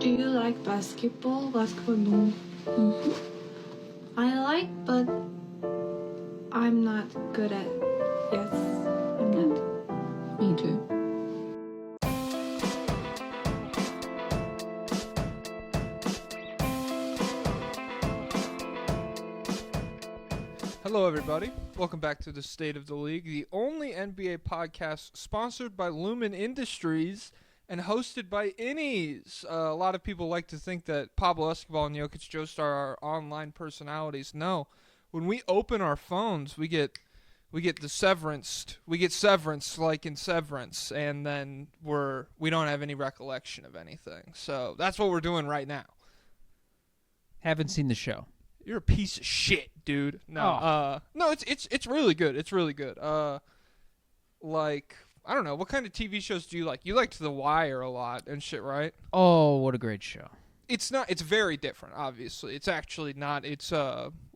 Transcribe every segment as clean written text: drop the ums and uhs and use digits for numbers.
Do you like basketball? Basketball, no. I like, but I'm not good at. Yes, I'm not. Me too. Hello, everybody. Welcome back to the State of the League, the only NBA podcast sponsored by Lumen Industries and hosted by Innies. A lot of people like to think that Pablo Escobar and Jokic Joestar are online personalities. No, when we open our phones, we get the severance. We get severance like in Severance, and then we don't have any recollection of anything. So that's what we're doing right now. Haven't seen the show. You're a piece of shit, dude. No, no, it's really good. It's really good. Like, I don't know, what kind of TV shows do you like? You liked The Wire a lot and shit, right? Oh, what a great show. It's very different, obviously. It's actually not. It's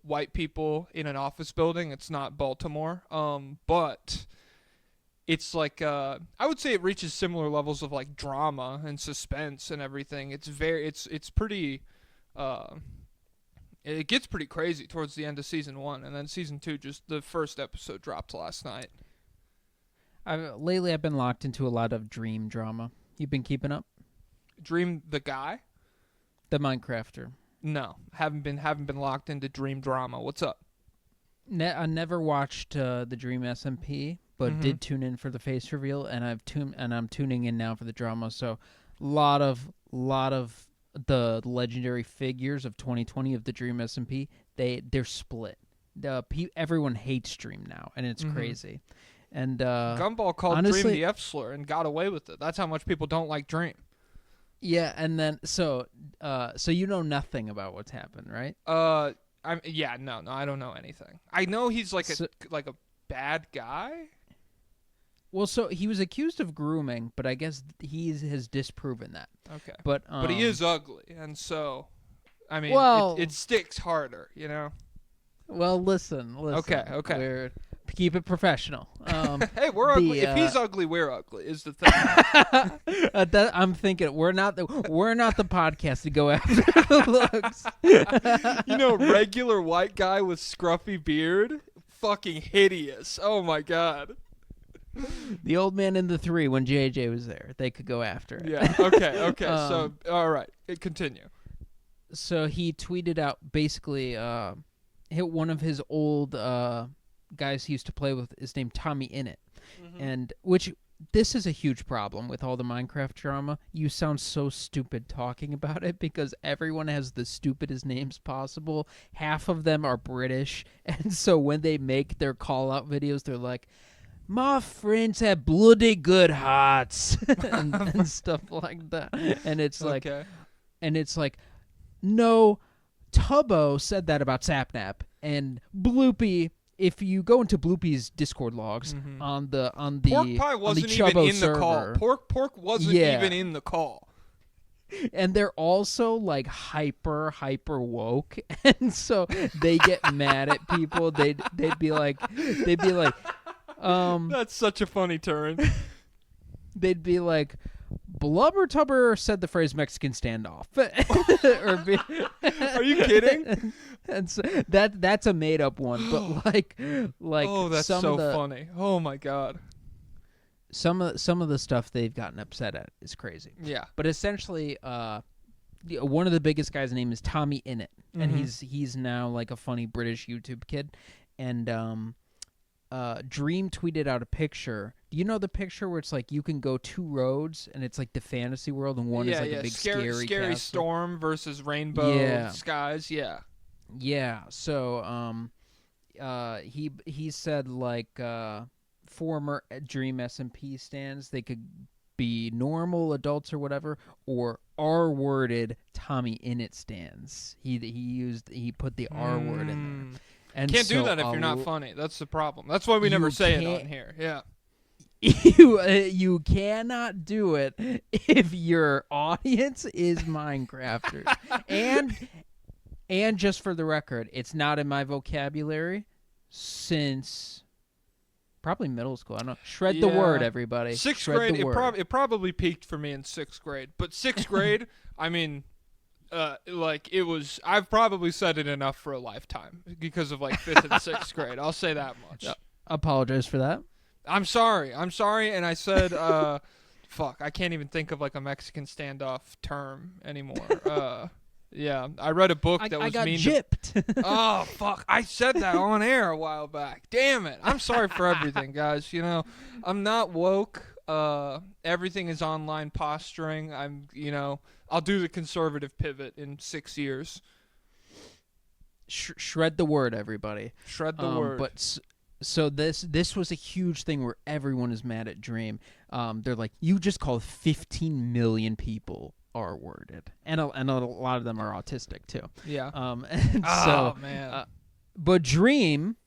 white people in an office building. It's not Baltimore. But it's like I would say it reaches similar levels of like drama and suspense and everything. It's pretty. It gets pretty crazy towards the end of season 1, and then season 2, just the first episode dropped last night. Lately, I've been locked into a lot of dream drama. You've been keeping up? Dream the guy? The Minecrafter. No, haven't been locked into dream drama. What's up? I never watched the Dream SMP, but did tune in for the face reveal, and I'm tuning in now for the drama. So, lot of the legendary figures of 2020 of the Dream SMP, they're split. Everyone hates Dream now, and it's crazy. And Gumball called honestly, Dream the F slur and got away with it. That's how much people don't like Dream. Yeah, and then so you know nothing about what's happened, right? No, I don't know anything. I know he's like a bad guy. Well, so he was accused of grooming, but I guess he has disproven that. Okay. But he is ugly, and so, I mean, it sticks harder, you know? Well, listen. Okay. Keep it professional. Hey, we're ugly. If he's ugly, we're ugly, is the thing. I'm thinking we're not the podcast to go after the looks. You know, regular white guy with scruffy beard, fucking hideous. Oh, my God. The old man in the 3 when JJ was there. They could go after it. Yeah, okay. So, all right. Continue. So he tweeted out basically hit one of his old guys he used to play with is named Tommy Innit. And this is a huge problem with all the Minecraft drama. You sound so stupid talking about it because everyone has the stupidest names possible. Half of them are British. And so when they make their call-out videos, they're like, my friends have bloody good hearts and stuff like that. And it's like, no, Tubbo said that about Sapnap, and Bloopy. If you go into Bloopy's Discord logs on the Pork Pie wasn't even in the call. Pork wasn't even in the call. And they're also like hyper woke, and so they get mad at people. They'd be like. That's such a funny turn. They'd be like, Blubber Tubber said the phrase Mexican standoff. Are you kidding? And so that's a made up one, but like oh, that's so funny. Oh my God. Some of the stuff they've gotten upset at is crazy. Yeah. But essentially, one of the biggest guys' name is Tommy Innit, and he's now like a funny British YouTube kid, and Dream tweeted out a picture. Do you know the picture where it's like you can go 2 roads and it's like the fantasy world and one is like a big scary castle? storm versus rainbow skies. Yeah. So he said like former Dream SMP stands, they could be normal adults or whatever, or R-worded Tommy Innit stands. He put the R word in there. And can't do that if you're not funny. That's the problem. That's why we never say it on here. Yeah. You cannot do it if your audience is Minecrafters. and just for the record, it's not in my vocabulary since probably middle school. I don't know. Shred the word, everybody. Sixth Shred grade, the word. it probably peaked for me in 6th grade. But 6th grade, I mean, like it was. I've probably said it enough for a lifetime because of like 5th and 6th grade. I'll say that much. Apologize for that. I'm sorry, and I said, fuck, I can't even think of like a Mexican standoff term anymore. Yeah, I read a book that was I got mean. gypped. Oh fuck! I said that on air a while back. Damn it! I'm sorry for everything, guys. You know, I'm not woke. Everything is online posturing. I'll do the conservative pivot in 6 years. Shred the word, everybody. Shred the word. But so this was a huge thing where everyone is mad at Dream. They're like, you just called 15 million people R-worded, and a lot of them are autistic too. Yeah. Man. But Dream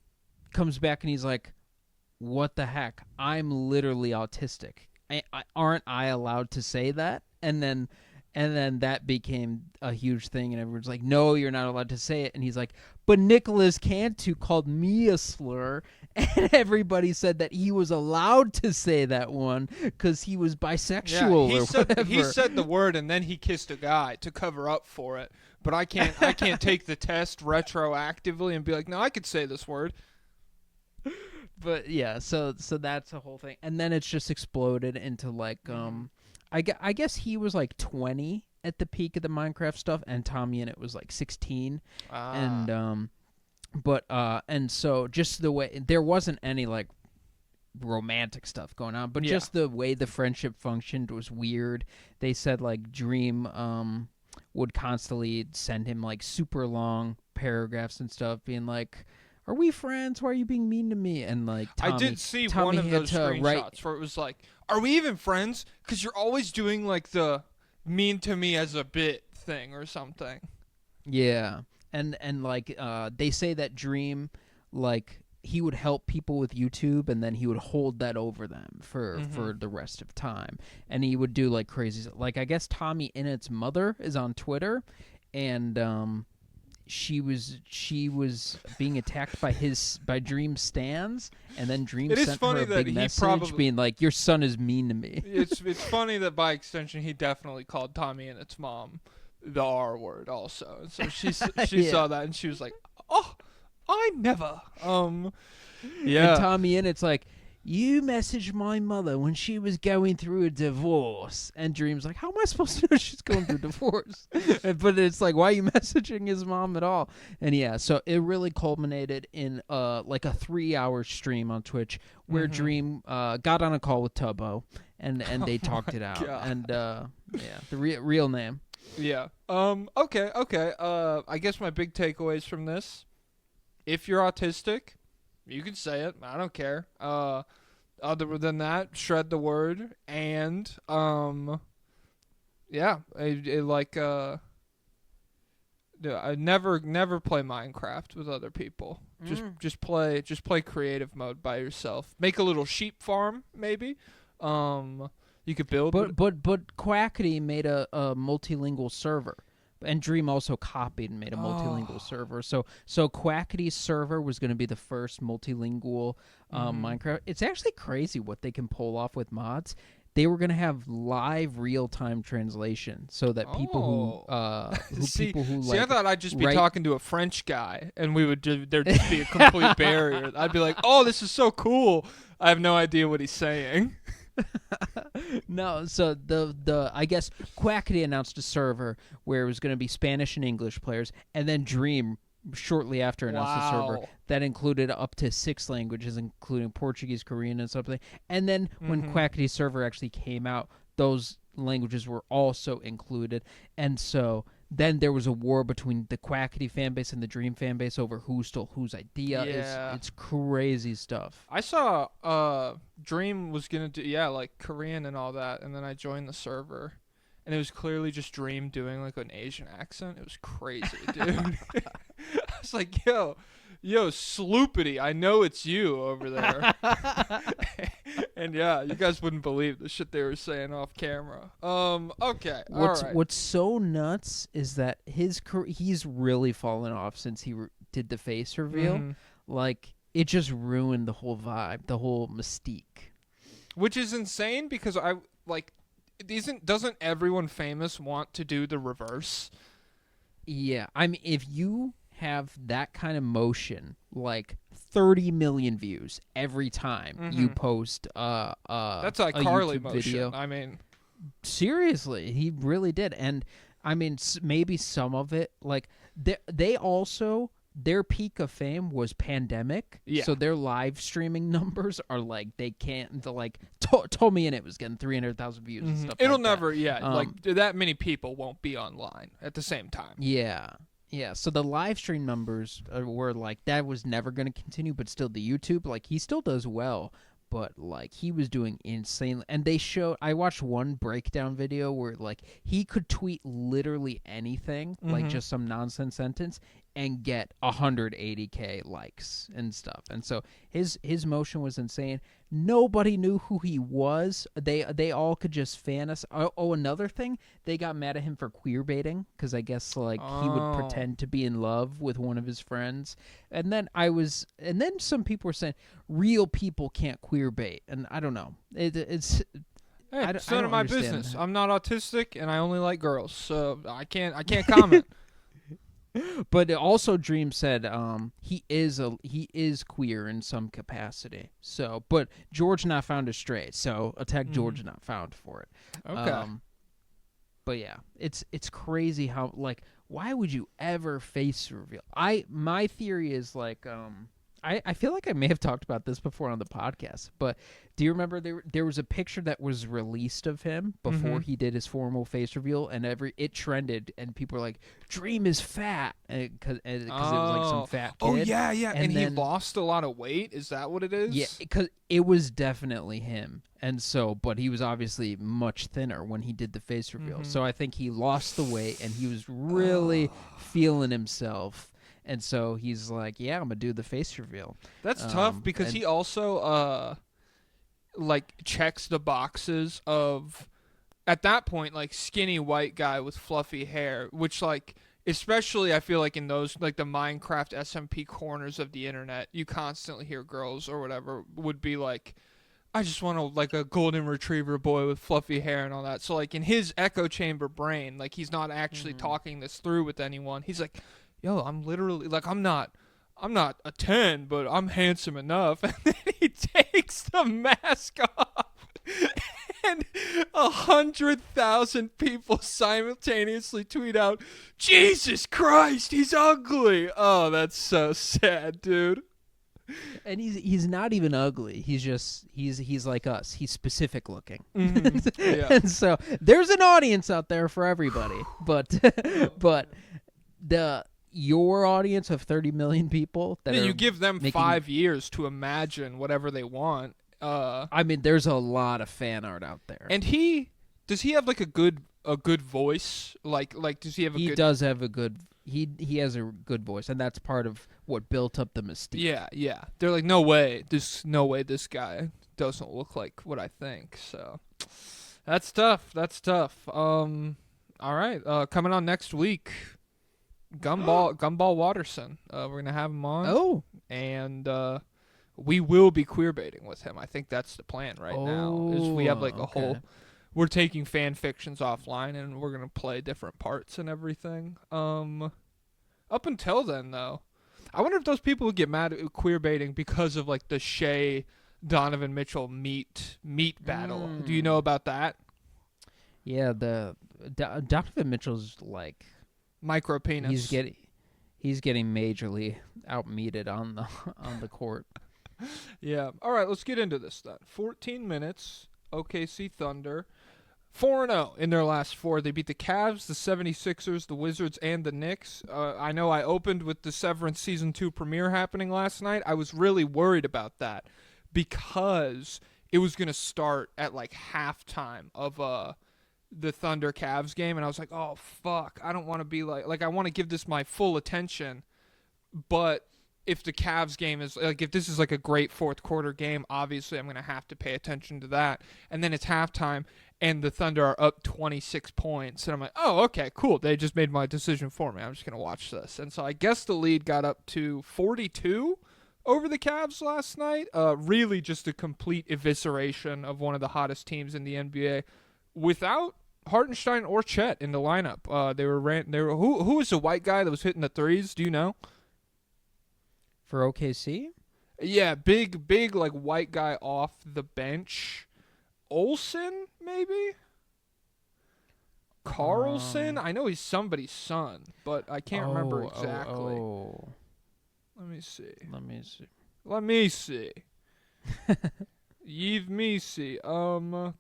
comes back and he's like, "What the heck? I'm literally autistic. Aren't I allowed to say that?" And then that became a huge thing, and everyone's like, "No, you're not allowed to say it." And he's like, "But Nicholas Cantu called me a slur," and everybody said that he was allowed to say that one because he was bisexual or whatever. He said the word, and then he kissed a guy to cover up for it. But I can't take the test retroactively and be like, "No, I could say this word." But yeah, so that's the whole thing, and then it's just exploded into like I guess he was like 20 at the peak of the Minecraft stuff, and Tommy in it was like 16, and so just the way there wasn't any like romantic stuff going on, but just the way the friendship functioned was weird. They said like Dream would constantly send him like super long paragraphs and stuff, being like, "Are we friends? Why are you being mean to me?" And like, I did see one of those screenshots where it was like, "Are we even friends? Because you're always doing like the mean to me as a bit thing or something." Yeah, and like they say that Dream, like, he would help people with YouTube, and then he would hold that over them for the rest of time, and he would do like crazy, like I guess Tommy Innit's mother is on Twitter, and she was being attacked by Dream stans, and then Dream sent her a big message being like, "Your son is mean to me." It's funny that by extension he definitely called Tommy and its mom the R word also. And so she saw that and she was like, "Oh, I never." Yeah. And Tommy and it's like, "You messaged my mother when she was going through a divorce." And Dream's like, "How am I supposed to know she's going through a divorce?" But it's like, why are you messaging his mom at all? And yeah, so it really culminated in like a 3-hour stream on Twitch where Dream got on a call with Tubbo and they talked it out. God. And yeah, the real name. Yeah. Okay. I guess my big takeaways from this: if you're autistic, you can say it. I don't care. Other than that, shred the word, and yeah, I never play Minecraft with other people. Just play creative mode by yourself. Make a little sheep farm, maybe. You could build. But Quackity made a multilingual server. And Dream also copied and made a multilingual server. So Quackity's server was going to be the first multilingual Minecraft. It's actually crazy what they can pull off with mods. They were going to have live real-time translation so that people who I thought I'd just be talking to a French guy and there'd just be a complete barrier. I'd be like, "Oh, this is so cool. I have no idea what he's saying." No, so the I guess Quackity announced a server where it was going to be Spanish and English players, and then Dream shortly after announced a server that included up to 6 languages, including Portuguese, Korean, and something. And then when Quackity's server actually came out, those languages were also included, and so then there was a war between the Quackity fan base and the Dream fan base over who stole whose idea. Yeah. It's crazy stuff. I saw Dream was gonna do like Korean and all that, and then I joined the server, and it was clearly just Dream doing like an Asian accent. It was crazy, dude. I was like, yo, Sloopity, I know it's you over there. And yeah, you guys wouldn't believe the shit they were saying off camera. Okay. What's so nuts is that he's really fallen off since he did the face reveal. Like, it just ruined the whole vibe, the whole mystique. Which is insane because doesn't everyone famous want to do the reverse? Yeah, I mean, if you have that kind of motion, like 30 million views every time you post that's like a Carly YouTube motion. video. I mean, seriously, he really did. And I mean, maybe some of it, like they also, their peak of fame was pandemic. Yeah. So their live streaming numbers are like, they can't, like, told me in it was getting 300,000 views and stuff. it'll like that. never, like that many people won't be online at the same time. Yeah. Yeah, so the live stream numbers were like, that was never going to continue, but still the YouTube, like, he still does well, but, like, he was doing insane. And I watched one breakdown video where, like, he could tweet literally anything, like just some nonsense sentence, and get 180K likes and stuff. And so his motion was insane. Nobody knew who he was. They all could just fan us. Oh, another thing, they got mad at him for queer baiting because I guess like he would pretend to be in love with one of his friends. And then some people were saying real people can't queer bait, and I don't know. It's Hey, it's I none don't of my understand business. that. I'm not autistic and I only like girls, so I can't comment. But also, Dream said he is queer in some capacity. So, but George not found is straight. So attack George not found for it. Okay. But yeah, it's crazy how, like, why would you ever face reveal? My theory is like I feel like I may have talked about this before on the podcast, but do you remember there was a picture that was released of him before he did his formal face reveal, and it trended, and people were like, "Dream is fat," because it was like some fat kid. Oh yeah, and he then, lost a lot of weight. Is that what it is? Yeah, because it was definitely him, and so, but he was obviously much thinner when he did the face reveal. So I think he lost the weight, and he was really feeling himself. And so he's like, yeah, I'm going to do the face reveal. That's tough because he also, like, checks the boxes of, at that point, like, skinny white guy with fluffy hair, which, like, especially I feel like in those, like, the Minecraft SMP corners of the internet, you constantly hear girls or whatever would be like, I just want like a golden retriever boy with fluffy hair and all that. So, like, in his echo chamber brain, like, he's not actually talking this through with anyone. He's like, yo, I'm literally, like, I'm not a 10, but I'm handsome enough. And then he takes the mask off, and 100,000 people simultaneously tweet out, Jesus Christ, he's ugly. Oh, that's so sad, dude. And he's not even ugly. He's just he's like us. He's specific looking. Yeah. And so there's an audience out there for everybody. But your audience of 30 million people that you give them making, 5 years to imagine whatever they want. I mean, there's a lot of fan art out there. And does he have like a good voice? Like does he have a good? He does have a good. He has a good voice, and that's part of what built up the mystique. Yeah. They're like, no way this guy doesn't look like what I think. So that's tough. All right. Coming on next week, Gumball Watterson. We're gonna have him on. Oh, and we will be queer baiting with him. I think that's the plan now. Is we have like a whole. We're taking fan fictions offline, and we're gonna play different parts and everything. Up until then, though, I wonder if those people would get mad at queer baiting because of like the Shay Donovan Mitchell meat battle. Do you know about that? Yeah, the Donovan Mitchell's like micro penis. He's getting majorly outmeated on the court. Yeah. All right, let's get into this then. 14 minutes. OKC Thunder. 4-0 in their last 4. They beat the Cavs, the 76ers, the Wizards, and the Knicks. I know I opened with the Severance Season 2 premiere happening last night. I was really worried about that because it was going to start at like halftime of the Thunder Cavs game, and I was like, oh, fuck. I don't want to be like I want to give this my full attention, but if the Cavs game is like, if this is like a great fourth quarter game, obviously I'm going to have to pay attention to that. And then it's halftime and the Thunder are up 26 points. And I'm like, oh, okay, cool. They just made my decision for me. I'm just going to watch this. And so I guess the lead got up to 42 over the Cavs last night. Really just a complete evisceration of one of the hottest teams in the NBA without Hartenstein or Chet in the lineup. Who was the white guy that was hitting the threes? Do you know? For OKC? Yeah, big like white guy off the bench. Olsen, maybe? Carlson? I know he's somebody's son, but I can't remember exactly. Let me see. Yiv me see.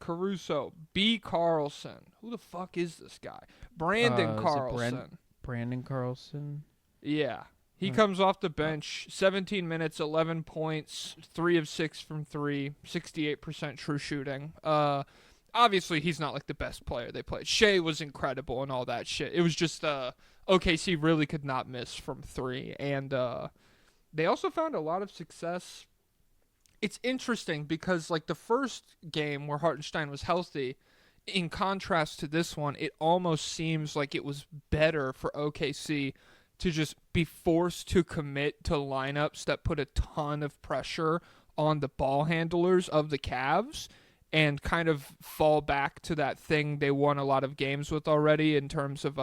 Caruso. B. Carlson. Who the fuck is this guy? Brandon Carlson. Brandon Carlson? Yeah. He comes off the bench, 17 minutes, 11 points, 3 of 6 from 3, 68% true shooting. Obviously, he's not like the best player they played. Shea was incredible and all that shit. It was just OKC really could not miss from 3. And they also found a lot of success. It's interesting because like the first game where Hartenstein was healthy, in contrast to this one, it almost seems like it was better for OKC to just be forced to commit to lineups that put a ton of pressure on the ball handlers of the Cavs and kind of fall back to that thing they won a lot of games with already in terms of,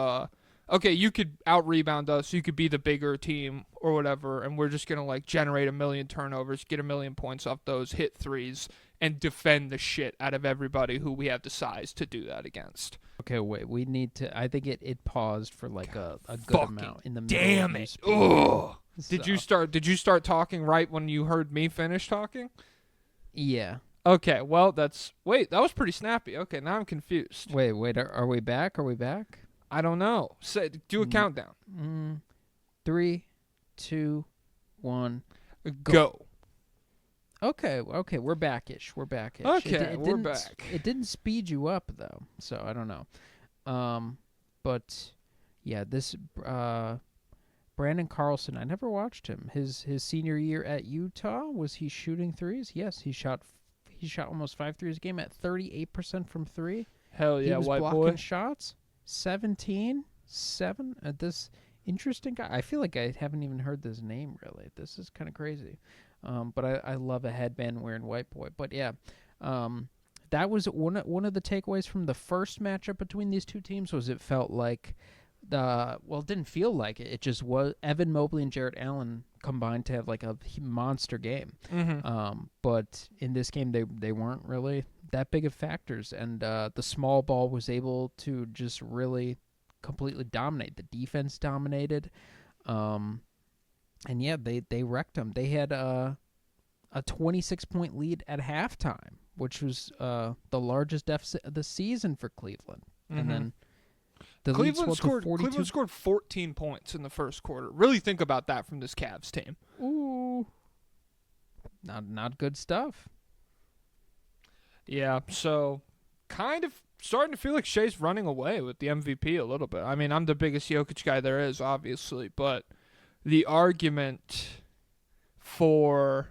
okay, you could out-rebound us, you could be the bigger team or whatever, and we're just going to like generate 1 million turnovers, get 1 million points off those, hit threes, and defend the shit out of everybody who we have the size to do that against. Okay, wait. We need to. I think it paused for like a good amount in the middle. Damn of it! Ugh. Did you start talking right when you heard me finish talking? Yeah. Okay. Well, that was pretty snappy. Okay, now I'm confused. Wait. Are we back? I don't know. Do a countdown. 3, 2, 1, go. Okay, we're backish. Okay, we're back. It didn't speed you up though, so I don't know. But yeah, this Brandon Carlson, I never watched him. His senior year at Utah, was he shooting threes? Yes, he shot almost 5 threes a game at 38% from 3. Hell yeah, he was white blocking boy. shots. 17, 7. This interesting guy. I feel like I haven't even heard this name really. This is kind of crazy. But I love a headband wearing white boy. But yeah, that was one of the takeaways from the first matchup between these two teams. Was it felt like it didn't feel like it. It just was Evan Mobley and Jarrett Allen combined to have like a monster game. Mm-hmm. But in this game, they weren't really that big of factors, and the small ball was able to just really completely dominate. The defense dominated. And yeah, they wrecked them. They had a 26-point lead at halftime, which was the largest deficit of the season for Cleveland. Mm-hmm. And then the Cleveland scored 14 points in the first quarter. Really think about that from this Cavs team. Ooh, not good stuff. Yeah, so kind of starting to feel like Shea's running away with the MVP a little bit. I mean, I'm the biggest Jokic guy there is, obviously, but the argument for,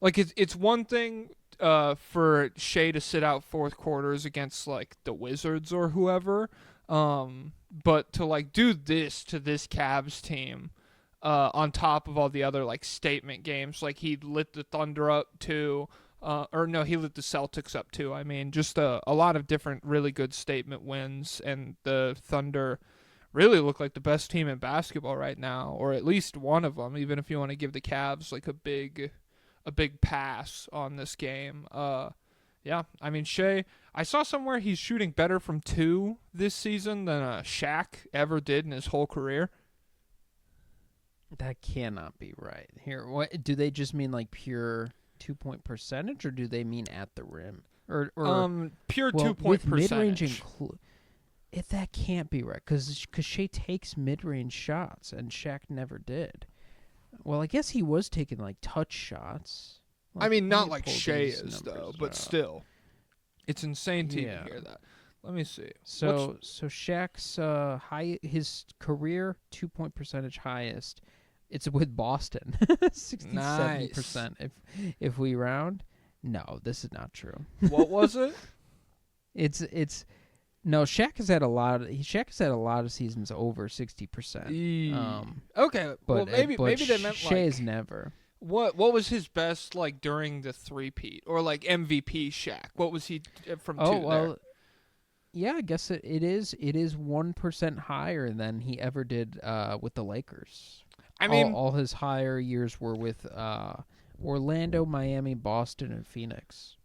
like, it's one thing for Shea to sit out fourth quarters against, like, the Wizards or whoever, but to, like, do this to this Cavs team on top of all the other, like, statement games. Like, he lit the Thunder up, too. He lit the Celtics up, too. I mean, just a lot of different really good statement wins, and the Thunder really look like the best team in basketball right now, or at least one of them, even if you want to give the Cavs like a big pass on this game. Yeah, I mean, Shea, I saw somewhere he's shooting better from 2 this season than Shaq ever did in his whole career. That cannot be right. Here, what do they just mean, like pure 2-point percentage, or do they mean at the rim? Or pure 2-point percentage. Mid-range that can't be right, because Shea takes mid-range shots, and Shaq never did. Well, I guess he was taking, like, touch shots. I mean, not like Shea is, though, but still. It's insane to even hear that. Let me see. So Shaq's his career 2-point percentage highest, it's with Boston. 67% if we round. No, this is not true. What was it? It's No, Shaq has had a lot of seasons over 60%. Okay, but maybe they meant Shea's like, never. What was his best like during the three-peat or like MVP Shaq? What was he from Oh two well, there? yeah, I guess it is. It is 1% higher than he ever did with the Lakers. I mean, All his higher years were with Orlando, Miami, Boston, and Phoenix.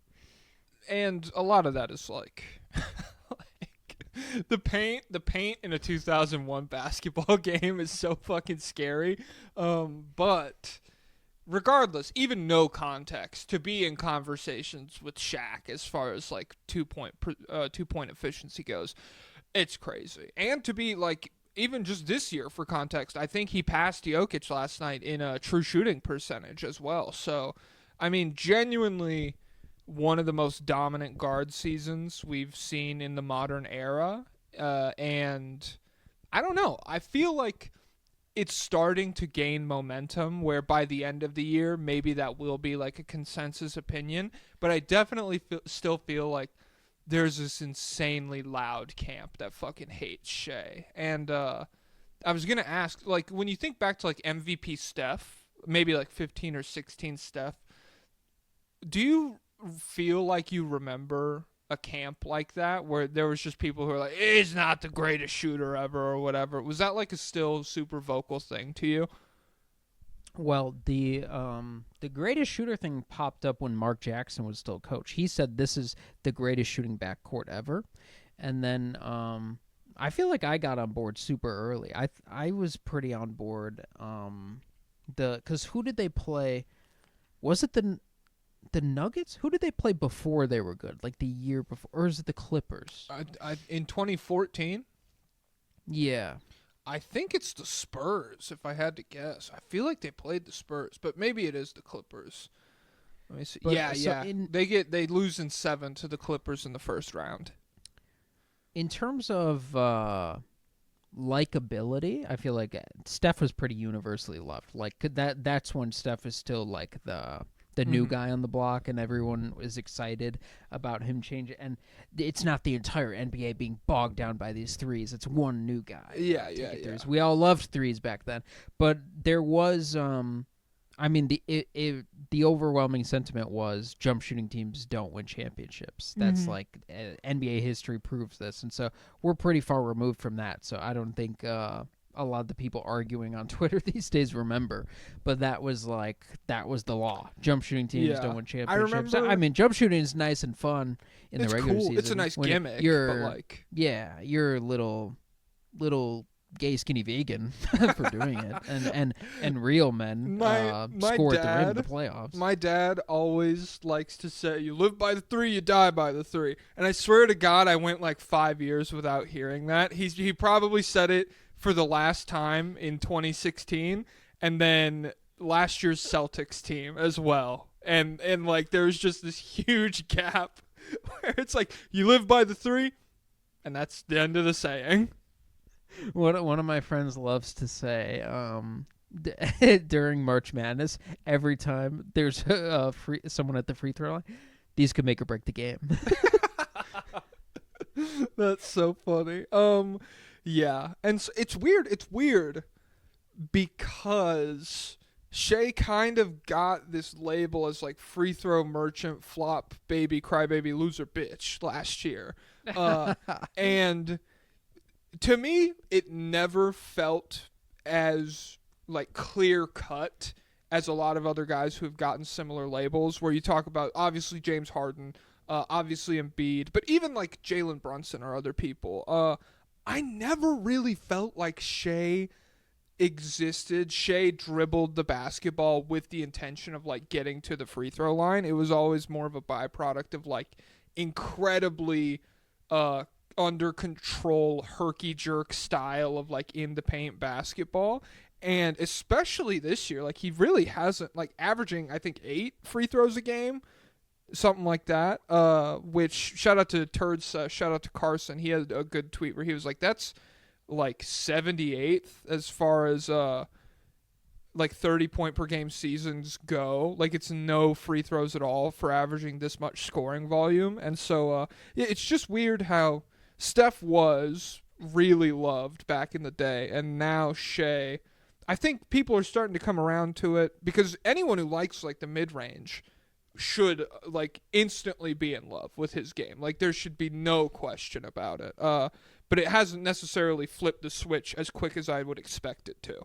and a lot of that is like, like the paint in a 2001 basketball game is so fucking scary. But regardless, even no context, to be in conversations with Shaq as far as like 2-point efficiency goes, it's crazy. And to be like even just this year for context, I think he passed Jokic last night in a true shooting percentage as well. So, I mean, genuinely one of the most dominant guard seasons we've seen in the modern era. And I don't know. I feel like it's starting to gain momentum where by the end of the year, maybe that will be like a consensus opinion. But I definitely still feel like there's this insanely loud camp that fucking hates Shea. And I was going to ask, like, when you think back to like MVP Steph, maybe like 15 or 16 Steph, do you feel like you remember a camp like that where there was just people who were like, he's not the greatest shooter ever or whatever? Was that like a still super vocal thing to you? Well, the greatest shooter thing popped up when Mark Jackson was still coach. He said this is the greatest shooting backcourt ever, and then I feel like I got on board super early. I was pretty on board. Because who did they play? Was it the Nuggets? Who did they play before they were good? Like the year before, or is it the Clippers? In 2014, Yeah. I think it's the Spurs, if I had to guess. I feel like they played the Spurs, but maybe it is the Clippers. Let me see. But, yeah, so yeah. They lose in 7 to the Clippers in the first round. In terms of likability, I feel like Steph was pretty universally loved. Like that's when Steph is still like the new guy on the block, and everyone is excited about him changing. And it's not the entire NBA being bogged down by these threes. It's one new guy. Yeah. We all loved threes back then, but there was, I mean, the overwhelming sentiment was jump shooting teams don't win championships. That's like NBA history proves this, and so we're pretty far removed from that. So I don't think a lot of the people arguing on Twitter these days remember, but that was the law. Jump shooting teams don't win championships. remember, I mean, jump shooting is nice and fun in the regular season. It's a nice gimmick, You're, but like, yeah, you're a little gay skinny vegan for doing it, and real men my score dad, at the rim in the playoffs. My dad always likes to say, you live by the 3, you die by the 3. And I swear to God, I went like 5 years without hearing that. He probably said it for the last time in 2016, and then last year's Celtics team as well. And like there's just this huge gap where it's like you live by the 3, and that's the end of the saying. One of my friends loves to say during March Madness, every time there's someone at the free throw line, these could make or break the game. That's so funny. Yeah, and so it's weird because Shea kind of got this label as like free throw merchant, flop baby, crybaby, loser bitch last year, and to me, it never felt as like clear cut as a lot of other guys who have gotten similar labels. Where you talk about obviously James Harden, obviously Embiid, but even like Jalen Brunson or other people. I never really felt like Shea existed. Shea dribbled the basketball with the intention of like getting to the free throw line. It was always more of a byproduct of like incredibly under control herky jerk style of like in the paint basketball. And especially this year, like he really hasn't, like averaging I think 8 free throws a game, something like that, which shout out to Turds, shout out to Carson. He had a good tweet where he was like, that's like 78th as far as like 30 point per game seasons go. Like it's no free throws at all for averaging this much scoring volume. And so yeah, it's just weird how Steph was really loved back in the day, and now Shea, I think people are starting to come around to it because anyone who likes like the mid range should like instantly be in love with his game. Like there should be no question about it. But it hasn't necessarily flipped the switch as quick as I would expect it to.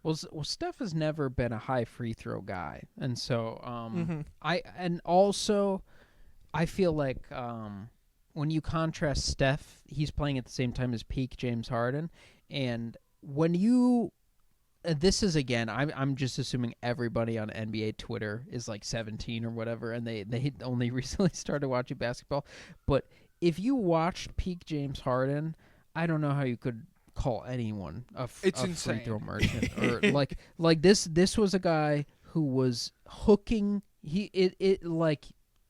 Well, Steph has never been a high free throw guy, and so Mm-hmm. I feel like when you contrast Steph, he's playing at the same time as peak James Harden, and when you this is again, I'm just assuming everybody on NBA Twitter is like 17 or whatever, and they only recently started watching basketball. But if you watched peak James Harden, I don't know how you could call anyone a free throw merchant or like this was a guy who was hooking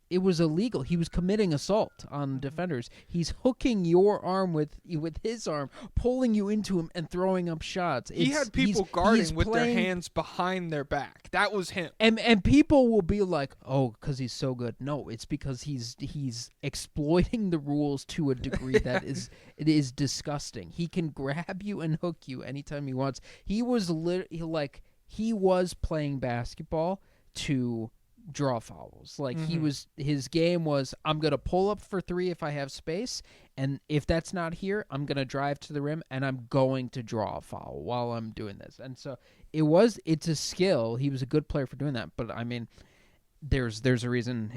it was illegal. He was committing assault on defenders. He's hooking your arm with his arm, pulling you into him and throwing up shots. He had people guarding with their hands behind their back. That was him. And people will be like, "Oh, because he's so good." No, it's because he's exploiting the rules to a degree that it is disgusting. He can grab you and hook you anytime he wants. He was he was playing basketball to draw fouls. Like his game was, I'm going to pull up for 3 if I have space, and if that's not here, I'm going to drive to the rim and I'm going to draw a foul while I'm doing this. And so it's a skill. He was a good player for doing that, but I mean there's a reason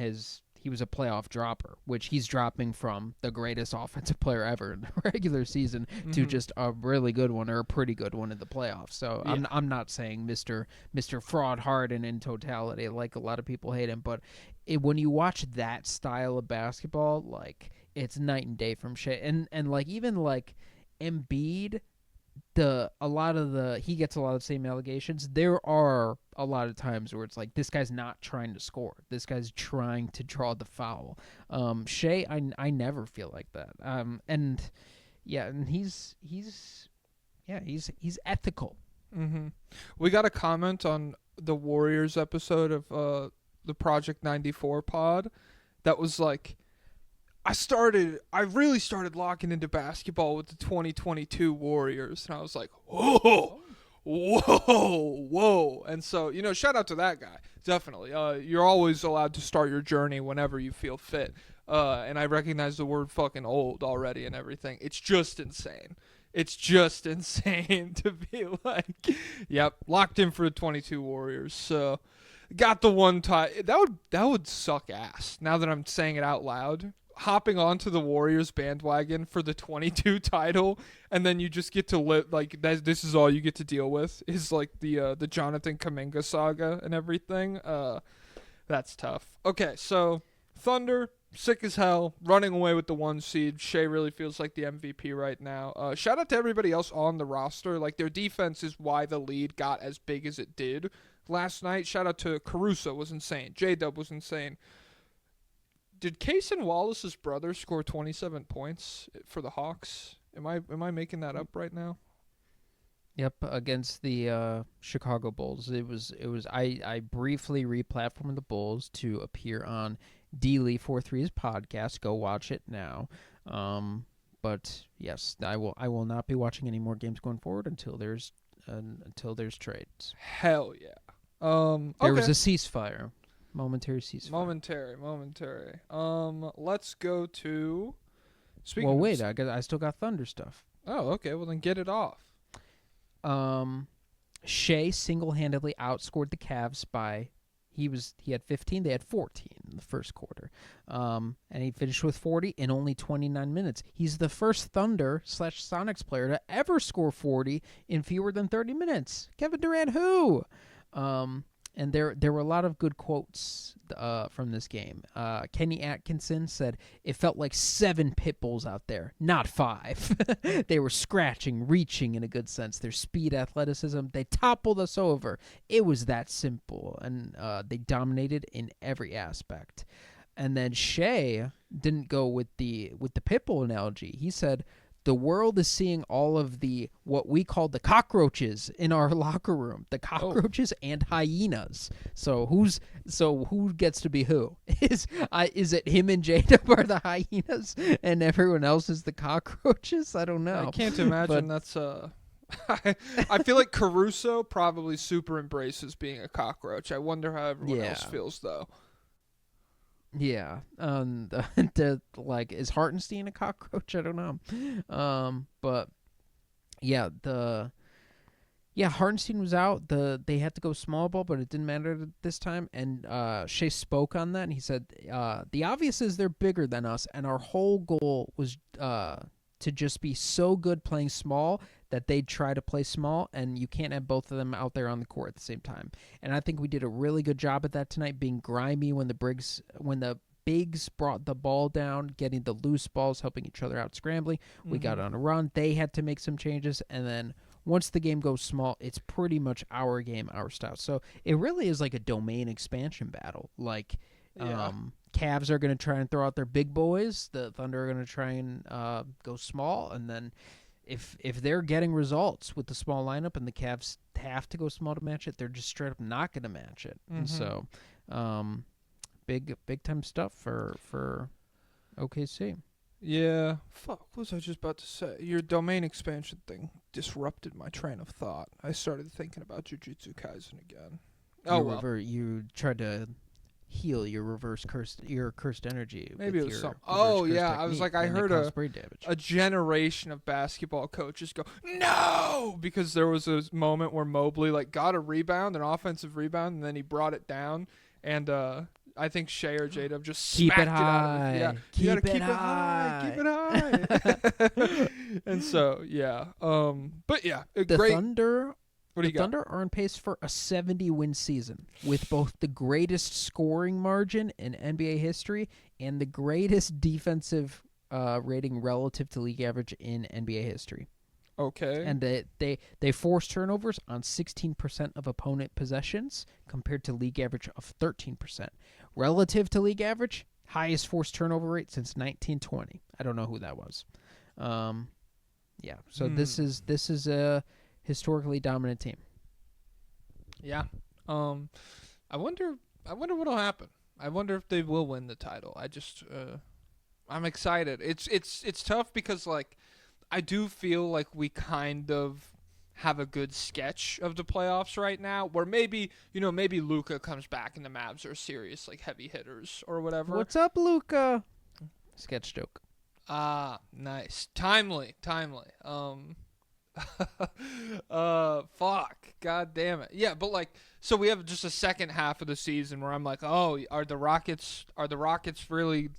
he was a playoff dropper, which he's dropping from the greatest offensive player ever in the regular season to just a really good one or a pretty good one in the playoffs. So yeah. I'm not saying Mr. Fraud Harden in totality, like a lot of people hate him, but when you watch that style of basketball, like it's night and day from shit. And like even like Embiid, he gets a lot of the same allegations. There are a lot of times where it's like this guy's not trying to score. This guy's trying to draw the foul. Shea, I never feel like that. And he's ethical. Mm-hmm. We got a comment on the Warriors episode of the Project 94 pod that was like, I really started locking into basketball with the 2022 Warriors, and I was like, whoa. And so, shout out to that guy. Definitely. You're always allowed to start your journey whenever you feel fit. And I recognize the word fucking old already and everything. It's just insane. It's just insane to be like, yep, locked in for the 22 Warriors. So, got the one time. That would suck ass now that I'm saying it out loud. Hopping onto the Warriors bandwagon for the 22 title, and then you just get to live like that. This is all you get to deal with is like the Jonathan Kuminga saga and everything. That's tough. Okay, so Thunder, sick as hell, running away with the 1 seed. Shea really feels like the MVP right now. Shout out to everybody else on the roster. Like their defense is why the lead got as big as it did last night. Shout out to Caruso, was insane. J-Dub was insane. Did Cason Wallace's brother score 27 points for the Hawks? Am I making that up right now? Yep, against the Chicago Bulls. It was I briefly replatformed the Bulls to appear on D-Lee43's podcast. Go watch it now. But yes, I will not be watching any more games going forward until there's trades. Hell yeah. There was a ceasefire. Momentary ceasefire. Momentary. Let's go to. Wait. I still got Thunder stuff. Oh, okay. Well, then get it off. Shea single-handedly outscored the Cavs by. He had 15. They had 14 in the first quarter. And he finished with 40 in only 29 minutes. He's the first Thunder/Sonics player to ever score 40 in fewer than 30 minutes. Kevin Durant, who? And there were a lot of good quotes from this game. Kenny Atkinson said, "It felt like 7 pit bulls out there, not 5. They were scratching, reaching in a good sense. Their speed, athleticism, they toppled us over. It was that simple." And they dominated in every aspect. And then Shea didn't go with the pit bull analogy. He said, "The world is seeing all of what we call the cockroaches in our locker room, the cockroaches and hyenas." So who gets to be who? Is it him and J-Dub are the hyenas and everyone else is the cockroaches? I don't know. I can't imagine that's I feel like Caruso probably super embraces being a cockroach. I wonder how everyone else feels though. Yeah. Like, is Hartenstein a cockroach? I don't know. But yeah, Hartenstein was out. They had to go small ball, but it didn't matter this time. And Shea spoke on that, and he said, the obvious is they're bigger than us, and our whole goal was to just be so good playing small that they'd try to play small, and you can't have both of them out there on the court at the same time. And I think we did a really good job at that tonight, being grimy when the bigs brought the ball down, getting the loose balls, helping each other out, scrambling. We got on a run. They had to make some changes, and then once the game goes small, it's pretty much our game, our style. So it really is like a domain expansion battle. Like, Cavs are going to try and throw out their big boys. The Thunder are going to try and go small. And then if they're getting results with the small lineup and the Cavs have to go small to match it, they're just straight up not going to match it. And so big time stuff for OKC. Yeah. Fuck, what was I just about to say? Your domain expansion thing disrupted my train of thought. I started thinking about Jujutsu Kaisen again. You tried to heal your cursed energy. Maybe it was your something. reverse curse I was like, I heard a generation of basketball coaches go, no! Because there was a moment where Mobley got a rebound, an offensive rebound, and then he brought it down, and I think Shea or J-Dub just keep smacked it high. It out of it. Yeah, keep it high. Keep it high. And so, yeah. But yeah, great. Thunder. What do you got? Thunder are on pace for a 70-win season with both the greatest scoring margin in NBA history and the greatest defensive rating relative to league average in NBA history. Okay. And they force turnovers on 16% of opponent possessions compared to league average of 13%. Relative to league average, highest forced turnover rate since 1920. I don't know who that was. Yeah. So this is a historically dominant team. Yeah. I wonder what'll happen. I wonder if they will win the title. I'm excited. It's tough because I do feel like we kind of have a good sketch of the playoffs right now, where maybe Luka comes back and the Mavs are serious heavy hitters or whatever. What's up, Luka? Sketch joke. Nice. Timely. Fuck. God damn it. Yeah, but so we have just a second half of the season where I'm like, oh, are the Rockets really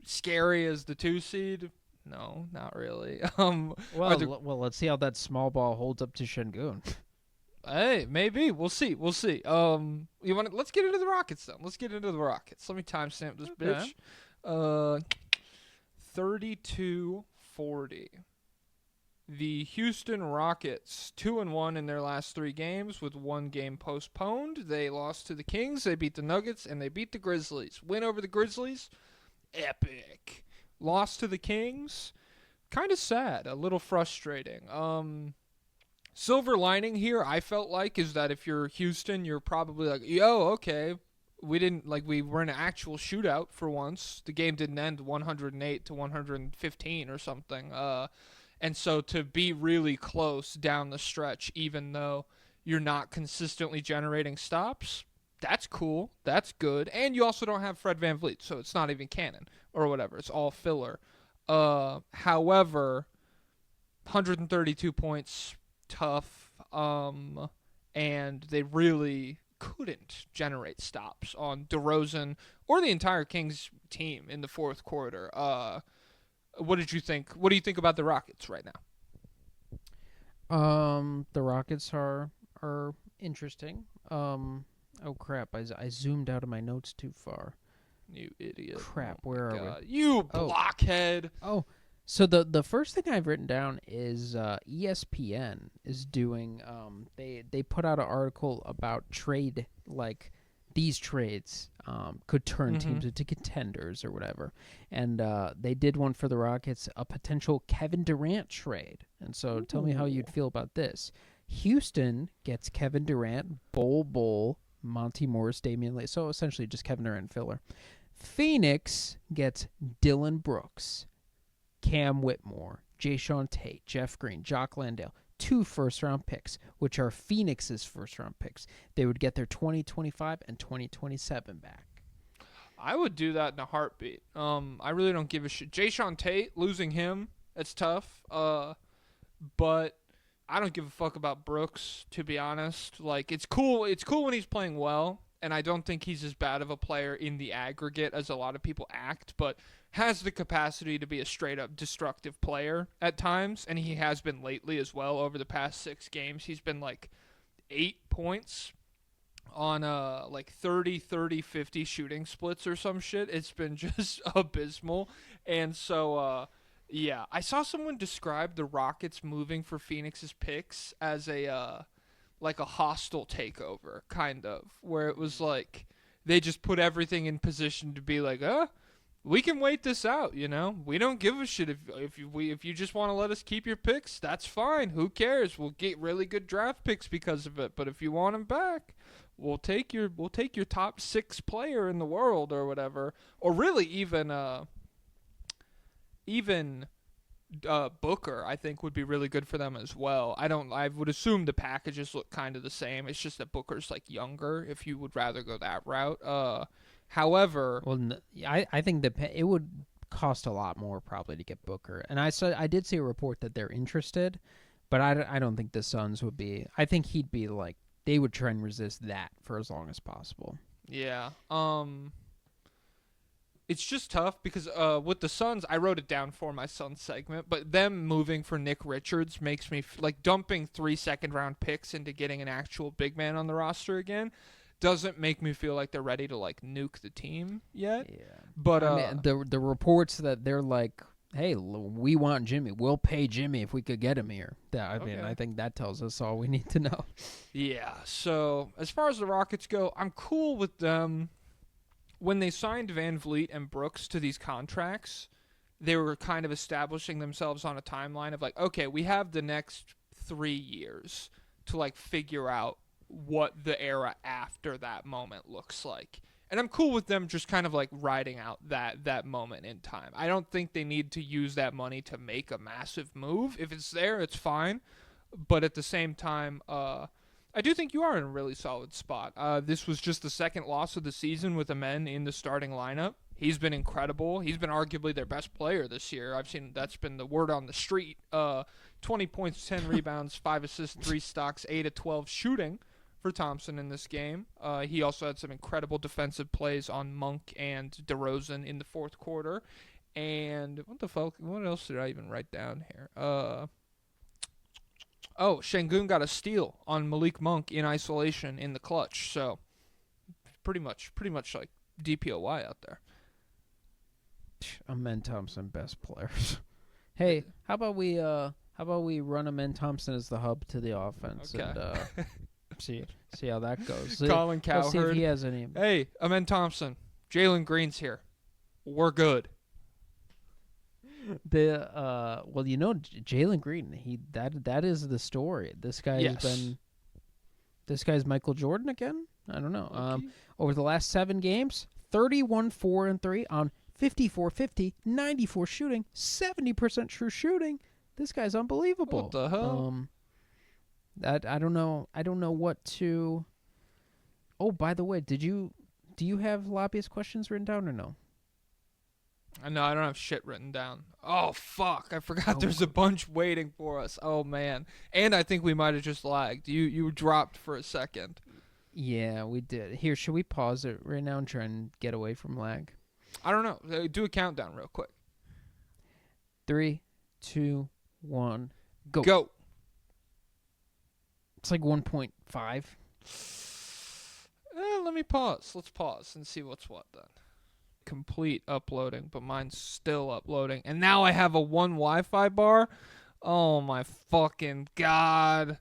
scary as the 2 seed? No, not really. Well, let's see how that small ball holds up to Şengün. Hey, maybe. We'll see. Let's get into the Rockets then. Let's get into the Rockets. Let me timestamp this bitch. 32-40. The Houston Rockets 2-1 in their last 3 games with 1 game postponed. They lost to the Kings, they beat the Nuggets, and they beat the Grizzlies. Win over the Grizzlies, epic. Lost to the Kings, kind of sad, a little frustrating. Silver lining here, I felt like, is that if you're Houston, you're probably like, yo, okay, we were in an actual shootout for once. The game didn't end 108-115 or something. And so to be really close down the stretch, even though you're not consistently generating stops, that's cool. That's good. And you also don't have Fred VanVleet, so it's not even canon or whatever. It's all filler. However, 132 points, tough. And they really couldn't generate stops on DeRozan or the entire Kings team in the fourth quarter. What did you think? What do you think about the Rockets right now? The Rockets are interesting. Oh crap! I zoomed out of my notes too far. You idiot! Crap! Where are we? You blockhead! Oh, so the first thing I've written down is ESPN is doing. They put out an article about trade these trades could turn teams into contenders or whatever. And they did one for the Rockets, a potential Kevin Durant trade. And so tell me how you'd feel about this. Houston gets Kevin Durant, Bol, Monty Morris, Damian Lillard. So essentially just Kevin Durant filler. Phoenix gets Dylan Brooks, Cam Whitmore, Jayshawn Tate, Jeff Green, Jock Landale. 2 first-round picks, which are Phoenix's first-round picks. They would get their 2025 and 2027 back. I would do that in a heartbeat. I really don't give a shit. Jayshawn Tate, losing him, it's tough. But I don't give a fuck about Brooks, to be honest. Like, it's cool. It's cool when he's playing well, and I don't think he's as bad of a player in the aggregate as a lot of people act, but has the capacity to be a straight-up destructive player at times, and he has been lately as well. Over the past 6 games, he's been like 8 points on like 30, 50 shooting splits or some shit. It's been just abysmal. And so yeah, I saw someone describe the Rockets moving for Phoenix's picks as a like a hostile takeover, kind of, where it was like they just put everything in position to be like, we can wait this out, you know? We don't give a shit if you just want to let us keep your picks, that's fine. Who cares? We'll get really good draft picks because of it. But if you want them back, we'll take your top 6 player in the world or whatever. Or really even Booker, I think, would be really good for them as well. I would assume the packages look kind of the same. It's just that Booker's like younger, if you would rather go that route. However, well, I think it would cost a lot more probably to get Booker. And I did see a report that they're interested, but I don't think the Suns would be. I think he'd be like, they would try and resist that for as long as possible. Yeah. It's just tough because with the Suns, I wrote it down for my Suns segment, but them moving for Nick Richards makes me like dumping 3 second-round picks into getting an actual big man on the roster again doesn't make me feel like they're ready to like nuke the team yet. Yeah. But I mean, the reports that they're like, hey, we want Jimmy. We'll pay Jimmy if we could get him here. I mean, I think that tells us all we need to know. Yeah. So as far as the Rockets go, I'm cool with them. When they signed Van Vliet and Brooks to these contracts, they were kind of establishing themselves on a timeline of like, okay, we have the next 3 years to like figure out what the era after that moment looks like. And I'm cool with them just kind of like riding out that moment in time. I don't think they need to use that money to make a massive move. If it's there, it's fine. But at the same time, I do think you are in a really solid spot. This was just the 2nd loss of the season with Amen in the starting lineup. He's been incredible. He's been arguably their best player this year. I've seen that's been the word on the street. 20 points, 10 rebounds, 5 assists, 3 stocks, 8 of 12 shooting for Thompson in this game. He also had some incredible defensive plays on Monk and DeRozan in the 4th quarter. And what the fuck? What else did I even write down here? Şengün got a steal on Malik Monk in isolation in the clutch. So pretty much like DPOY out there. Amen Thompson, best players. Hey, how about we run Amen Thompson as the hub to the offense and see how that goes. Colin Cowherd. Let's see if he has any. Hey, Amen Thompson. Jalen Green's here. We're good. Well, you know, Jalen Green, that is the story. This guy's Michael Jordan again? I don't know. Okay. Over the last 7 games, 31-4-3 on 54-50, 94 shooting, 70% true shooting. This guy's unbelievable. What the hell? I don't know what to. Oh, by the way, do you have lobbyist questions written down or no? No, I don't have shit written down. Oh, fuck. I forgot there's a bunch waiting for us. Oh, man. And I think we might have just lagged. You dropped for a second. Yeah, we did. Here, should we pause it right now and try and get away from lag? I don't know. Do a countdown real quick. 3, 2, 1, go. Go. It's like 1.5. Let me pause. Let's pause and see what's what then. Complete uploading, but mine's still uploading. And now I have a 1 Wi-Fi bar. Oh my fucking god. I'm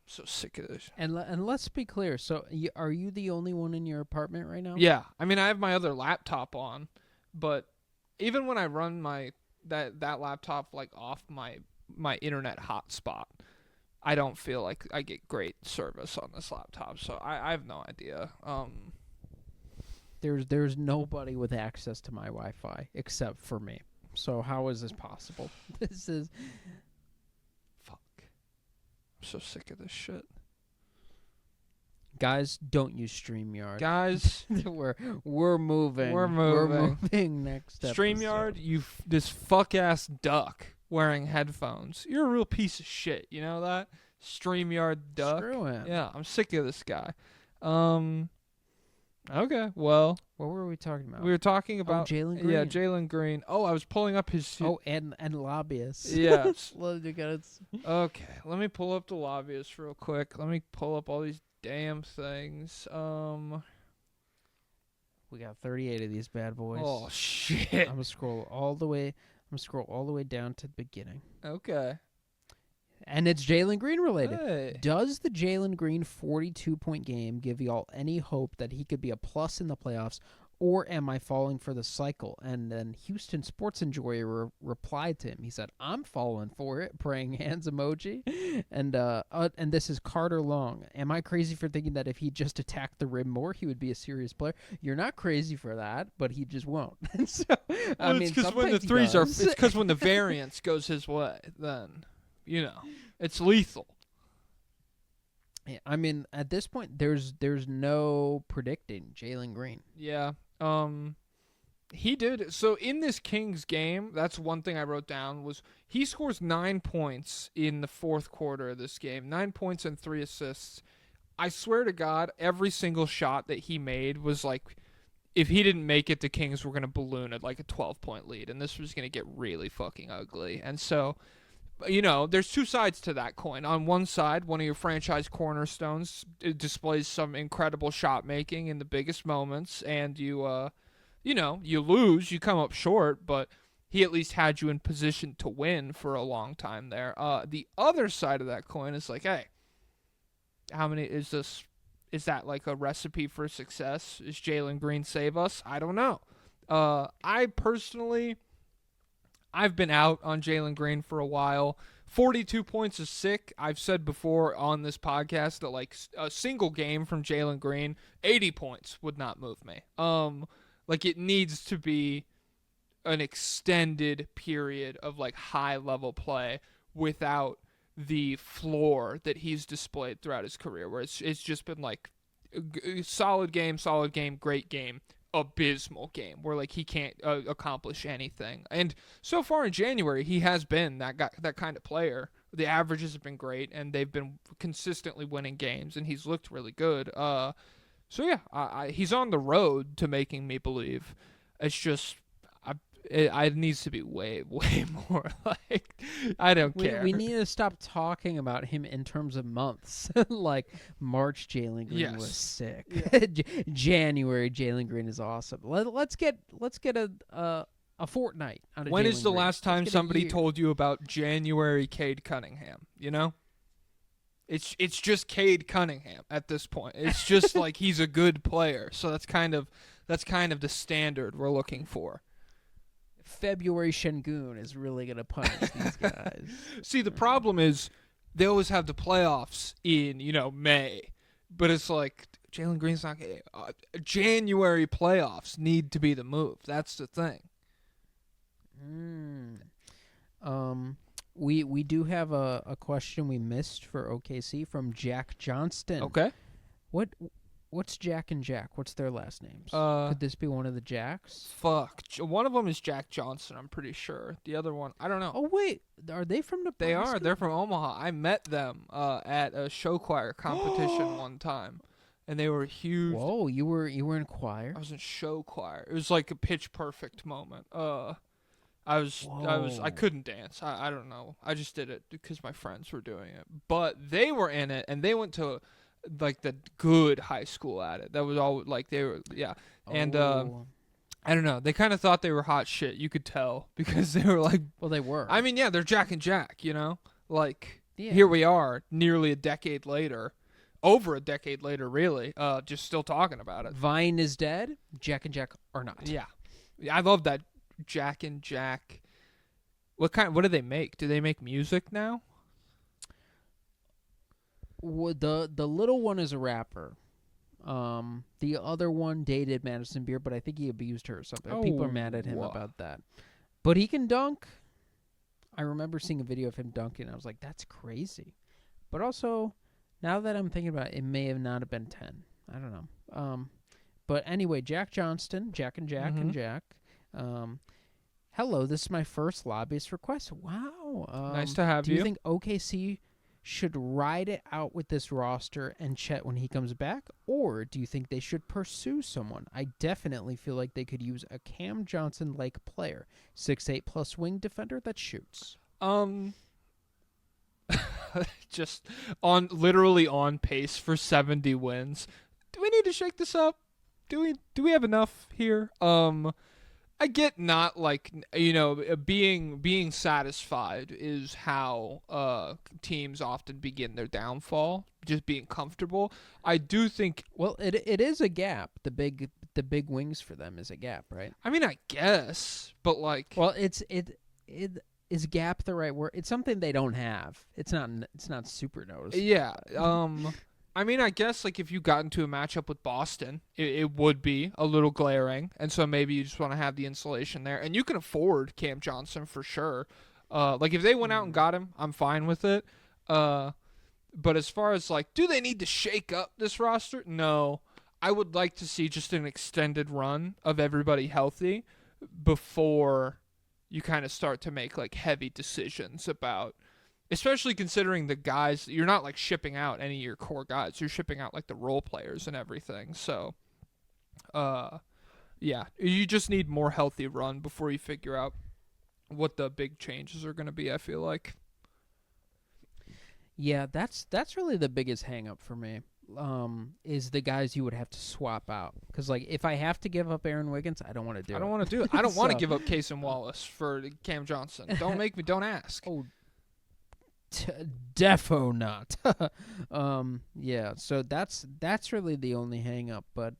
so sick of this. And let's be clear. So are you the only one in your apartment right now? Yeah. I mean, I have my other laptop on, but even when I run that laptop like off my internet hotspot, I don't feel like I get great service on this laptop. So I have no idea. There's nobody with access to my Wi-Fi except for me. So how is this possible? This is... Fuck. so sick of this shit. Guys, don't use StreamYard. Guys, we're moving. We're moving. We're moving next episode. StreamYard, this fuck-ass duck wearing headphones. You're a real piece of shit, you know that? StreamYard duck. Screw him. Yeah, I'm sick of this guy. Okay, well, What were we talking about? we were talking about Jalen Green. Yeah, Jalen Green. Oh, I was pulling up his and lobbyists. Yes. Okay. Let me pull up the lobbyists real quick. Let me pull up all these damn things. We got 38 of these bad boys. Oh shit. I'm gonna scroll all the way. Down to the beginning. Okay. And it's Jalen Green related. Hey. Does the Jalen Green 42-point game give y'all any hope that he could be a plus in the playoffs, or am I falling for the cycle? And then Houston Sports Enjoyer replied to him. He said, "I'm falling for it," praying hands emoji. And this is Carter Long. Am I crazy for thinking that if he just attacked the rim more, he would be a serious player? You're not crazy for that, but he just won't. And so, I mean, it's because when the sometimes he threes are, does. it's because when the variance goes his way, then it's lethal. Yeah, I mean, at this point, there's no predicting Jalen Green. Yeah. He did. So in this Kings game, that's one thing I wrote down was he scores 9 points in the fourth quarter of this game. 9 points and 3 assists. I swear to God, every single shot that he made was like, if he didn't make it, the Kings were going to balloon at like a 12-point lead, and this was going to get really fucking ugly. And so, there's two sides to that coin. On one side, one of your franchise cornerstones displays some incredible shot making in the biggest moments, and you lose, you come up short, but he at least had you in position to win for a long time there. The other side of that coin is like, hey, how many is this? Is that like a recipe for success? Is Jalen Green save us? I don't know. I've been out on Jalen Green for a while. 42 points is sick. I've said before on this podcast that like a single game from Jalen Green, 80 points would not move me. Like it needs to be an extended period of like high level play without the floor that he's displayed throughout his career, where it's just been like solid game, great game, abysmal game, where like he can't accomplish anything. And so far in January, he has been that kind of player. The averages have been great, and they've been consistently winning games, and he's looked really good. So yeah, he's on the road to making me believe. It's just it needs to be way more. Like I don't care. We need to stop talking about him in terms of months. Like March, Jalen Green was sick. Yeah. January, Jalen Green is awesome. Let's get a fortnight out of When Jalen is the Green. last time somebody told you about January Cade Cunningham? It's just Cade Cunningham at this point. It's just like he's a good player. So that's kind of the standard we're looking for. February Şengün is really going to punish these guys. See, the problem is they always have the playoffs in, May. But it's like Jalen Green's not January playoffs need to be the move. That's the thing. We do have a question we missed for OKC from Jack Johnston. Okay. What's Jack and Jack? What's their last names? Could this be one of the Jacks? Fuck. One of them is Jack Johnson, I'm pretty sure. The other one, I don't know. Oh, wait. Are they from Nebraska? They are. They're from Omaha. I met them at a show choir competition one time, and they were huge. Whoa, you were in choir? I was in show choir. It was like a pitch perfect moment. I couldn't dance. I don't know. I just did it because my friends were doing it. But they were in it, and they went to like the good high school at it. That was all like they were, yeah. And I don't know. They kind of thought they were hot shit. You could tell because they were like, well, they were. I mean, yeah, they're Jack and Jack. Like yeah. Here we are, nearly a decade later, over a decade later, really, just still talking about it. Vine is dead. Jack and Jack are not. Yeah, I love that. Jack and Jack. What do they make? Do they make music now? Well, the little one is a rapper. The other one dated Madison Beer, but I think he abused her or something. People are mad at him about that. But he can dunk. I remember seeing a video of him dunking. I was like, that's crazy. But also, now that I'm thinking about it, it may have not have been 10. I don't know. But anyway, Jack Johnston, Jack and Jack and Jack. Hello, this is my first lobbyist request. Wow. Nice to have do you. you think OKC should ride it out with this roster and Chet when he comes back? Or do you think they should pursue someone? I definitely feel like they could use a Cam Johnson-like player. 6'8 plus wing defender that shoots. Just literally on pace for 70 wins. Do we need to shake this up? Do we have enough here? I get not like, being satisfied is how teams often begin their downfall, just being comfortable. I do think, well, it is a gap. The big wings for them is a gap, right? I mean, I guess, but like, well, is gap the right word? It's something they don't have. It's not super noticeable. Yeah. I mean, I guess like if you got into a matchup with Boston, it would be a little glaring, and so maybe you just want to have the insulation there, and you can afford Cam Johnson for sure. Like if they went out and got him, I'm fine with it. But as far as like, do they need to shake up this roster? No. I would like to see just an extended run of everybody healthy before you kind of start to make like heavy decisions about. Especially considering the guys, you're not like shipping out any of your core guys. You're shipping out like the role players and everything. So, yeah, you just need more healthy run before you figure out what the big changes are going to be, I feel like. Yeah, that's really the biggest hang up for me. Is the guys you would have to swap out. Because, like, if I have to give up Aaron Wiggins, I don't want to do it. I don't want to do it. I don't want to give up Case and Wallace for Cam Johnson. Don't ask. Oh, defo not. Yeah, so that's really the only hang up, but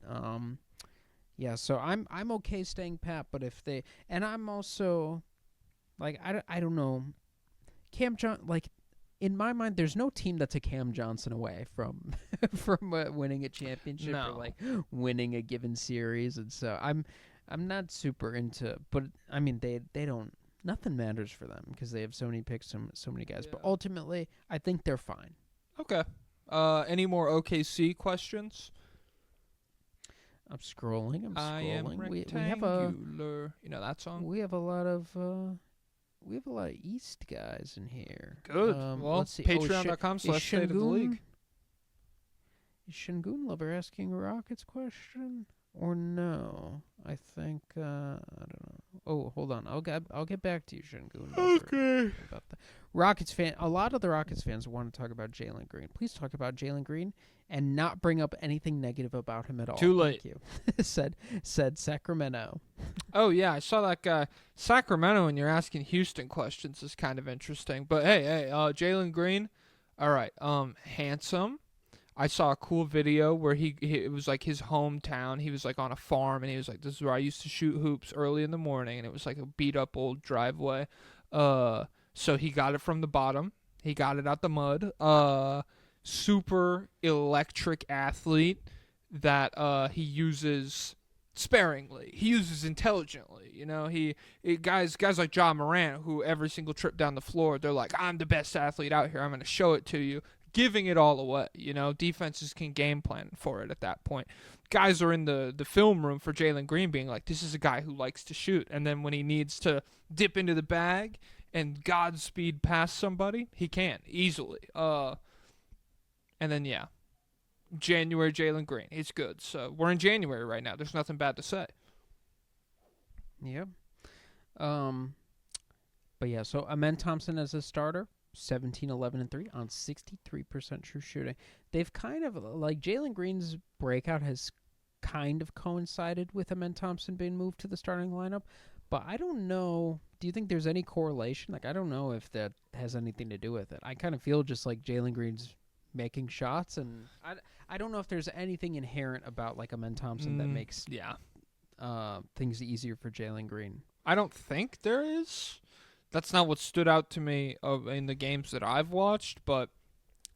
yeah, so I'm okay staying pat, but if they, and I'm also like I don't know, Cam like in my mind there's no team that's a Cam Johnson away from winning a championship or like winning a given series, and so I'm not super into, but I mean they don't. Nothing matters for them because they have so many picks, so many guys. Yeah. But ultimately, I think they're fine. Okay. Any more OKC questions? I'm scrolling. I am rectangular. We have you know that song? We have a lot of East guys in here. Good. Well, let's see. Patreon.com/State of the League. Is Shingun Lover asking a Rockets question? Or no? I think I don't know. Oh, hold on. I'll get back to you, Shingun. Okay. About that. Rockets fan. A lot of the Rockets fans want to talk about Jalen Green. Please talk about Jalen Green and not bring up anything negative about him at all. Too late. Thank you. said Sacramento. Oh yeah, I saw that guy. Sacramento, and you're asking Houston questions is kind of interesting. But hey, Jalen Green. All right. Handsome. I saw a cool video where it was like his hometown. He was like on a farm, and he was like, "This is where I used to shoot hoops early in the morning," and it was like a beat up old driveway. So he got it from the bottom. He got it out the mud. Super electric athlete that he uses sparingly. He uses intelligently. You know, guys like Ja Morant, who every single trip down the floor, they're like, "I'm the best athlete out here. I'm going to show it to you." Giving it all away, you know. Defenses can game plan for it at that point. Guys are in the film room for Jalen Green being like, this is a guy who likes to shoot. And then when he needs to dip into the bag and Godspeed past somebody, he can easily. And then, yeah, January Jalen Green. It's good. So we're in January right now. There's nothing bad to say. Yep. But yeah, so Amen Thompson as a starter. 17, 11, and 3 on 63% true shooting. They've kind of, like, Jalen Green's breakout has kind of coincided with Amen Thompson being moved to the starting lineup, but I don't know. Do you think there's any correlation? Like, I don't know if that has anything to do with it. I kind of feel just like Jalen Green's making shots, and I don't know if there's anything inherent about, like, Amen Thompson that makes things easier for Jalen Green. I don't think there is. That's not what stood out to me in the games that I've watched, but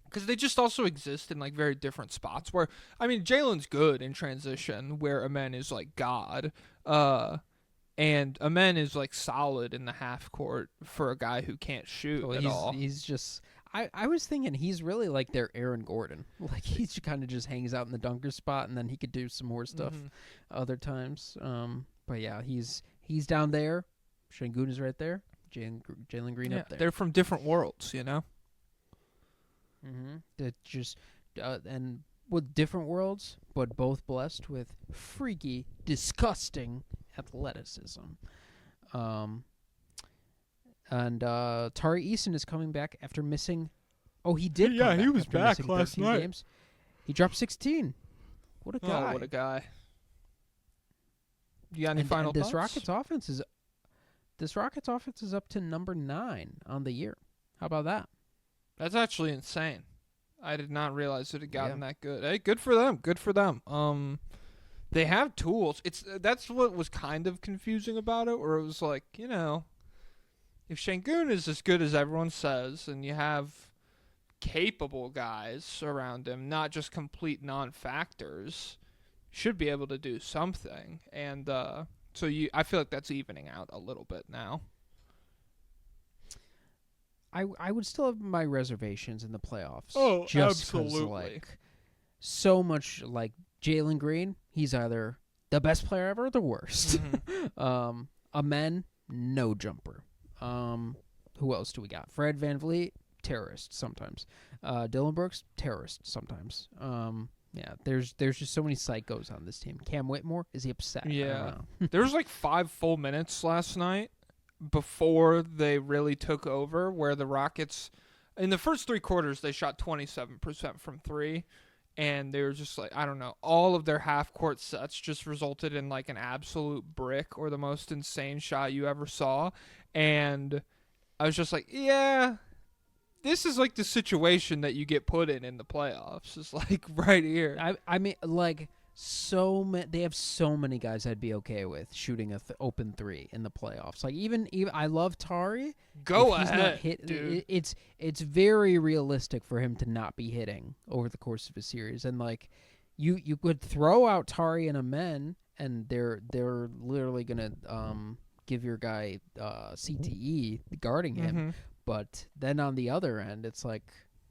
because they just also exist in like very different spots. Where I mean, Jalen's good in transition, where Amen is like God, and Amen is like solid in the half court for a guy who can't shoot at all. He's just. I was thinking he's really like their Aaron Gordon. Like he kind of just hangs out in the dunker spot, and then he could do some more stuff other times. But yeah, he's down there. Şengün is right there. Jalen Green up there. They're from different worlds, you know. That just and with different worlds, but both blessed with freaky, disgusting athleticism. And Tari Eason is coming back after missing. Oh, he did. Yeah, come he back was after back missing last 13 night. Games. He dropped 16. What a guy! Oh, what a guy! You got any And final this thoughts? Rockets offense is up to number 9 on the year. How about that? That's actually insane. I did not realize it had gotten that good. Hey, good for them. Good for them. They have tools. That's what was kind of confusing about it, where it was like, you know, if Şengün is as good as everyone says, and you have capable guys around him, not just complete non-factors, should be able to do something. And so I feel like that's evening out a little bit now. I would still have my reservations in the playoffs. Oh, just 'cause, absolutely. like, so much like Jalen Green, he's either the best player ever or the worst. A man, no jumper. Who else do we got? Fred VanVleet, terrorist sometimes. Dylan Brooks, terrorist sometimes. Yeah, there's just so many psychos on this team. Cam Whitmore, is he upset? I Yeah. don't know. There was like 5 full minutes last night before they really took over, where the Rockets, in the first 3 quarters, they shot 27% from 3. And they were just like, I don't know, all of their half-court sets just resulted in like an absolute brick or the most insane shot you ever saw. And I was just like, yeah, this is like the situation that you get put in the playoffs. It's like right here. I mean, like, they have so many guys I'd be okay with shooting a open 3 in the playoffs. Like even I love Tari. Go If he's not ahead, dude. It's very realistic for him to not be hitting over the course of a series. And like you could throw out Tari and Amen, and they're literally gonna give your guy CTE guarding him. But then on the other end, it's like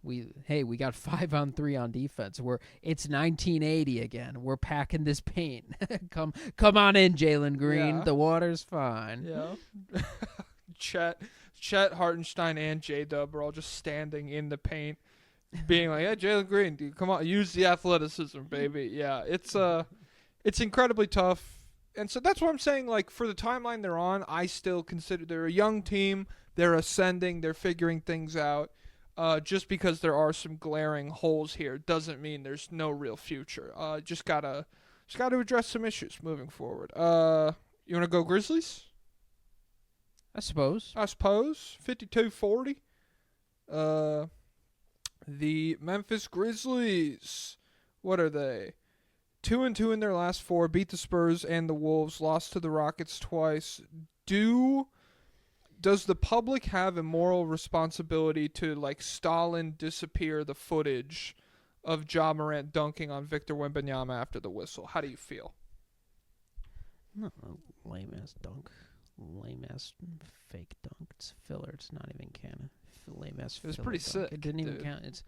we got 5-on-3 on defense. It's 1980 again. We're packing this paint. come on in, Jalen Green. Yeah. The water's fine. Yeah. Chet Hartenstein and J-Dub are all just standing in the paint, being like, "Hey, Jalen Green, dude, come on, use the athleticism, baby." Yeah, it's incredibly tough, and so that's what I'm saying. Like for the timeline they're on, I still consider they're a young team. They're ascending. They're figuring things out. Just because there are some glaring holes here doesn't mean there's no real future. Just gotta address some issues moving forward. You wanna go Grizzlies? I suppose. 52-40. The Memphis Grizzlies. What are they? 2-2 in their last 4. Beat the Spurs and the Wolves. Lost to the Rockets twice. Does the public have a moral responsibility to, like, Stalin disappear the footage of Ja Morant dunking on Victor Wembanyama after the whistle? How do you feel? No, lame-ass dunk. Lame-ass fake dunk. It's filler. It's not even canon. Lame-ass It was filler pretty dunk. sick, It didn't even dude. count. It's...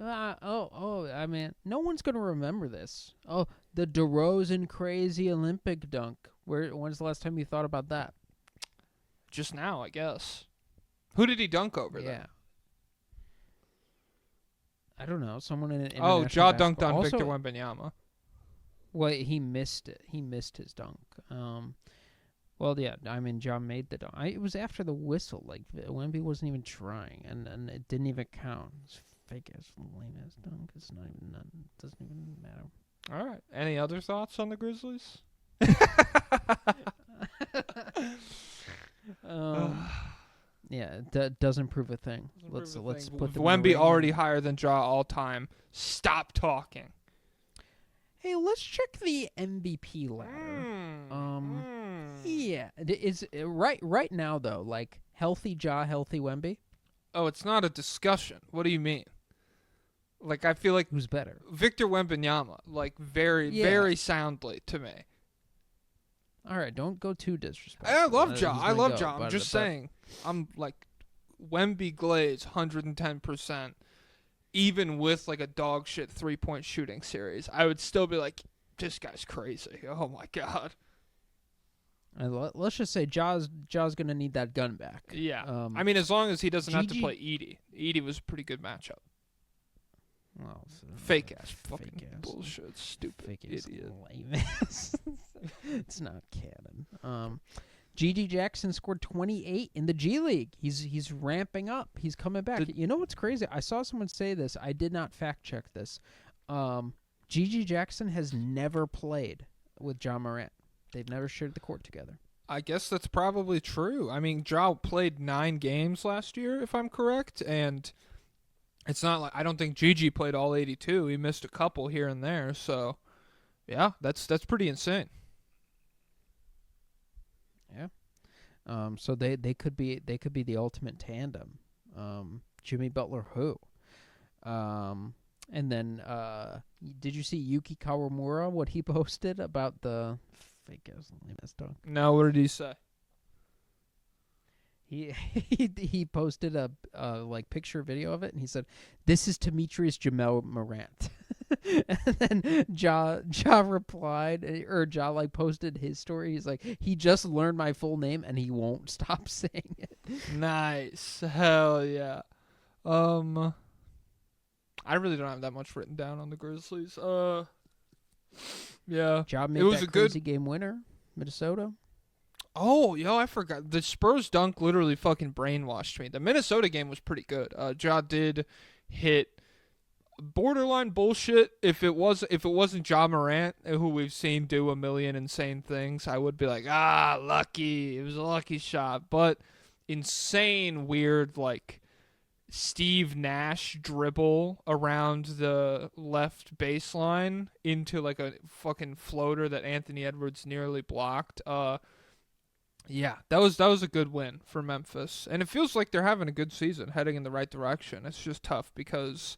I mean, no one's going to remember this. Oh, the DeRozan crazy Olympic dunk. When's the last time you thought about that? Just now, I guess. Who did he dunk over Yeah. there? I don't know. Someone in an Oh, international Ja dunked basketball. on Victor Also, Wembanyama. well, he missed it. He missed his dunk. Well, yeah, I mean, Ja made the dunk. It was after the whistle. Like, Wemby wasn't even trying, and it didn't even count. It's fake-ass, lame-ass dunk. It's not even none. It doesn't even matter. All right. Any other thoughts on the Grizzlies? Yeah, that doesn't prove a thing. Let's put them in the Wemby ring. already higher than Ja all time. Stop talking. Hey, let's check the MVP ladder. Yeah, is right now though. Like healthy Ja, healthy Wemby. Oh, it's not a discussion. What do you mean? Like, I feel like Who's better? Victor Wembanyama, like, very, Yeah. very soundly to me. All right, don't go too disrespectful. I love Ja. He's I gonna love go, Ja. I'm but- just but- saying. I'm, like, Wemby Glaze 110%, even with like a dog shit 3-point shooting series, I would still be like, this guy's crazy. Oh my god. Let's just say Ja's gonna need that gun back. Yeah. I mean, as long as he doesn't have to play Edey. Edey was a pretty good matchup. Well, Fake ass fucking bullshit, stupid fake idiot. Lame ass. It's not canon. G.G. Jackson scored 28 in the G League. He's ramping up. He's coming back. You know what's crazy? I saw someone say this. I did not fact check this. G.G. Jackson has never played with Ja Morant. They've never shared the court together. I guess that's probably true. I mean, Ja played 9 games last year, if I'm correct, and it's not like I don't think Gigi played all 82. He missed a couple here and there, so yeah, that's pretty insane. Yeah. So they could be the ultimate tandem. Jimmy Butler who? And then did you see Yuki Kawamura, what he posted about the fake ass lame-ass dog? No, what did he say? He posted a like picture video of it, and he said, "This is Demetrius Jamel Morant." And then Ja replied, or Ja like posted his story. He's like, "He just learned my full name, and he won't stop saying it." Nice, hell yeah. I really don't have that much written down on the Grizzlies. Yeah, Ja made it was that a crazy good game winner, Minnesota. Oh, yo, I forgot. The Spurs dunk literally fucking brainwashed me. The Minnesota game was pretty good. Ja did hit borderline bullshit. If it wasn't Ja Morant, who we've seen do a million insane things, I would be like, lucky. It was a lucky shot. But insane, weird, like Steve Nash dribble around the left baseline into like a fucking floater that Anthony Edwards nearly blocked. Yeah, that was a good win for Memphis. And it feels like they're having a good season, heading in the right direction. It's just tough because,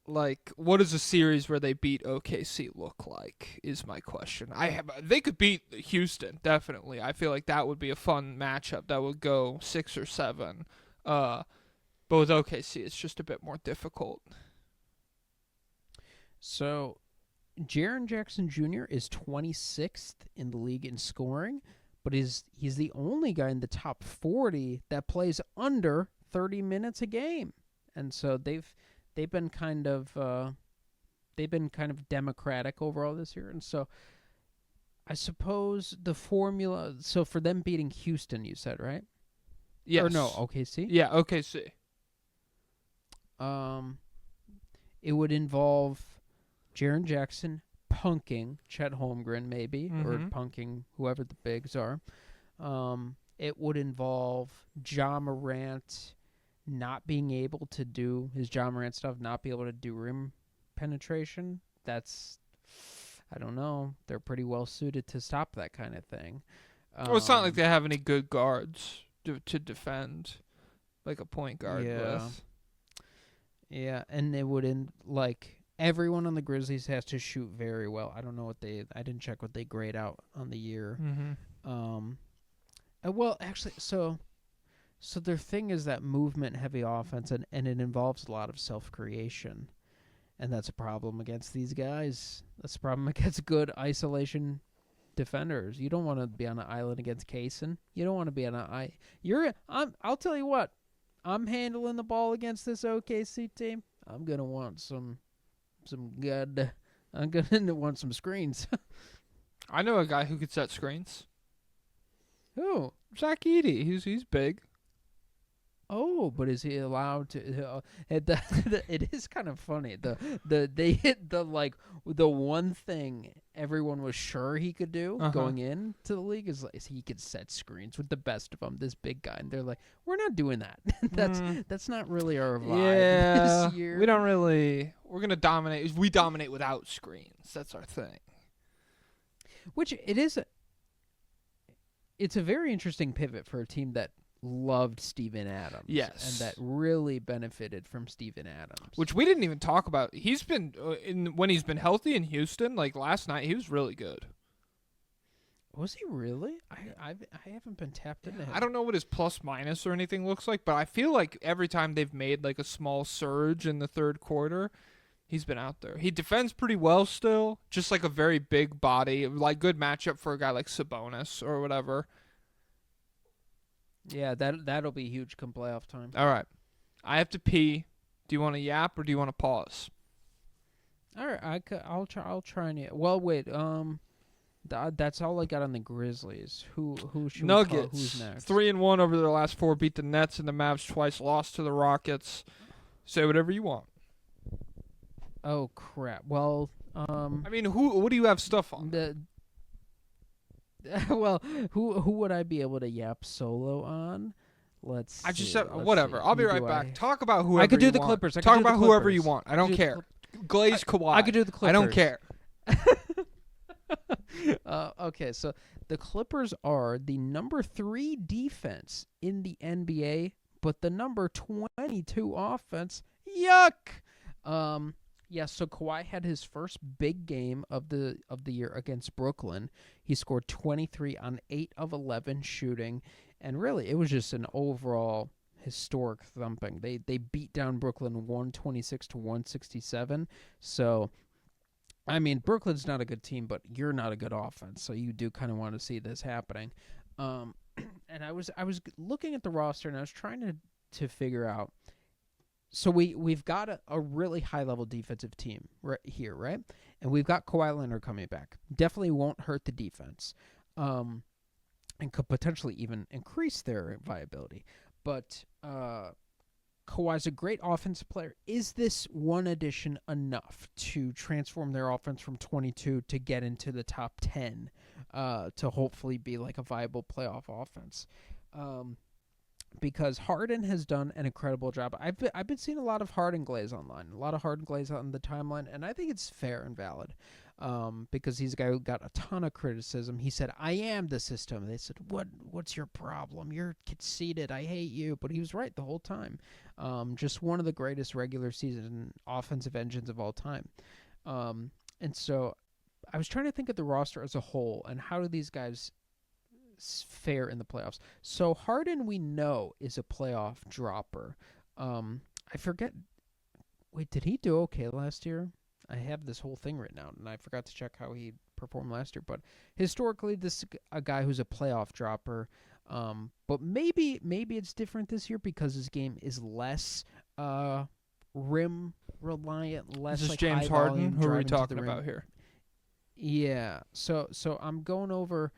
like, what does a series where they beat OKC look like is my question. They could beat Houston, definitely. I feel like that would be a fun matchup that would go 6 or 7. But with OKC, it's just a bit more difficult. So Jaren Jackson Jr. is 26th in the league in scoring, but he's the only guy in the top 40 that plays under 30 minutes a game. And so they've been kind of democratic overall this year. And so I suppose the formula, so for them beating Houston, you said, right? Yes. Or no, OKC? Yeah, OKC. It would involve Jaren Jackson punking Chet Holmgren, maybe, or punking whoever the bigs are. It would involve Ja Morant not being able to do his Ja Morant stuff, not be able to do rim penetration. That's, I don't know. They're pretty well suited to stop that kind of thing. Well, it's not like they have any good guards to defend, like a point guard with. Yeah, and it would everyone on the Grizzlies has to shoot very well. I don't know I didn't check what they grade out on the year. Well, actually, so their thing is that movement heavy offense, and it involves a lot of self-creation, and that's a problem against these guys. That's a problem against good isolation defenders. You don't want to be on an island against Kaysen. You don't want to be on I'll tell you what, I'm handling the ball against this OKC team. I'm gonna want some good. I'm gonna want some screens. I know a guy who could set screens. Who? Zach Edey. He's big. Oh, but is he allowed to? It is kind of funny. They hit the one thing everyone was sure he could do going into the league is he could set screens with the best of them. This big guy, and they're like, we're not doing that. That's not really our vibe this year. We don't really. We're gonna dominate. We dominate without screens. That's our thing. Which it is. It's a very interesting pivot for a team that loved Steven Adams. Yes. And that really benefited from Steven Adams. Which we didn't even talk about. He's been, when he's been healthy in Houston, like last night, he was really good. Was he really? I haven't been tapped into him. I don't know what his plus minus or anything looks like, but I feel like every time they've made like a small surge in the third quarter, he's been out there. He defends pretty well still, just like a very big body, like good matchup for a guy like Sabonis or whatever. Yeah, that'll be huge come playoff time. All right, I have to pee. Do you want to yap or do you want to pause? All right, I'll try and well wait. That's all I got on the Grizzlies. Who should Nuggets. we call? Who's next? 3-1 over their last 4. Beat the Nets and the Mavs twice. Lost to the Rockets. Say whatever you want. Oh crap. Well, I mean, what do you have stuff on? Well, who would I be able to yap solo on? Let's. I just see, said let's whatever. see. I'll be Who right do back. I- Talk about whoever I could do you the want. Clippers. I could Talk do the about whoever you Clippers. want. I don't do the care. Glaze Kawhi. I could do the Clippers. I don't care. Okay, so the Clippers are the number 3 defense in the NBA, but the number 22 offense. Yuck. Yeah. So Kawhi had his first big game of the year against Brooklyn. He scored 23 on 8 of 11 shooting, and really it was just an overall historic thumping. They beat down Brooklyn 126 to 167. So. I mean, Brooklyn's not a good team, but you're not a good offense, so you do kind of want to see this happening. And I was looking at the roster, and I was trying to figure out. So we've got a really high level defensive team right here, right? And we've got Kawhi Leonard coming back. Definitely won't hurt the defense, and could potentially even increase their viability. But Kawhi's a great offensive player. Is this one addition enough to transform their offense from 22 to get into the top 10 to hopefully be like a viable playoff offense? Because Harden has done an incredible job. I've been seeing a lot of Harden glaze online, a lot of Harden glaze on the timeline, and I think it's fair and valid. Because he's a guy who got a ton of criticism. He said, "I am the system." They said, "What's your problem? You're conceited. I hate you." But he was right the whole time. Just one of the greatest regular season offensive engines of all time. And so I was trying to think of the roster as a whole and how do these guys fare in the playoffs. So Harden, we know, is a playoff dropper. I forget. Wait, did he do okay last year? I have this whole thing written out, and I forgot to check how he performed last year. But historically, this is a guy who's a playoff dropper. But maybe it's different this year because his game is less rim reliant, less Is this like James high Harden? volume Who are we driving to the talking rim. about here? Yeah. So I'm going over.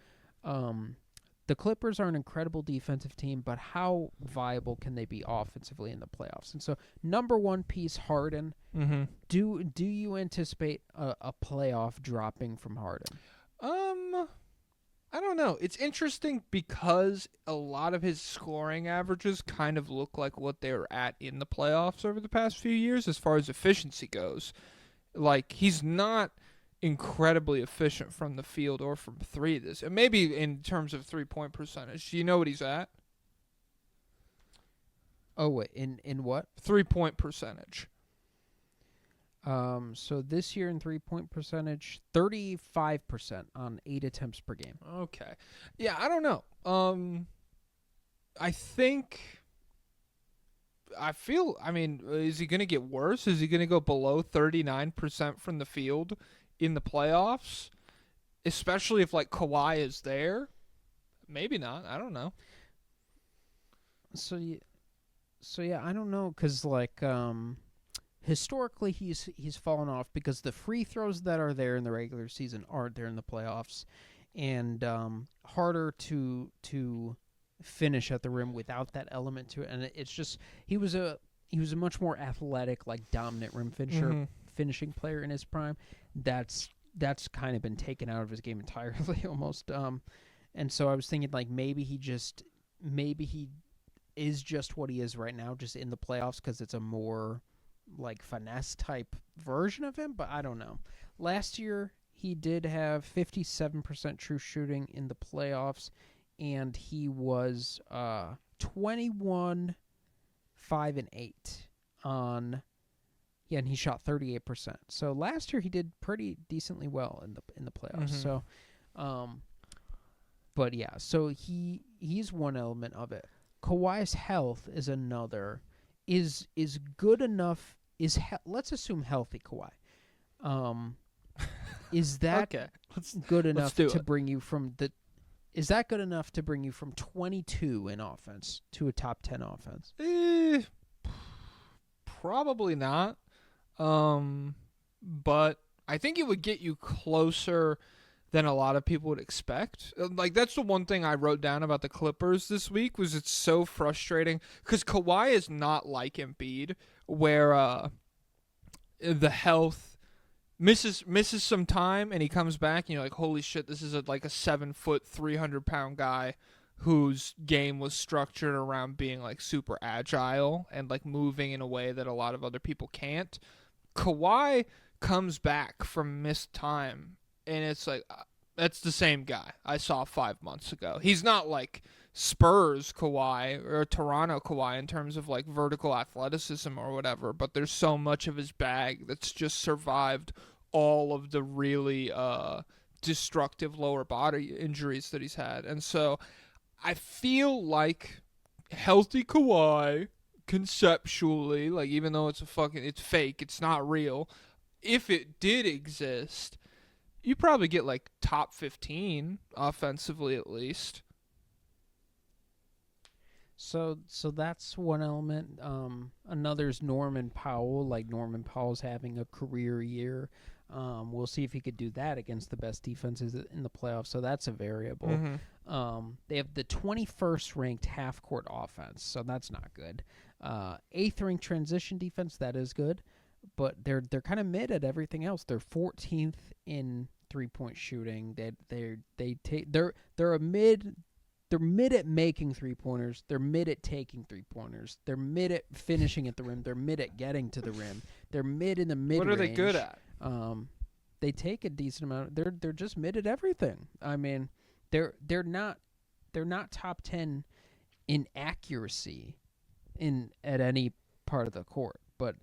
The Clippers are an incredible defensive team, but how viable can they be offensively in the playoffs? And so, number one piece, Harden. Mm-hmm. Do you anticipate a playoff dropping from Harden? I don't know. It's interesting because a lot of his scoring averages kind of look like what they were at in the playoffs over the past few years as far as efficiency goes. Like, he's not incredibly efficient from the field or from three this. And maybe in terms of 3-point percentage. Do you know what he's at? Oh, wait. In what? 3-point percentage. So this year in 3-point percentage, 35% on 8 attempts per game. Okay. Yeah, I don't know. I mean, is he going to get worse? Is he going to go below 39% from the field in the playoffs? Especially if, like, Kawhi is there? Maybe not. I don't know. So yeah, I don't know, because, like, historically he's fallen off because the free throws that are there in the regular season aren't there in the playoffs, and harder to finish at the rim without that element to it. And it's just he was a much more athletic, like, dominant rim finisher, finishing player in his prime. That's kind of been taken out of his game entirely almost. And so I was thinking, like, maybe he is just what he is right now, just in the playoffs, because it's a more like finesse type version of him, but I don't know. Last year he did have 57% true shooting in the playoffs, and he was 21, 5 and 8 on. Yeah, and he shot 38%. So last year he did pretty decently well in the playoffs. So But yeah, so he's one element of it. Kawhi's health is another. Is good enough? Let's assume healthy Kawhi. Is that Okay. good enough do to it. bring you from the? Is that good enough to bring you from 22 in offense to a top 10 offense? Probably not. But I think it would get you closer than a lot of people would expect. Like, that's the one thing I wrote down about the Clippers this week was it's so frustrating because Kawhi is not like Embiid, where the health misses some time and he comes back and you're like, holy shit, this is like a 7 foot, 300-pound guy whose game was structured around being like super agile and like moving in a way that a lot of other people can't. Kawhi comes back from missed time and it's like that's the same guy I saw 5 months ago. He's not like Spurs Kawhi or Toronto Kawhi in terms of like vertical athleticism or whatever, but there's so much of his bag that's just survived all of the really destructive lower body injuries that he's had. And so I feel like healthy Kawhi conceptually, like even though it's fake, it's not real. If it did exist, you probably get like top 15 offensively at least. So that's one element. Another's Norman Powell. Like Norman Powell's having a career year. We'll see if he could do that against the best defenses in the playoffs. So that's a variable. Mm-hmm. They have the 21st ranked half court offense, so that's not good. 8th ranked transition defense, that is good, but they're kind of mid at everything else. They're 14th in 3-point shooting. They're a mid. They're mid at making 3-pointers. They're mid at taking 3-pointers. They're mid at finishing at the rim. They're mid at getting to the rim. They're mid in the mid. What are they good at? They take a decent amount. They're just mid at everything. I mean, they're not top 10 in accuracy at any part of the court. But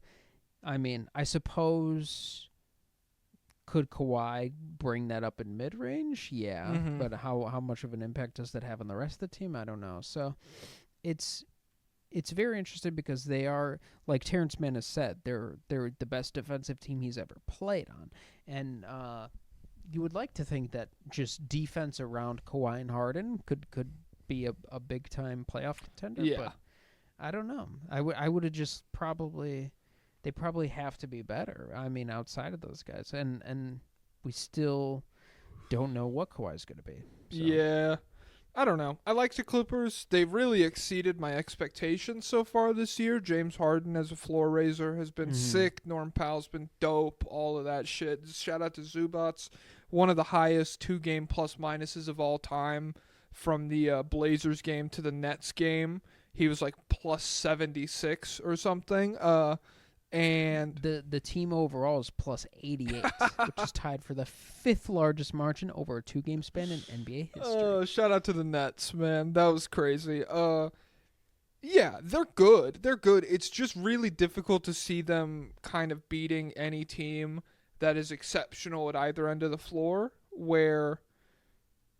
I mean, I suppose. Could Kawhi bring that up in mid-range? Yeah, but how much of an impact does that have on the rest of the team? I don't know. So it's very interesting because they are, like Terrence Mann has said, they're the best defensive team he's ever played on. And you would like to think that just defense around Kawhi and Harden could be a big-time playoff contender. Yeah. But I don't know. I would have just probably... They probably have to be better. I mean, outside of those guys, and we still don't know what Kawhi's going to be. So. Yeah, I don't know. I like the Clippers. They've really exceeded my expectations so far this year. James Harden as a floor raiser has been sick. Norm Powell's been dope. All of that shit. Shout out to Zubats, one of the highest 2-game plus minuses of all time. From the Blazers game to the Nets game, he was like plus 76 or something. And the team overall is plus 88, which is tied for the 5th largest margin over a 2-game span in NBA history. Shout out to the Nets, man. That was crazy. Yeah, they're good. They're good. It's just really difficult to see them kind of beating any team that is exceptional at either end of the floor, where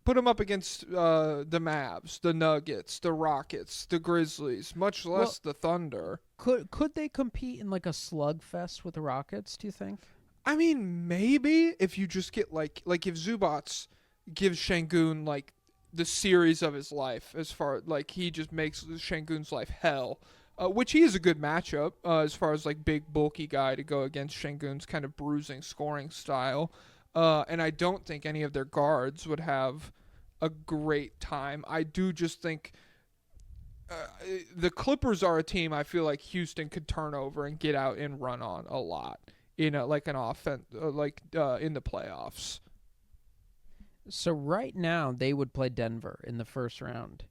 put them up against the Mavs, the Nuggets, the Rockets, the Grizzlies, much less the Thunder. Could they compete in like a slugfest with the Rockets, do you think? I mean, maybe if you just get like if Zubats gives Şengün like the series of his life, as far like he just makes Şengün's life hell, which he is a good matchup as far as like big bulky guy to go against Şengün's kind of bruising scoring style. And I don't think any of their guards would have a great time. I do just think the Clippers are a team I feel like Houston could turn over and get out and run on a lot in like an offense, in the playoffs. So right now they would play Denver in the first round.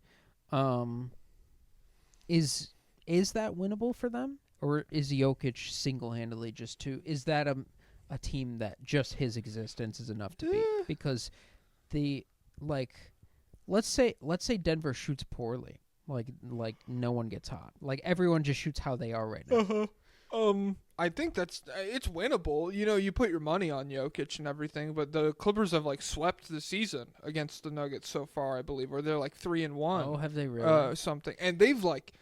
Is that winnable for them, or is Jokic single-handedly just too? Is that a team that just his existence is enough to beat? Because let's say Denver shoots poorly, like no one gets hot, like everyone just shoots how they are right now. I think it's winnable. You know, you put your money on Jokic and everything, but the Clippers have like swept the season against the Nuggets so far, I believe, or they're like 3-1. Oh, have they really? Something, and they've like,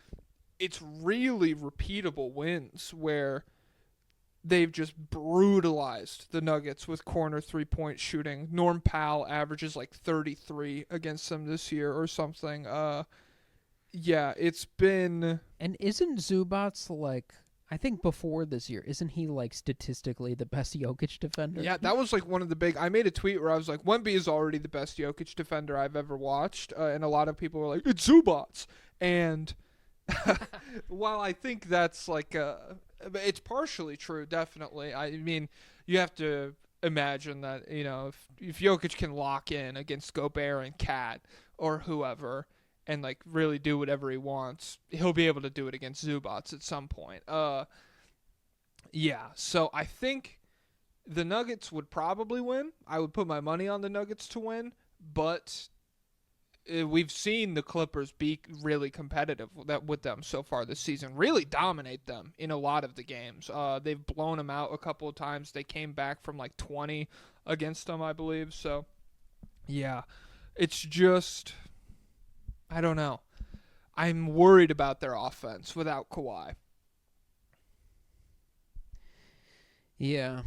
it's really repeatable wins where they've just brutalized the Nuggets with corner 3-point shooting. Norm Powell averages like 33 against them this year or something. Yeah, it's been. And isn't Zubats like? I think before this year, isn't he like statistically the best Jokic defender? Yeah, that was like one of the big. I made a tweet where I was like, Wemby is already the best Jokic defender I've ever watched, and a lot of people were like, it's Zubats. And while I think that's like, it's partially true, definitely. I mean, you have to imagine that, you know, if Jokic can lock in against Gobert and Cat or whoever, and like really do whatever he wants, he'll be able to do it against Zubats at some point. Yeah. So I think the Nuggets would probably win. I would put my money on the Nuggets to win, but we've seen the Clippers be really competitive with them so far this season. Really dominate them in a lot of the games. They've blown them out a couple of times. They came back from like 20 against them, I believe. So yeah, it's just. I don't know. I'm worried about their offense without Kawhi. Yeah.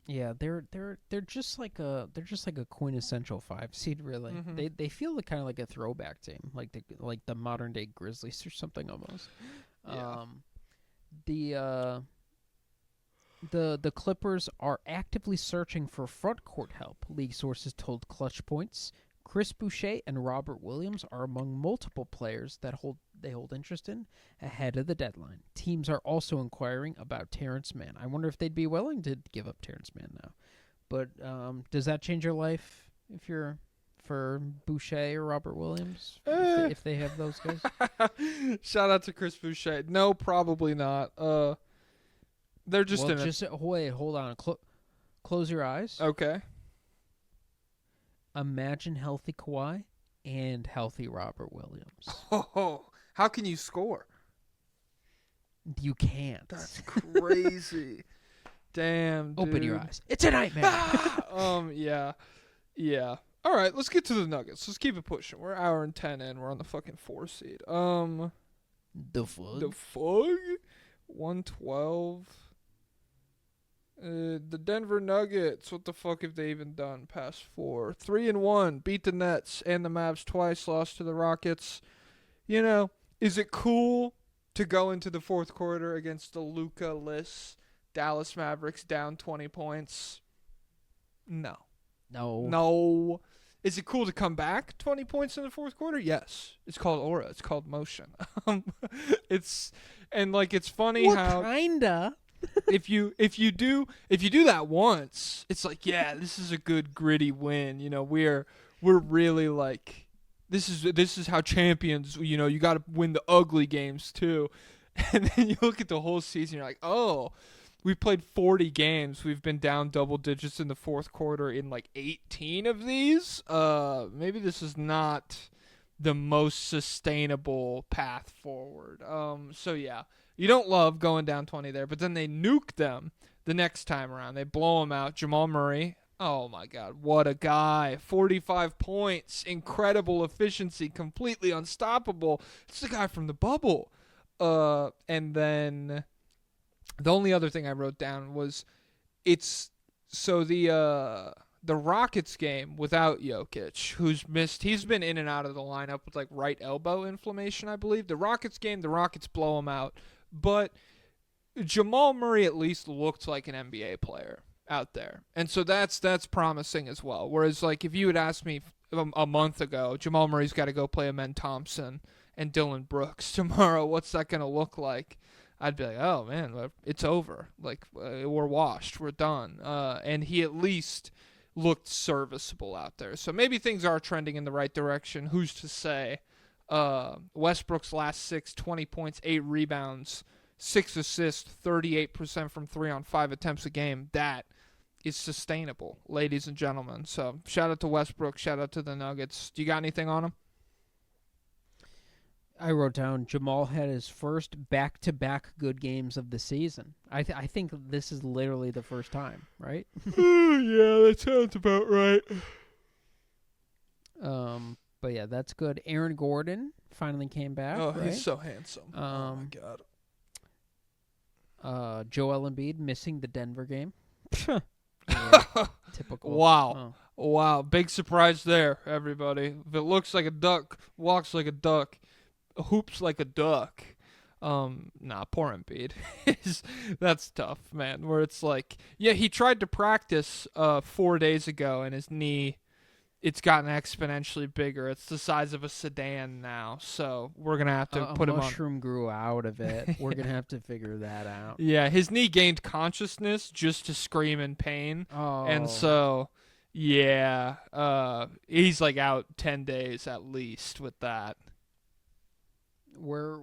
Yeah, they're just like a quintessential 5 seed really. Mm-hmm. They feel kind of like a throwback team, like the modern day Grizzlies or something almost. Yeah. The Clippers are actively searching for front court help, league sources told Clutch Points. Chris Boucher and Robert Williams are among multiple players that they hold interest in ahead of the deadline. Teams are also inquiring about Terrence Mann. I wonder if they'd be willing to give up Terrence Mann now. But does that change your life if you're for Boucher or Robert Williams if they have those guys? Shout out to Chris Boucher. No, probably not. They're just wait, hold on. Close your eyes. Okay. Imagine healthy Kawhi and healthy Robert Williams. Oh, how can you score? You can't. That's crazy. Damn, dude. Open your eyes. It's a nightmare. Yeah. All right, let's get to the Nuggets. Let's keep it pushing. We're an hour and 10 in. We're on the fucking 4 seed. The fuck? The fuck? 112. The Denver Nuggets, what the fuck have they even done past 4? 3-1, beat the Nets and the Mavs twice, lost to the Rockets. You know, is it cool to go into the fourth quarter against the Luka-less Dallas Mavericks down 20 points? No. Is it cool to come back 20 points in the fourth quarter? Yes. It's called aura. It's called motion. It's funny how kinda. if you do that once, it's like, yeah, this is a good gritty win. You know, we're really like, this is how champions. You know, you got to win the ugly games too. And then you look at the whole season, you're like, oh, we've played 40 games. We've been down double digits in the fourth quarter in like 18 of these. Maybe this is not the most sustainable path forward. So yeah. You don't love going down 20 there, but then they nuke them the next time around. They blow them out. Jamal Murray, oh my God, what a guy. 45 points, incredible efficiency, completely unstoppable. It's the guy from the bubble. And then the only other thing I wrote down was the Rockets game without Jokic, he's been in and out of the lineup with like right elbow inflammation, I believe. The Rockets game, the Rockets blow him out. But Jamal Murray at least looked like an NBA player out there. And so that's promising as well. Whereas, like, if you had asked me a month ago, Jamal Murray's got to go play Amen Thompson and Dylan Brooks tomorrow, what's that going to look like? I'd be like, oh, man, it's over. Like, we're washed. We're done. And he at least looked serviceable out there. So maybe things are trending in the right direction. Who's to say? Westbrook's last 20 points, 8 rebounds, 6 assists, 38% from 3 on 5 attempts a game. That is sustainable, ladies and gentlemen. So shout out to Westbrook, shout out to the Nuggets. Do you got anything on him? I wrote down Jamal had his first back-to-back good games of the season. I think this is literally the first time, right? Yeah, that sounds about right. But yeah, that's good. Aaron Gordon finally came back. Oh, right? he's so handsome. Oh my god. Joel Embiid missing the Denver game. Typical. Wow. Oh. Wow. Big surprise there, everybody. If it looks like a duck, walks like a duck, hoops like a duck. Nah, poor Embiid. That's tough, man. Where it's like, yeah, he tried to practice 4 days ago, and his knee, it's gotten exponentially bigger. It's the size of a sedan now, so we're gonna have to put him on. A mushroom grew out of it. We're gonna have to figure that out. Yeah, his knee gained consciousness just to scream in pain, and so yeah, he's like out 10 days at least with that.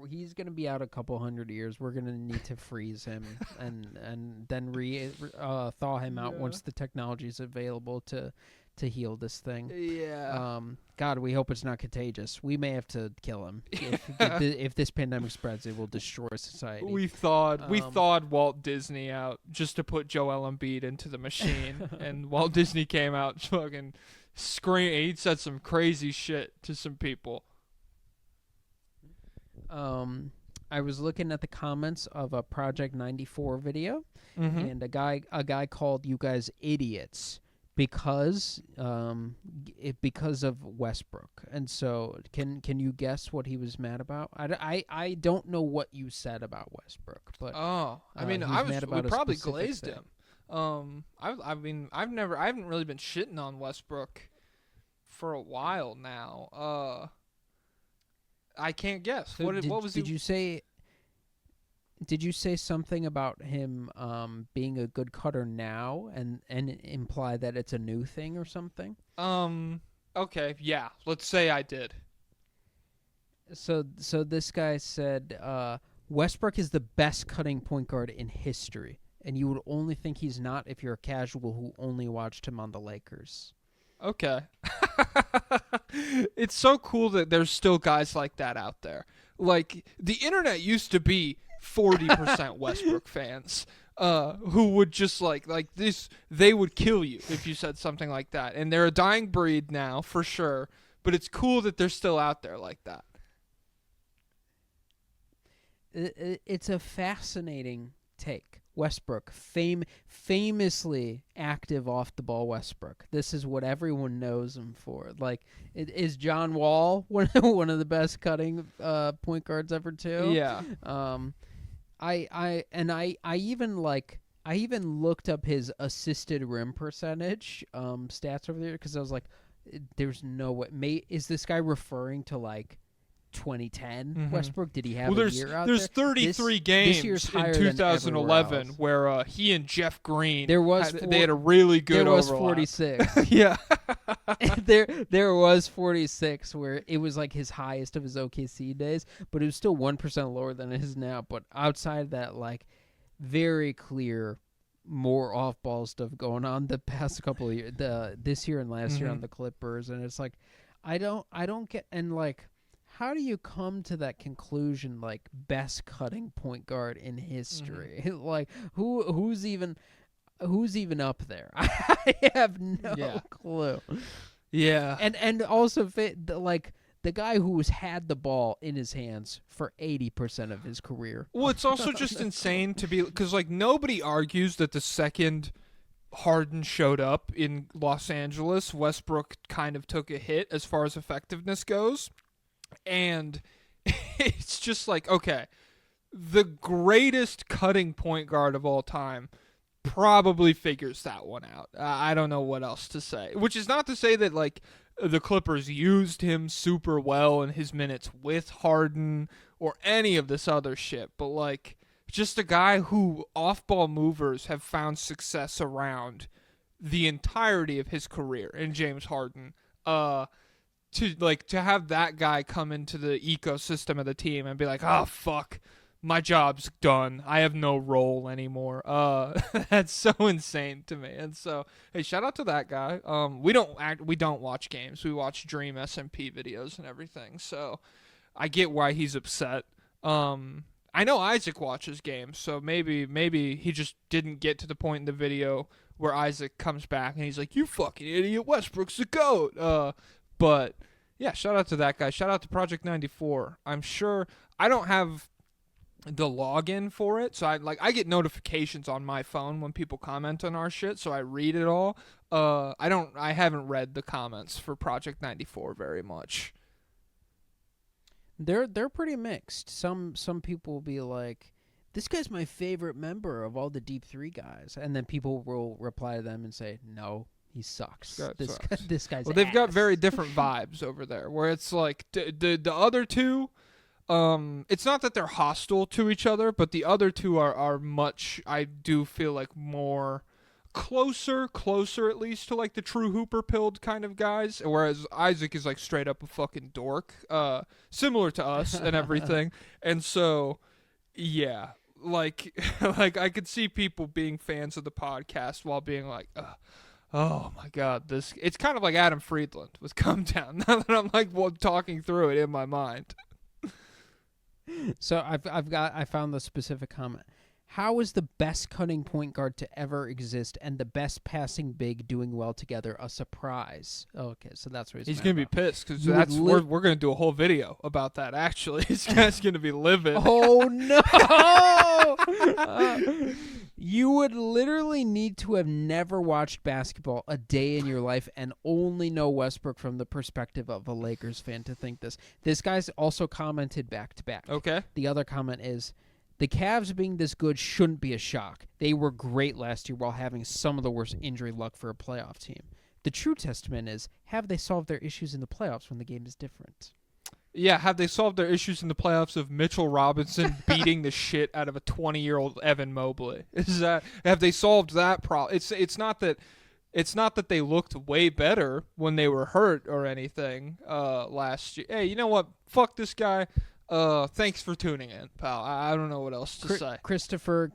He's gonna be out a couple 100 years. We're gonna need to freeze him and then thaw him out once the technology is available to heal this thing. Yeah. God, we hope it's not contagious. We may have to kill him if this pandemic spreads. It will destroy society. We thawed Walt Disney out just to put Joel Embiid into the machine, and Walt Disney came out fucking scream. He said some crazy shit to some people. I was looking at the comments of a Project 94 video, and a guy called you guys idiots because of Westbrook. And so can you guess what he was mad about? I don't know what you said about Westbrook, but I mean, we probably glazed him. I haven't really been shitting on Westbrook for a while now. I can't guess. So what was did you say? Did you say something about him being a good cutter now, and imply that it's a new thing or something? Okay, yeah. Let's say I did. So this guy said Westbrook is the best cutting point guard in history, and you would only think he's not if you're a casual who only watched him on the Lakers. Okay. It's so cool that there's still guys like that out there. Like, the internet used to be 40% Westbrook fans who would just like this. They would kill you if you said something like that. And they're a dying breed now, for sure. But it's cool that they're still out there like that. It's a fascinating take. Westbrook, famously active off the ball. Westbrook. This is what everyone knows him for. Like, is John Wall one of the best cutting point guards ever too? Yeah. I even looked up his assisted rim percentage stats over there because I was like, there's no way. Is this guy referring to like 2010 Westbrook? Did he have a year out there? There's 33 games in 2011 where he and Jeff Green they had a really good overlap. There was 46. Yeah. there was 46 where it was like his highest of his OKC days, but it was still 1% lower than it is now. But outside that, like, very clear more off-ball stuff going on the past couple of years, this year and last year on the Clippers, and it's like I don't get, and like, how do you come to that conclusion, like, best cutting point guard in history? Like, who's even up there? I have no clue. Yeah. And also like the guy who's had the ball in his hands for 80% of his career. Well, it's also just insane to be, because like nobody argues that the second Harden showed up in Los Angeles, Westbrook kind of took a hit as far as effectiveness goes. And it's just like, okay, the greatest cutting point guard of all time probably figures that one out. I don't know what else to say. Which is not to say that, like, the Clippers used him super well in his minutes with Harden or any of this other shit. But, like, just a guy who off-ball movers have found success around the entirety of his career in James Harden. To have that guy come into the ecosystem of the team and be like, oh, fuck, my job's done. I have no role anymore. That's so insane to me. And so, hey, shout out to that guy. We don't watch games. We watch Dream SMP videos and everything. So, I get why he's upset. I know Isaac watches games, so maybe he just didn't get to the point in the video where Isaac comes back and he's like, "You fucking idiot, Westbrook's the GOAT." But yeah, shout out to that guy. Shout out to Project 94. I'm sure I don't have the login for it, so I get notifications on my phone when people comment on our shit, so I read it all. I haven't read the comments for Project 94 very much. They're pretty mixed. Some people will be like, "This guy's my favorite member of all the Deep 3 guys," and then people will reply to them and say, "No, he sucks. This guy's." Well, they've got ass." very different vibes over there, where it's like the other two. It's not that they're hostile to each other, but the other two are much. I do feel like more closer at least to like the true hooper pilled kind of guys, whereas Isaac is like straight up a fucking dork, similar to us and everything. And so yeah, like like I could see people being fans of the podcast while being like, oh my god, it's kind of like Adam Friedland with Come Down. Now that I'm like talking through it in my mind. So I found the specific comment. How is the best cutting point guard to ever exist and the best passing big doing well together a surprise? Okay, so that's what he's gonna be pissed because we're gonna do a whole video about that. Actually, this guy's gonna be livid. Oh no! You would literally need to have never watched basketball a day in your life and only know Westbrook from the perspective of a Lakers fan to think this. This guy's also commented back to back. Okay. The other comment is, the Cavs being this good shouldn't be a shock. They were great last year while having some of the worst injury luck for a playoff team. The true testament is, have they solved their issues in the playoffs when the game is different? Yeah, have they solved their issues in the playoffs of Mitchell Robinson beating the shit out of a 20-year-old Evan Mobley? Have they solved that problem? It's not that they looked way better when they were hurt or anything last year. Hey, you know what? Fuck this guy. Thanks for tuning in, pal. I don't know what else to say. Christopher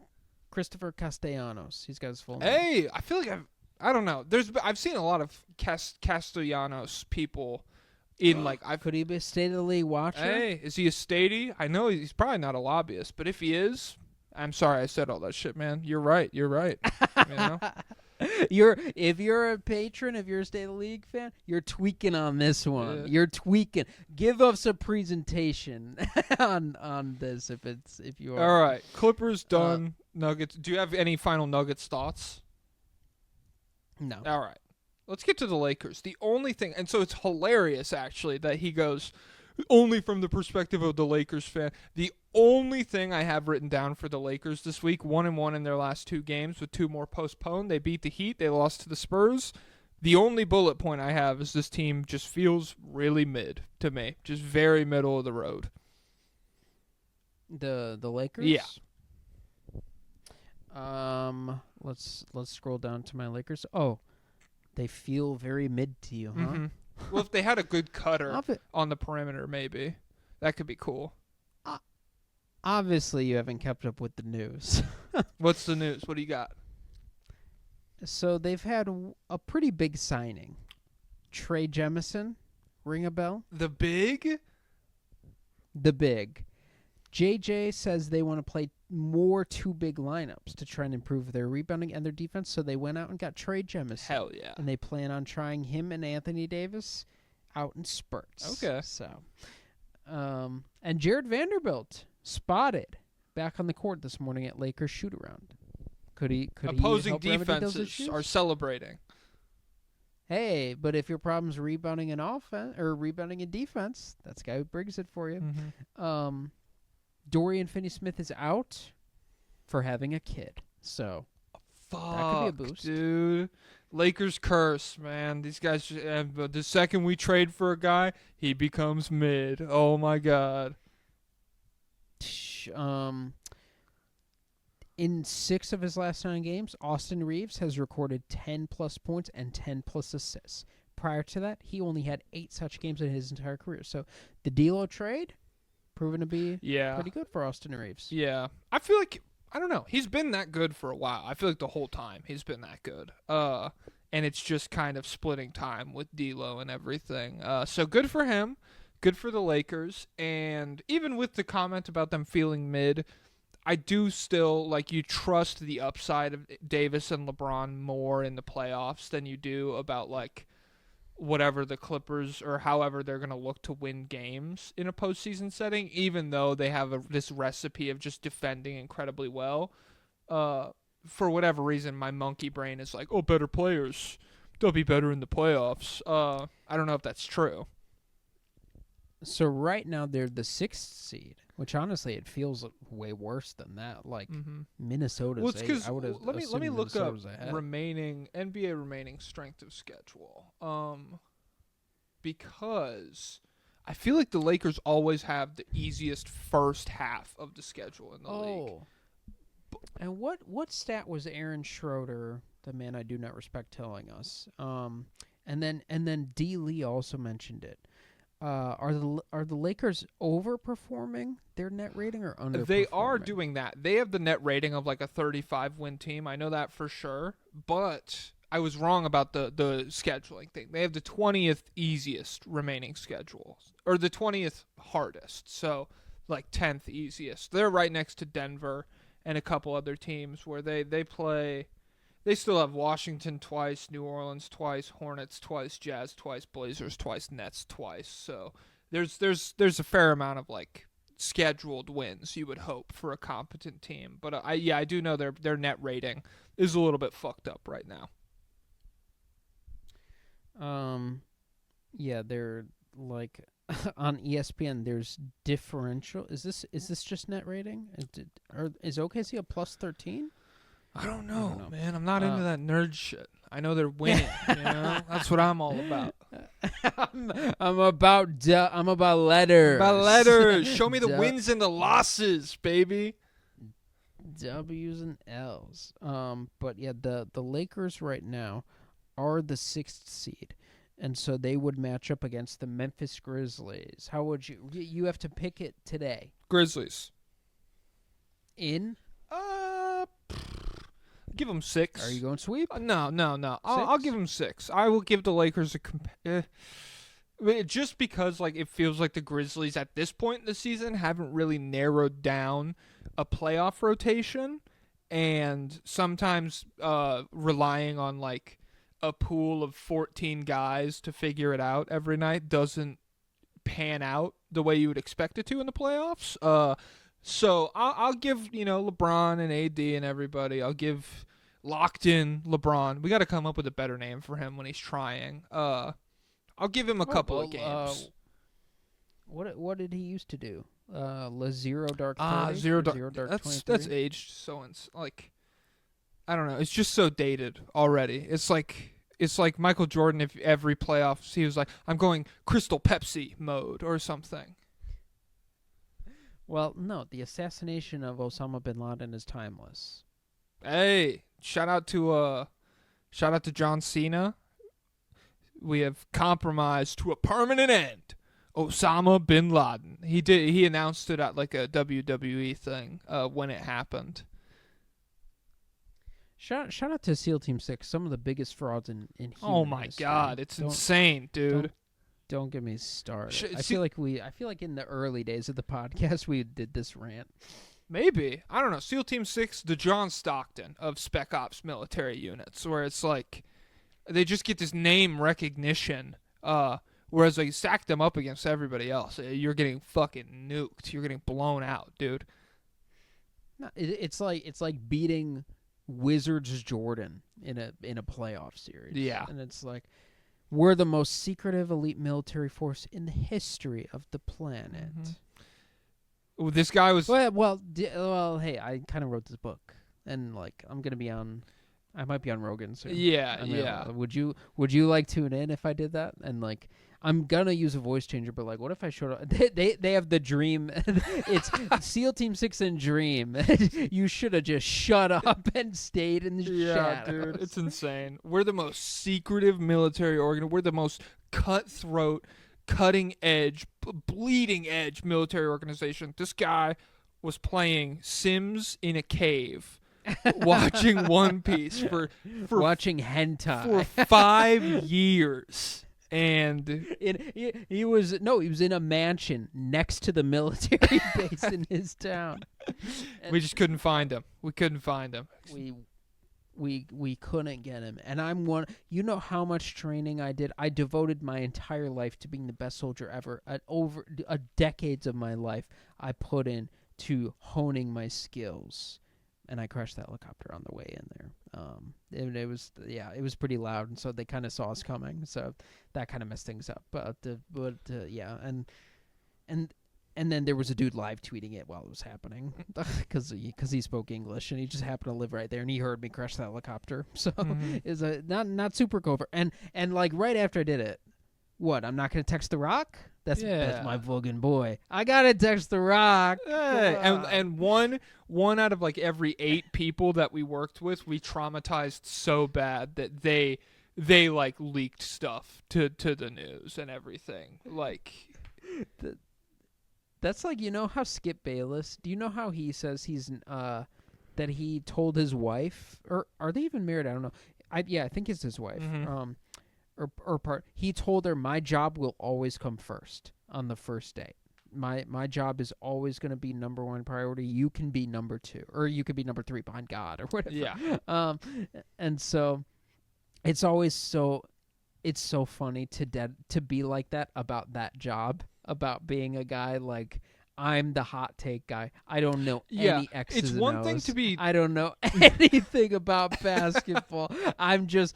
Castellanos. He's got his full name. Hey, I feel like I don't know. I've seen a lot of Castellanos people in like could he be a State of the League watcher? Hey, is he a statey? I know he's probably not a lobbyist, but if he is, I'm sorry I said all that shit, man. You're right. You know? If you're a patron, if you're a State of the League fan, you're tweaking on this one. Yeah. You're tweaking. Give us a presentation on this if you are. All right, Clippers done. Nuggets. Do you have any final Nuggets thoughts? No. All right. Let's get to the Lakers. The only thing, and so it's hilarious actually that he goes only from the perspective of the Lakers fan. The only thing I have written down for the Lakers this week, 1-1 in their last 2 games with 2 more postponed. They beat the Heat. They lost to the Spurs. The only bullet point I have is this team just feels really mid to me. Just very middle of the road. The Lakers? Yeah. Let's scroll down to my Lakers. Oh, they feel very mid to you, huh? Mm-hmm. Well, if they had a good cutter on the perimeter, maybe that could be cool. Obviously, you haven't kept up with the news. What's the news? What do you got? So they've had a pretty big signing. Trey Jemison, ring a bell? The big? The big. JJ says they want to play more 2 big lineups to try and improve their rebounding and their defense, so they went out and got Trey Jemison. Hell yeah. And they plan on trying him and Anthony Davis out in spurts. Okay. So, and Jared Vanderbilt spotted back on the court this morning at Lakers shoot-around. Could Opposing he help remedy those defenses issues? are celebrating. Hey, but if your problem's rebounding in offense or rebounding in defense, that's the guy who brings it for you. Mm-hmm. Dorian Finney-Smith is out for having a kid, so that could be a boost, dude. Lakers curse, man. These guys. The second we trade for a guy, he becomes mid. Oh my god. In 6 of his last 9 games, Austin Reeves has recorded 10-plus points and 10-plus assists. Prior to that, he only had 8 such games in his entire career. So the D'Lo trade proven to be pretty good for Austin Reeves. Yeah. I feel like, I don't know, he's been that good for a while. I feel like the whole time he's been that good. And it's just kind of splitting time with D'Lo and everything. So good for him. good for the Lakers. And even with the comment about them feeling mid, I do still, like, you trust the upside of Davis and LeBron more in the playoffs than you do about, like, whatever the Clippers or however they're going to look to win games in a postseason setting, even though they have this recipe of just defending incredibly well. For whatever reason, my monkey brain is like, oh, better players. They'll be better in the playoffs. I don't know if that's true. So right now they're the 6th seed, which honestly it feels way worse than that. Like Minnesota's Well, it's 8. because I would have let me look up ahead. NBA remaining strength of schedule. Because I feel like the Lakers always have the easiest first half of the schedule in the league. And what stat was Aaron Schroeder, the man I do not respect, telling us? And then D. Lee also mentioned it. Are the Lakers overperforming their net rating or underperforming? They are doing that. They have the net rating of like a 35-win team. I know that for sure. But I was wrong about the scheduling thing. They have the 20th easiest remaining schedule, or the 20th hardest. So like 10th easiest. They're right next to Denver and a couple other teams where they play. They still have Washington twice, New Orleans twice, Hornets twice, Jazz twice, Blazers twice, Nets twice. So there's a fair amount of like scheduled wins you would hope for a competent team. But I do know their net rating is a little bit fucked up right now. Yeah, they're like on ESPN. There's differential. Is this just net rating? Is OKC a +13? I don't know, man. I'm not into that nerd shit. I know they're winning. That's what I'm all about. I'm about letters. About letters. Show me the wins and the losses, baby. W's and L's. But yeah, the Lakers right now are the 6th seed, and so they would match up against the Memphis Grizzlies. How would you have to pick it today? Grizzlies. In? Give them 6. Are you going sweep? No. I'll give them 6. I will give the Lakers just because like it feels like the Grizzlies at this point in the season haven't really narrowed down a playoff rotation, and sometimes relying on like a pool of 14 guys to figure it out every night doesn't pan out the way you would expect it to in the playoffs. So I'll give, LeBron and AD and everybody, I'll give locked in LeBron. We got to come up with a better name for him when he's trying. I'll give him a couple of games. What did he used to do? Zero Dark 30? Zero Dark. That's aged so like I don't know. It's just so dated already. It's like Michael Jordan if every playoffs he was like, I'm going Crystal Pepsi mode or something. Well, no, the assassination of Osama bin Laden is timeless. Hey, shout out to John Cena. We have compromised to a permanent end. Osama bin Laden. He announced it at like a WWE thing when it happened. Shout out to SEAL Team 6, some of the biggest frauds in human Oh my history. God, it's insane, dude. Don't get me started. I feel like in the early days of the podcast we did this rant. Maybe. I don't know. SEAL Team 6, the John Stockton of Spec Ops military units, where it's like they just get this name recognition, whereas like you stack them up against everybody else, you're getting fucking nuked. You're getting blown out, dude. No, it's like beating Wizards Jordan in a playoff series. Yeah. And it's like we're the most secretive elite military force in the history of the planet. Well, this guy was well, hey, I kind of wrote this book, and like I might be on Rogan soon. Yeah. Would you like tune in if I did that? And like I'm gonna use a voice changer, but like, what if I showed up? They have the dream. It's SEAL Team 6 and Dream. You should have just shut up and stayed in the shadows. Dude, it's insane. We're the most secretive military organ. We're the most cutthroat, cutting edge, bleeding edge military organization. This guy was playing Sims in a cave, watching One Piece for watching hentai for 5 years. And he was in a mansion next to the military base in his town. we just couldn't find him. We couldn't find him. We couldn't get him. And I'm one. You know how much training I did? I devoted my entire life to being the best soldier ever. Over decades of my life, I put in to honing my skills. And I crashed the helicopter on the way in there. It was pretty loud, and so they kind of saw us coming. So that kind of messed things up. But and then there was a dude live tweeting it while it was happening because he spoke English, and he just happened to live right there, and he heard me crash the helicopter. So it's not super covert. And like right after I did it, what? I'm not gonna text The Rock? That's my Vulcan boy. I gotta text The Rock. Hey, and one out of like every 8 people that we worked with, we traumatized so bad that they like leaked stuff to the news and everything. Like that's like, you know how Skip Bayless, do you know how he says he's that he told his wife, or are they even married? I don't know. I think it's his wife. Mm-hmm. He told her, my job will always come first on the first date. My job is always going to be number 1 priority. You can be number 2, or you could be number 3 behind God or whatever. Yeah. And so it's always so funny to be like that about that job, about being a guy like, I'm the hot take guy. I don't know any X's it's and one O's. thing to be. I don't know anything about basketball. I'm just.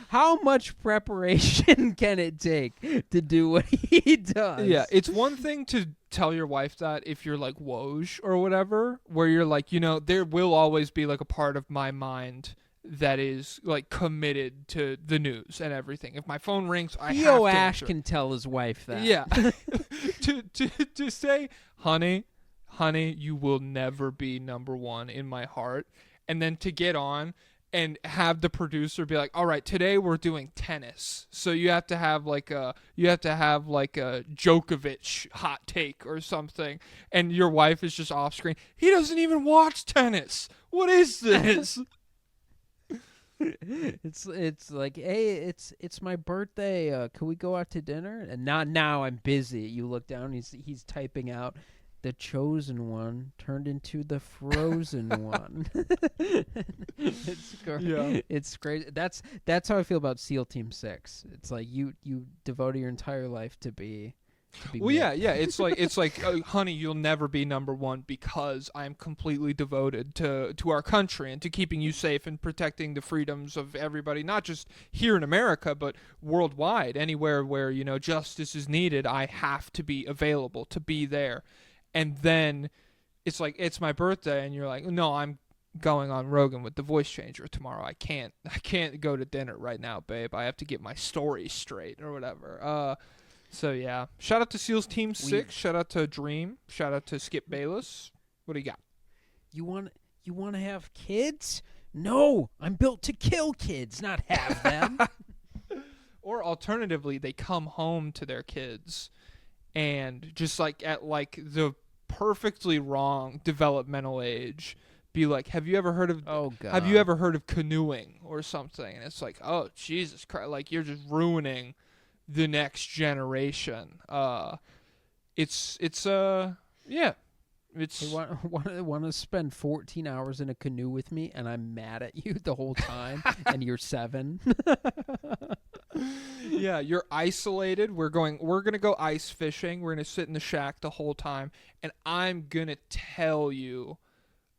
How much preparation can it take to do what he does? Yeah, it's one thing to tell your wife that if you're like Woj or whatever, where you're like, there will always be like a part of my mind that is like committed to the news and everything. If my phone rings, I have to Ash answer. can tell his wife that. Yeah. to say, honey, you will never be number 1 in my heart, and then to get on and have the producer be like, all right, today we're doing tennis, so you have to have like a Djokovic hot take or something, and your wife is just off screen. He doesn't even watch tennis. What is this? It's like, hey, it's my birthday. Can we go out to dinner? And not now. I'm busy. You look down. He's typing out, the chosen one turned into the frozen one. It's great. Yeah. It's great. That's how I feel about SEAL Team 6. It's like you devoted your entire life to be. Well, yeah. It's like, honey, you'll never be number 1 because I'm completely devoted to our country and to keeping you safe and protecting the freedoms of everybody, not just here in America, but worldwide. Anywhere where, justice is needed, I have to be available, to be there. And then it's like, it's my birthday, and you're like, no, I'm going on Rogan with the voice changer tomorrow. I can't go to dinner right now, babe. I have to get my story straight or whatever. So yeah, shout out to SEALs Team 6. Shout out to Dream. Shout out to Skip Bayless. What do you got? You want to have kids? No, I'm built to kill kids, not have them. Or alternatively, they come home to their kids, and just like at like the perfectly wrong developmental age, be like, have you ever heard of? Oh God. Have you ever heard of canoeing or something? And it's like, oh Jesus Christ! Like, you're just ruining the next generation. It's yeah. It's Hey, want to spend 14 hours in a canoe with me, and I'm mad at you the whole time, and you're 7. Yeah, you're isolated. We're gonna go ice fishing. We're gonna sit in the shack the whole time, and I'm gonna tell you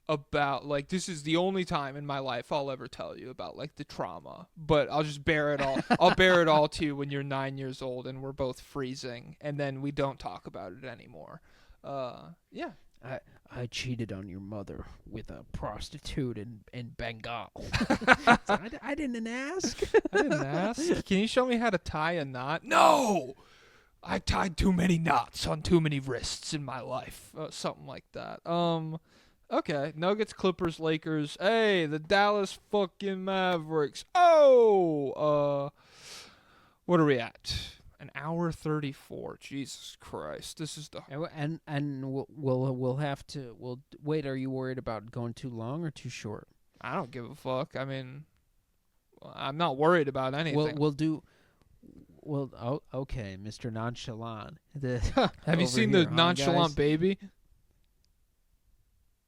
about, like, this is the only time in my life I'll ever tell you about, like, the trauma, but I'll just bear it all. I'll bear it all to you when you're 9 years old and we're both freezing, and then we don't talk about it anymore. Yeah. I cheated on your mother with a prostitute in Bengal. I didn't ask. I didn't ask. Can you show me how to tie a knot? No! I tied too many knots on too many wrists in my life. Something like that. Okay, Nuggets, Clippers, Lakers. Hey, the Dallas fucking Mavericks. Oh, what are we at? An hour 34. Jesus Christ, this is the. And we'll have to. Wait. Are you worried about going too long or too short? I don't give a fuck. I mean, I'm not worried about anything. We'll do. Okay, Mr. Nonchalant. Have you seen the nonchalant baby?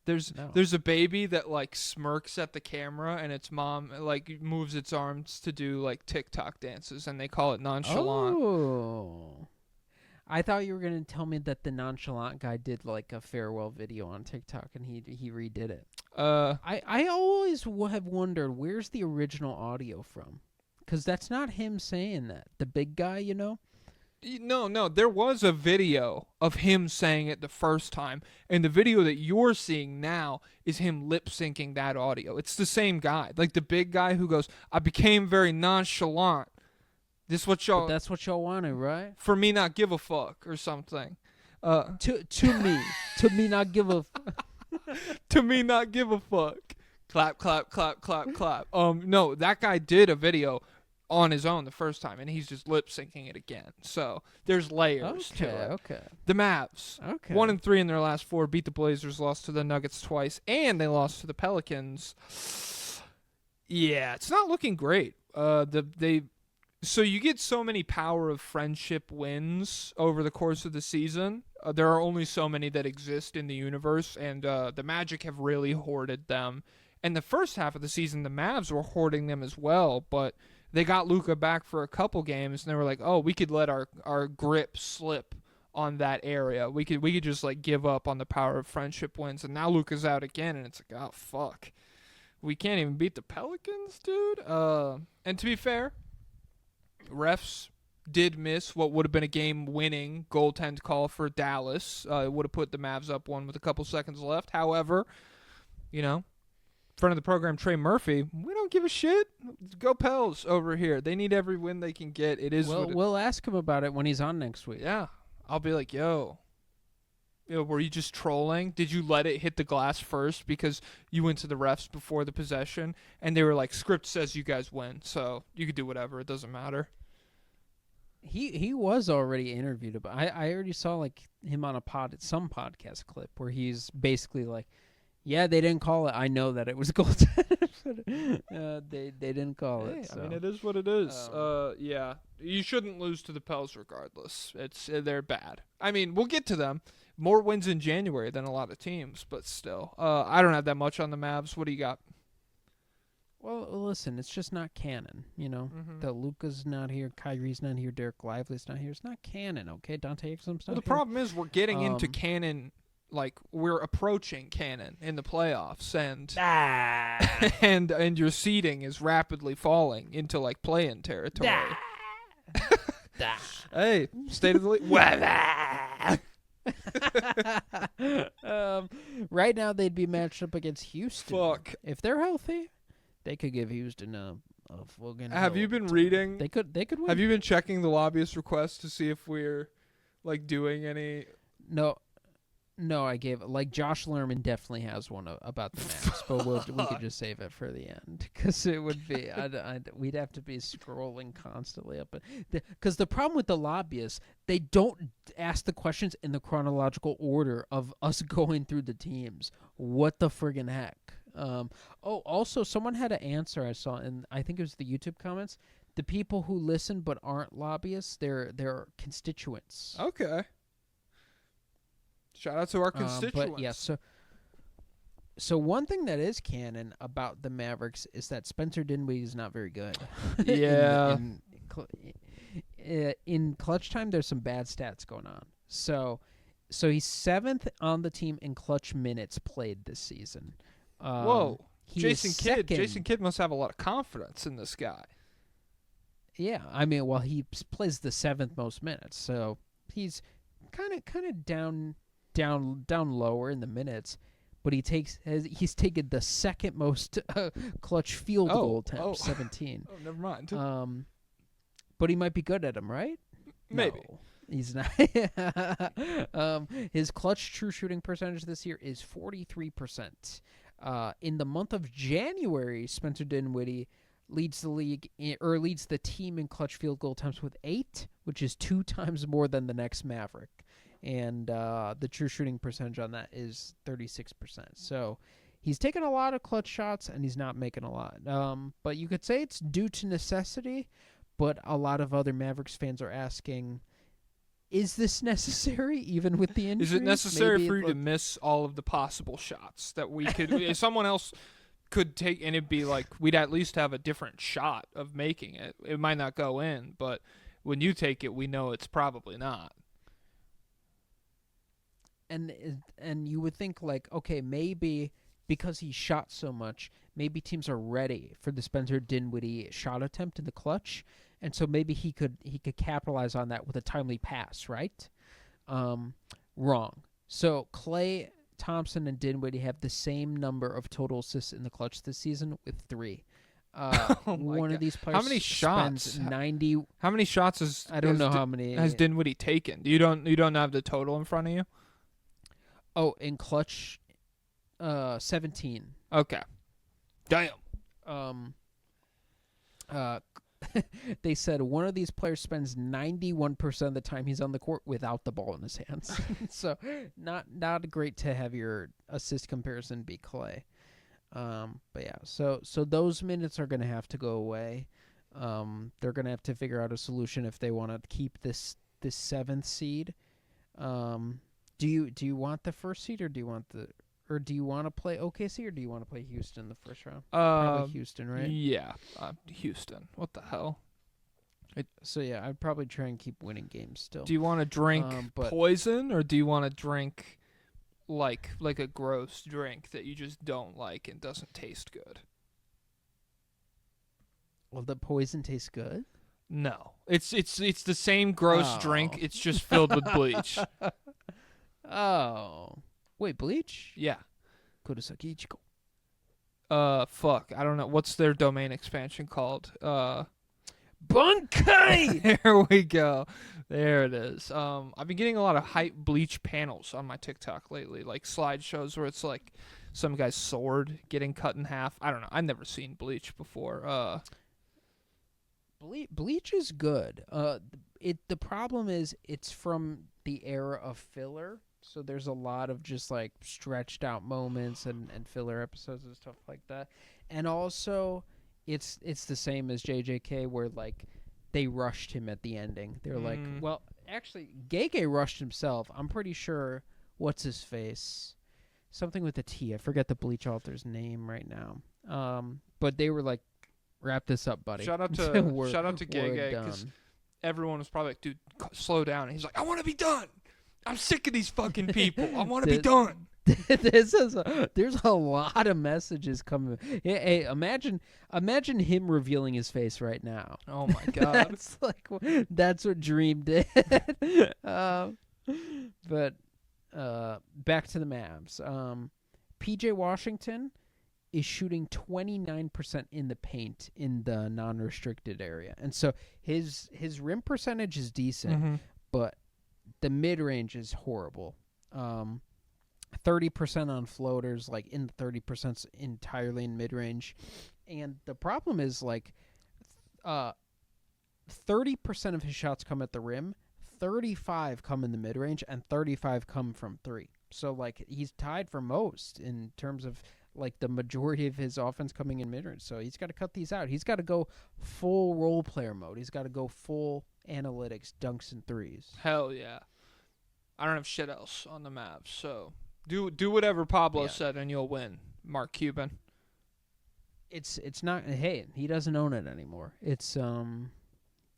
No. There's a baby that like smirks at the camera, and its mom like moves its arms to do like TikTok dances, and they call it nonchalant. Oh. I thought you were going to tell me that the nonchalant guy did like a farewell video on TikTok and he redid it. I always have wondered, where's the original audio from? Because that's not him saying that. The big guy, you know? No, there was a video of him saying it the first time, and the video that you're seeing now is him lip syncing that audio. It's the same guy, like the big guy who goes, "I became very nonchalant. This what y'all." But that's what y'all wanted, right? For me, not give a fuck or something. To me, not give a. To me, not give a fuck. Clap, clap, clap, clap, clap. No, that guy did a video on his own the first time, and he's just lip syncing it again. So there's layers to it. Okay. The Mavs, Okay. 1-3 in their last 4, beat the Blazers, lost to the Nuggets twice, and they lost to the Pelicans. Yeah, it's not looking great. So you get so many power of friendship wins over the course of the season. There are only so many that exist in the universe, and the Magic have really hoarded them. And the first half of the season, the Mavs were hoarding them as well, but they got Luka back for a couple games, and they were like, "Oh, we could let our grip slip on that area. We could just like give up on the power of friendship wins." And now Luka's out again, and it's like, "Oh fuck, we can't even beat the Pelicans, dude." And to be fair, refs did miss what would have been a game-winning goaltend call for Dallas. It would have put the Mavs up 1 with a couple seconds left. However, friend of the program, Trey Murphy, we don't give a shit. Go Pels over here. They need every win they can get. It is. Well, we'll ask him about it when he's on next week. Yeah, I'll be like, yo, were you just trolling? Did you let it hit the glass first because you went to the refs before the possession and they were like, script says you guys win, so you could do whatever. It doesn't matter. He was already interviewed about. I already saw like him on some podcast clip where he's basically like, yeah, they didn't call it. I know that it was goaltended. They didn't call it. So. I mean, it is what it is. Yeah, you shouldn't lose to the Pels regardless. They're bad. I mean, we'll get to them. More wins in January than a lot of teams, but still. I don't have that much on the Mavs. What do you got? Well, listen, it's just not canon, you know. Mm-hmm. The Luka's not here, Kyrie's not here, Derek Lively's not here. It's not canon, okay? Dante Exum's not The here. problem is we're getting into canon. Like, we're approaching canon in the playoffs, and and your seeding is rapidly falling into like play-in territory. Hey, state of the league. Right now, they'd be matched up against Houston. Fuck. If they're healthy, they could give Houston a fucking. Have you been reading? They could win. Have you been checking the lobbyist requests to see if we're like doing any? No, I gave like Josh Lerman definitely has one about the Mavs, but we could just save it for the end because it would be we'd have to be scrolling constantly up, because the problem with the lobbyists, they don't ask the questions in the chronological order of us going through the teams. What the friggin' heck? Also, someone had an answer I saw, and I think it was the YouTube comments. The people who listen but aren't lobbyists, they're constituents. Okay. Shout out to our constituents. But yeah, so one thing that is canon about the Mavericks is that Spencer Dinwiddie is not very good. Yeah. In clutch time, there's some bad stats going on. So he's 7th on the team in clutch minutes played this season. Whoa. Jason Kidd must have a lot of confidence in this guy. Yeah, I mean, well, he plays the 7th most minutes, so he's kind of down lower in the minutes, but he's taken the 2nd most clutch field goal attempts, 17. Oh, never mind. But he might be good at them, right? Maybe. No, he's not. His clutch true shooting percentage this year is 43%. In the month of January, Spencer Dinwiddie leads the team in clutch field goal attempts with 8, which is 2 times more than the next Maverick. And the true shooting percentage on that is 36%. So he's taking a lot of clutch shots, and he's not making a lot. But you could say it's due to necessity, but a lot of other Mavericks fans are asking, is this necessary even with the injuries? Is it necessary Maybe for you to miss all of the possible shots that we could if someone else could take, and it'd be like we'd at least have a different shot of making it. It might not go in, but when you take it, we know it's probably not. And you would think like, okay, maybe because he shot so much, maybe teams are ready for the Spencer Dinwiddie shot attempt in the clutch, and so maybe he could capitalize on that with a timely pass, right? Wrong. So Klay Thompson and Dinwiddie have the same number of total assists in the clutch this season with 3. One of these players How many shots? spends 90. How many shots has I don't has know Di- how many has Dinwiddie taken? You don't have the total in front of you? Oh, in clutch, 17. Okay. Damn. They said one of these players spends 91% of the time he's on the court without the ball in his hands. So not great to have your assist comparison be Klay. But yeah, so those minutes are going to have to go away. They're going to have to figure out a solution if they want to keep this 7th seed. Do you want the 1st seed, or do you want to play OKC, or do you want to play Houston the first round? Probably Houston, right? Yeah, Houston. What the hell? So yeah, I'd probably try and keep winning games still. Do you want to drink poison, or do you want to drink like a gross drink that you just don't like and doesn't taste good? Well, the poison tastes good? No. It's the same gross drink. It's just filled with bleach. Oh. Wait, bleach? Yeah. Kurosaki Ichiko. Fuck. I don't know. What's their domain expansion called? Bunkai! There we go. There it is. I've been getting a lot of hype bleach panels on my TikTok lately, like slideshows where it's like some guy's sword getting cut in half. I don't know. I've never seen bleach before. Bleach is good. The problem is it's from the era of filler, so there's a lot of just like stretched out moments and filler episodes and stuff like that. And also, it's the same as JJK, where like they rushed him at the ending. They're like, well, actually, Gege rushed himself. I'm pretty sure. What's his face? Something with a T. I forget the Bleach author's name right now. But they were like, wrap this up, buddy. Shout out to Gege, because everyone was probably like, dude, slow down. And he's like, I want to be done. I'm sick of these fucking people. I want to be done. There's a lot of messages coming. Hey, imagine him revealing his face right now. Oh my god. That's what Dream did. But back to the Mavs. PJ Washington is shooting 29% in the paint in the non-restricted area, and so his rim percentage is decent, but the mid-range is horrible. 30% on floaters, like in the 30% entirely in mid-range. And the problem is like 30% of his shots come at the rim, 35 come in the mid-range, and 35 come from 3. So like he's tied for most in terms of like the majority of his offense coming in mid-range. So he's got to cut these out. He's got to go full role player mode. He's got to go full analytics, dunks and threes. Hell yeah. I don't have shit else on the Mavs, so do whatever Pablo said and you'll win, Mark Cuban. It's not. Hey, he doesn't own it anymore. It's the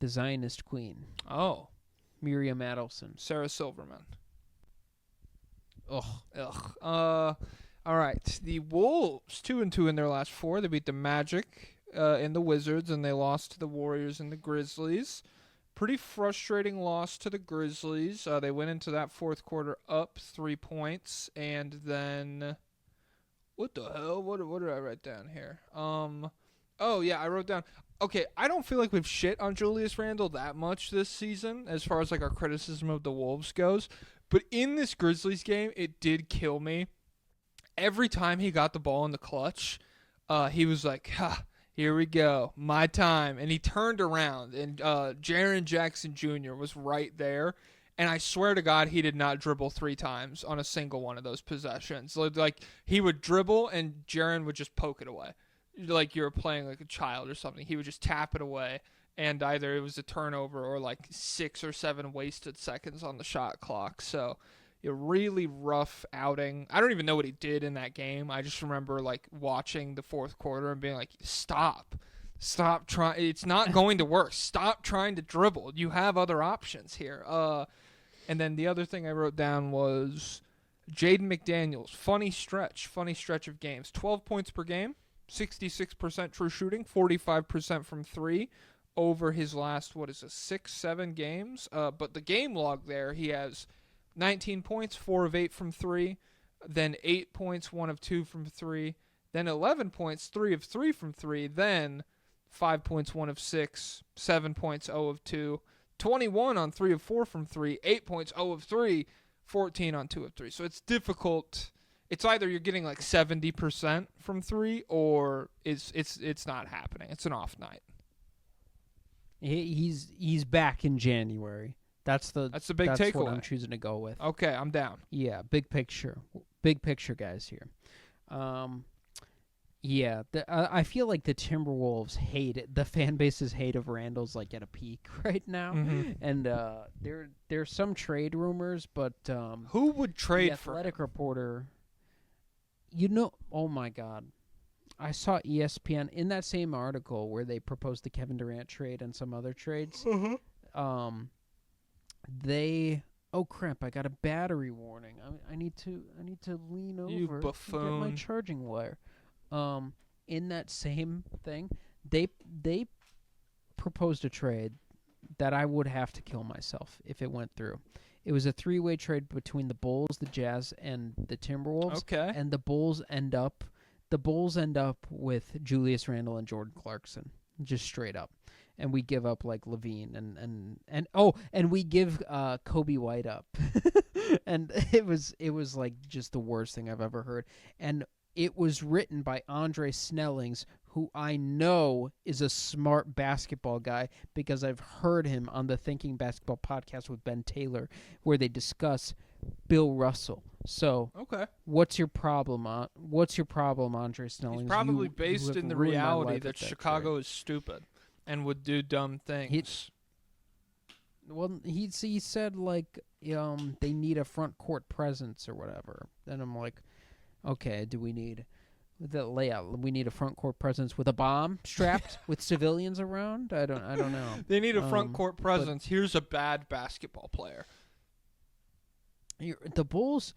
Zionist Queen. Oh, Miriam Adelson. Sarah Silverman. Ugh. All right. The Wolves 2-2 in their last 4. They beat the Magic and the Wizards, and they lost to the Warriors and the Grizzlies. Pretty frustrating loss to the Grizzlies. They went into that fourth quarter up 3 points, and then what the hell? What did I write down here? Oh yeah, I wrote down. Okay, I don't feel like we've shit on Julius Randle that much this season as far as like our criticism of the Wolves goes, but in this Grizzlies game, it did kill me. Every time he got the ball in the clutch, he was like, ha. Here we go, my time. And he turned around, and Jaren Jackson Jr. was right there. And I swear to God, he did not dribble 3 times on a single one of those possessions. Like, he would dribble, and Jaren would just poke it away. Like you were playing like a child or something. He would just tap it away. and either it was a turnover or like 6 or 7 wasted seconds on the shot clock. So a really rough outing. I don't even know what he did in that game. I just remember like watching the fourth quarter and being like, stop trying. It's not going to work. Stop trying to dribble. You have other options here. And then the other thing I wrote down was Jaden McDaniels. Funny stretch of games. 12 points per game, 66% true shooting, 45% from 3 over his last, 6-7 games. But the game log there, he has 19 points, 4 of 8 from 3, then 8 points, 1 of 2 from 3, then 11 points, 3 of 3 from 3, then 5 points, 1 of 6, 7 points, 0 of 2, 21 on 3 of 4 from 3, 8 points, 0 of 3, 14 on 2 of 3. So it's difficult. It's either you're getting like 70% from 3 or it's not happening. It's an off night. He's back in January. That's the big takeaway. That's what I'm choosing to go with. Okay, I'm down. Yeah, big picture guys here. Yeah, I feel like the Timberwolves hate it. The fan base's hate of Randle's like at a peak right now, and there's some trade rumors, but who would trade the for Athletic him? Reporter? Oh my God, I saw ESPN in that same article where they proposed the Kevin Durant trade and some other trades. Oh crap! I got a battery warning. I need to lean over. You and buffoon. get my charging wire. In that same thing, they proposed a trade that I would have to kill myself if it went through. It was a 3-way trade between the Bulls, the Jazz, and the Timberwolves. Okay. And the Bulls end up with Julius Randle and Jordan Clarkson, just straight up. And we give up like Levine and we give Kobe White up. And it was like just the worst thing I've ever heard. And it was written by Andre Snellings, who I know is a smart basketball guy because I've heard him on the Thinking Basketball podcast with Ben Taylor, where they discuss Bill Russell. So, okay, what's your problem, Andre Snellings? He's probably based in the reality that Chicago trade. Is stupid and would do dumb things. He said like they need a front court presence or whatever. And I'm like, okay, do we need the layout? We need a front court presence with a bomb strapped with civilians around? I don't know. They need a front court presence. Here's a bad basketball player. The Bulls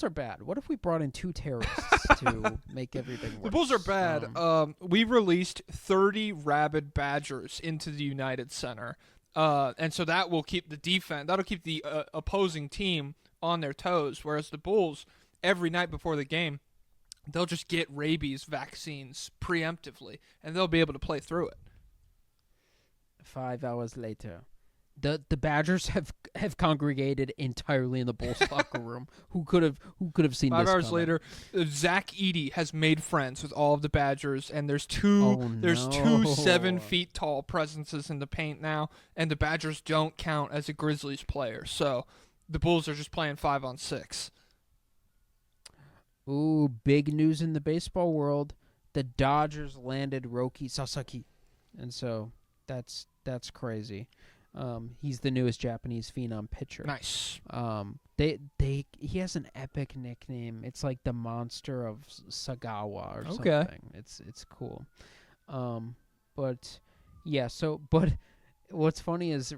are bad. What if we brought in 2 terrorists to make everything worse? The Bulls are bad. We released 30 rabid badgers into the United Center. And so that will keep the defense, that'll keep the opposing team on their toes, whereas the Bulls, every night before the game, they'll just get rabies vaccines preemptively, and they'll be able to play through it. 5 hours later, the Badgers have congregated entirely in the Bulls locker room. Who could have seen 5 this hours coming? later, Zach Edey has made friends with all of the Badgers, and there's two 7-feet-tall presences in the paint now, and the Badgers don't count as a Grizzlies player, so the Bulls are just playing 5-on-6. Ooh, big news in the baseball world. The Dodgers landed Roki Sasaki. And so that's crazy. He's the newest Japanese phenom pitcher. Nice. He has an epic nickname. It's like the monster of Sagawa or something. It's cool. But what's funny is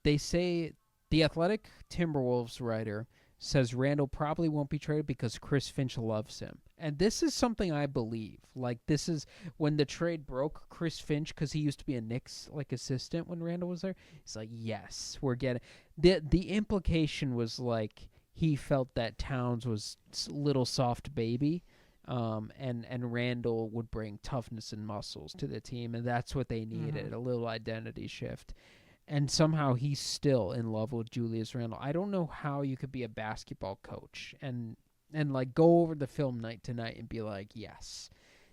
they say the Athletic Timberwolves writer says Randle probably won't be traded because Chris Finch loves him. And this is something I believe. Like, this is when the trade broke, Chris Finch, because he used to be a Knicks like assistant when Randle was there, he's like, yes, we're getting... The implication was like he felt that Towns was little soft baby, and Randle would bring toughness and muscles to the team, and that's what they needed, a little identity shift. And somehow he's still in love with Julius Randle. I don't know how you could be a basketball coach and like go over the film night to night and be like, yes,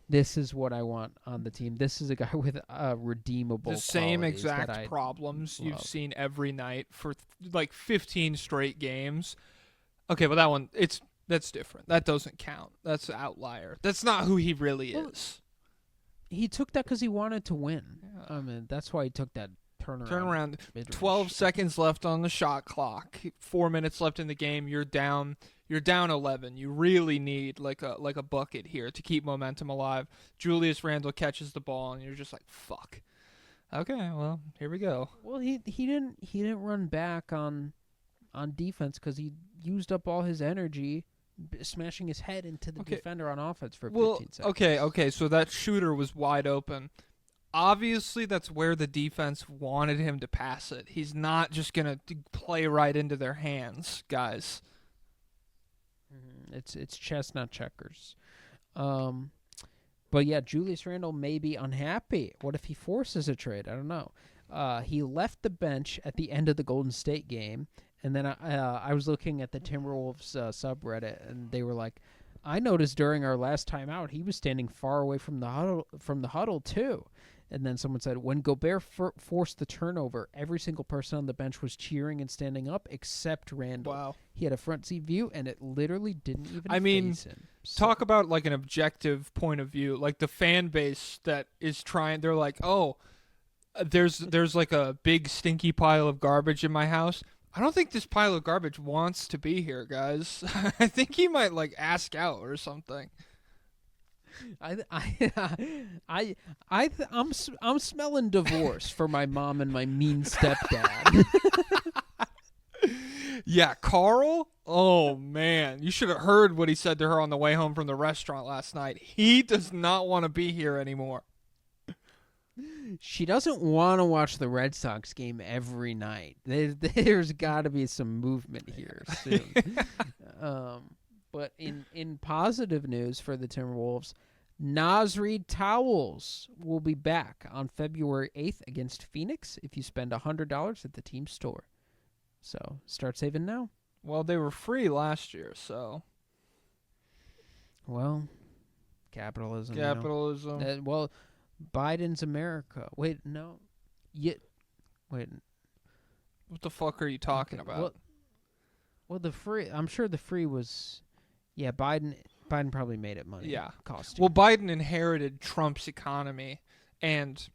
this is what I want on the team. This is a guy with redeemable the same qualities exact problems you've seen every night for like 15 straight games. Okay, but that one, that's different. That doesn't count. That's an outlier. That's not who he really is. He took that because he wanted to win. Yeah. I mean, that's why he took that turnaround. 12 seconds left on the shot clock. 4 minutes left in the game. You're down 11. You really need like a bucket here to keep momentum alive. Julius Randle catches the ball, and you're just like, fuck. Okay, well, here we go. Well, he didn't run back on defense because he used up all his energy smashing his head into the defender on offense for 15 seconds. Okay, so that shooter was wide open. Obviously, that's where the defense wanted him to pass it. He's not just going to play right into their hands, guys. It's chess, not checkers. But yeah, Julius Randle may be unhappy. What if he forces a trade? I don't know. He left the bench at the end of the Golden State game, and then I was looking at the Timberwolves subreddit, and they were like, I noticed during our last time out, he was standing far away from the huddle too. And then someone said, when Gobert forced the turnover, every single person on the bench was cheering and standing up except Randle. Wow. He had a front seat view, and it literally didn't even phase him. Talk about like an objective point of view. Like the fan base that is trying, they're like, oh, there's like a big stinky pile of garbage in my house. I don't think this pile of garbage wants to be here, guys. I think he might like ask out or something. I'm smelling divorce for my mom and my mean stepdad. Yeah, Carl? Oh, man. You should have heard what he said to her on the way home from the restaurant last night. He does not want to be here anymore. She doesn't want to watch the Red Sox game every night. There's got to be some movement here soon. But in positive news for the Timberwolves, Nasrid towels will be back on February 8th against Phoenix if you spend $100 at the team store. So start saving now. Well, they were free last year, so. Well, capitalism. Capitalism. You know. Well, Biden's America. Wait, no. Wait. What the fuck are you talking about? Well, the free. I'm sure the free was. Yeah, Biden probably made it money. Yeah. Cost. Well, Biden inherited Trump's economy, and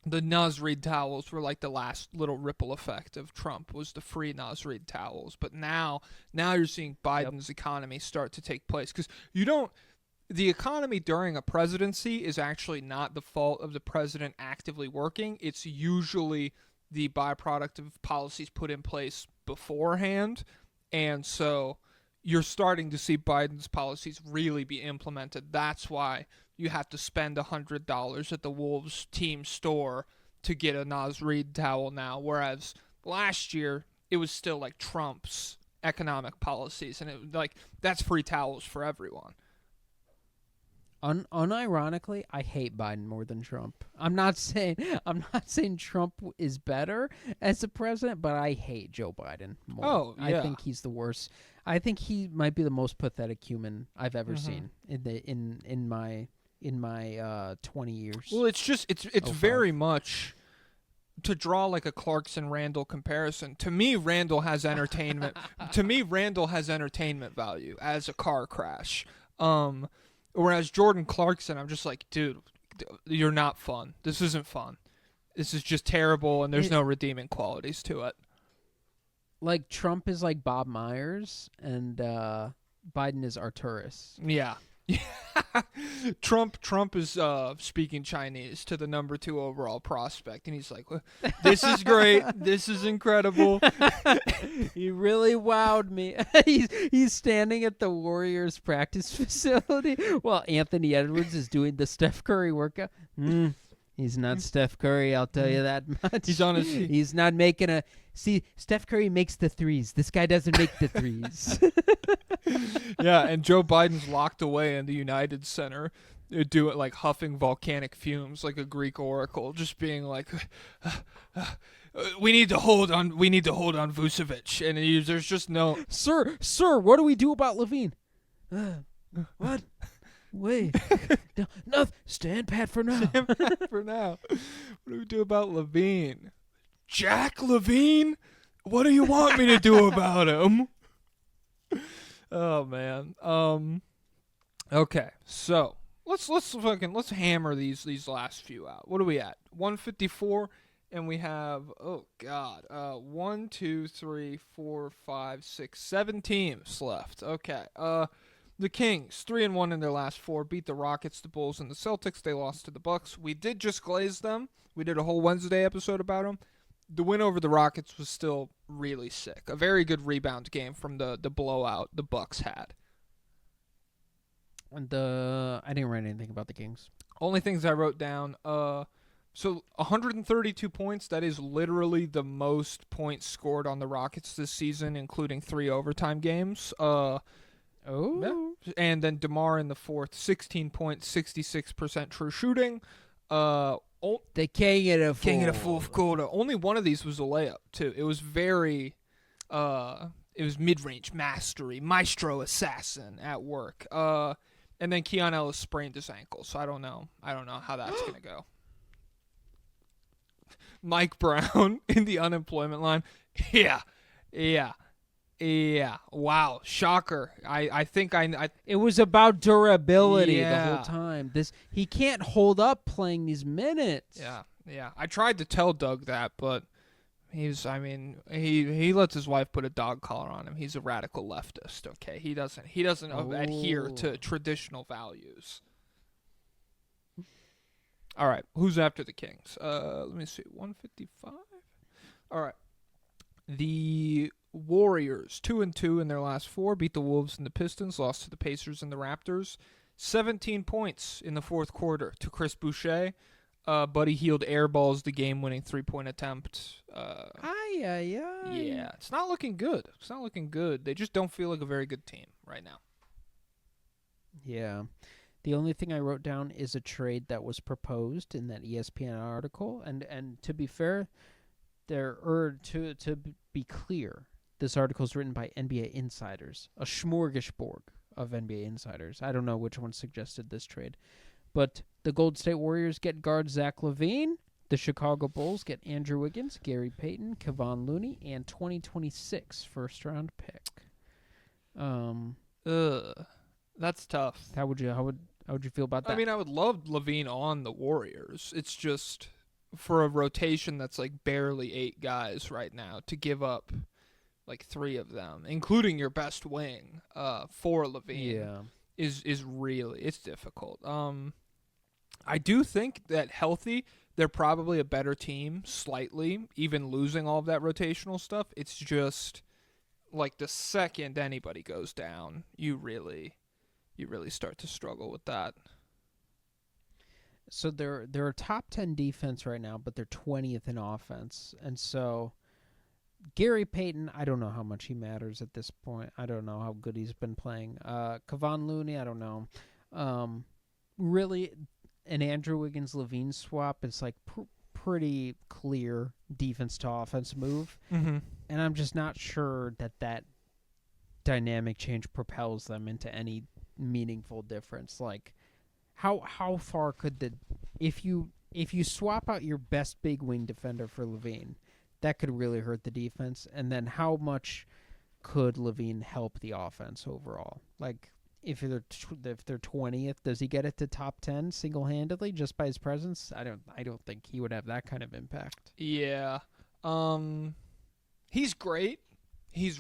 the Nasrid towels were like the last little ripple effect of Trump was the free Nasrid towels. But now you're seeing Biden's economy start to take place because the economy during a presidency is actually not the fault of the president actively working. It's usually the byproduct of policies put in place beforehand. And so you're starting to see Biden's policies really be implemented. That's why you have to spend $100 at the Wolves team store to get a Nasrid towel now, whereas last year it was still like Trump's economic policies, and it like that's free towels for everyone. Unironically, I hate Biden more than Trump. I'm not saying Trump is better as a president, but I hate Joe Biden more. Oh, yeah. I think he's the worst. I think he might be the most pathetic human I've ever seen in my 20 years. Well, it's very much to draw like a Clarkson Randle comparison. To me, Randle has entertainment. Randle has entertainment value as a car crash. Whereas Jordan Clarkson, I'm just like, dude, you're not fun. This isn't fun. This is just terrible, and there's no redeeming qualities to it. Like Trump is like Bob Myers, and Biden is Arturus. Yeah. Trump is speaking Chinese to the number 2 overall prospect, and he's like, this is great. This is incredible. He really wowed me. He's standing at the Warriors practice facility while Anthony Edwards is doing the Steph Curry workout. He's not Steph Curry, I'll tell you that much. He's not making a... See, Steph Curry makes the threes. This guy doesn't make the threes. Yeah, and Joe Biden's locked away in the United Center, do it like huffing volcanic fumes like a Greek oracle, just being like, we need to hold on Vucevic. And there's just no... Sir, what do we do about Levine? What? Wait. No, stand pat for now. What do we do about Levine? Jack Levine? What do you want me to do about him? Oh, man. Okay, so let's hammer these last few out. What are we at? 154, and we have 1, 2, 3, 4, 5, 6, 7 teams left. Okay. The Kings 3-1 in their last 4, beat the Rockets, the Bulls, and the Celtics. They lost to the Bucks. We did just glaze them. We did a whole Wednesday episode about them. The win over the Rockets was still really sick. A very good rebound game from the blowout the Bucks had. And I didn't write anything about the Kings. Only things I wrote down. So 132 points. That is literally the most points scored on the Rockets this season, including 3 overtime games. Oh. Yeah. And then DeMar in the fourth, 16 points, 66% true shooting. The king of the fourth quarter. Only one of these was a layup too. It was very, it was mid-range mastery, maestro assassin at work. And then Keon Ellis sprained his ankle, so I don't know how that's gonna go. Mike Brown in the unemployment line. Yeah. Wow. Shocker. I think It was about durability the Yeah. whole time. He can't hold up playing these minutes. Yeah. I tried to tell Doug that, but he lets his wife put a dog collar on him. He's a radical leftist, okay? He doesn't adhere to traditional values. All right, who's after the Kings? Let me see, 155. All right. The Warriors, 2-2 in their last 4, beat the Wolves and the Pistons, lost to the Pacers and the Raptors. 17 points in the fourth quarter to Chris Boucher. Buddy Hield airballs the game-winning three-point attempt. Yeah, it's not looking good. They just don't feel like a very good team right now. Yeah. The only thing I wrote down is a trade that was proposed in that ESPN article, and to be fair, to be clear, this article is written by NBA insiders, a smorgasbord of NBA insiders. I don't know which one suggested this trade, but the Golden State Warriors get guard Zach LaVine. The Chicago Bulls get Andrew Wiggins, Gary Payton, Kevon Looney, and 2026 first-round pick. That's tough. How would you feel about that? I mean, I would love LaVine on the Warriors. It's just for a rotation that's like barely 8 guys right now to give up like 3 of them, including your best wing, for LaVine is really, it's difficult. I do think that healthy, they're probably a better team slightly, even losing all of that rotational stuff. It's just like the second anybody goes down, you really start to struggle with that. So they're a top 10 defense right now, but they're 20th in offense. And so Gary Payton, I don't know how much he matters at this point. I don't know how good he's been playing. Kevon Looney, I don't know. Really, an Andrew Wiggins-LaVine swap is like pretty clear defense to offense move. Mm-hmm. And I'm just not sure that dynamic change propels them into any meaningful difference. Like, how far could if you swap out your best big wing defender for LaVine, that could really hurt the defense. And then how much could LaVine help the offense overall? Like, if they're 20th, does he get it to top 10 single-handedly just by his presence? I don't think he would have that kind of impact. Yeah. He's great. He's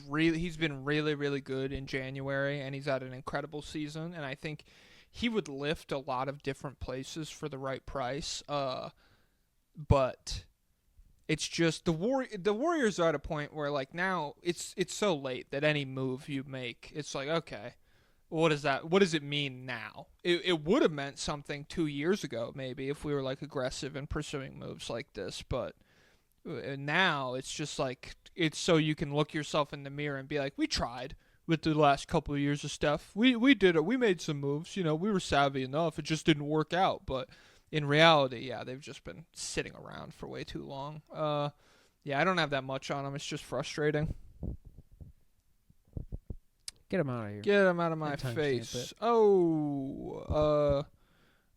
been really, really good in January, and he's had an incredible season, and I think he would lift a lot of different places for the right price. But it's just the Warriors are at a point where, like, now it's so late that any move you make, it's like, okay, what is that? What does it mean now? It would have meant something 2 years ago, maybe, if we were like aggressive in pursuing moves like this. But now it's just like, it's so you can look yourself in the mirror and be like, we tried with the last couple of years of stuff. We did it. We made some moves. You know, we were savvy enough. It just didn't work out. But in reality, yeah, they've just been sitting around for way too long. Yeah, I don't have that much on them. It's just frustrating. Get him out of here. Get him out of my face. Oh,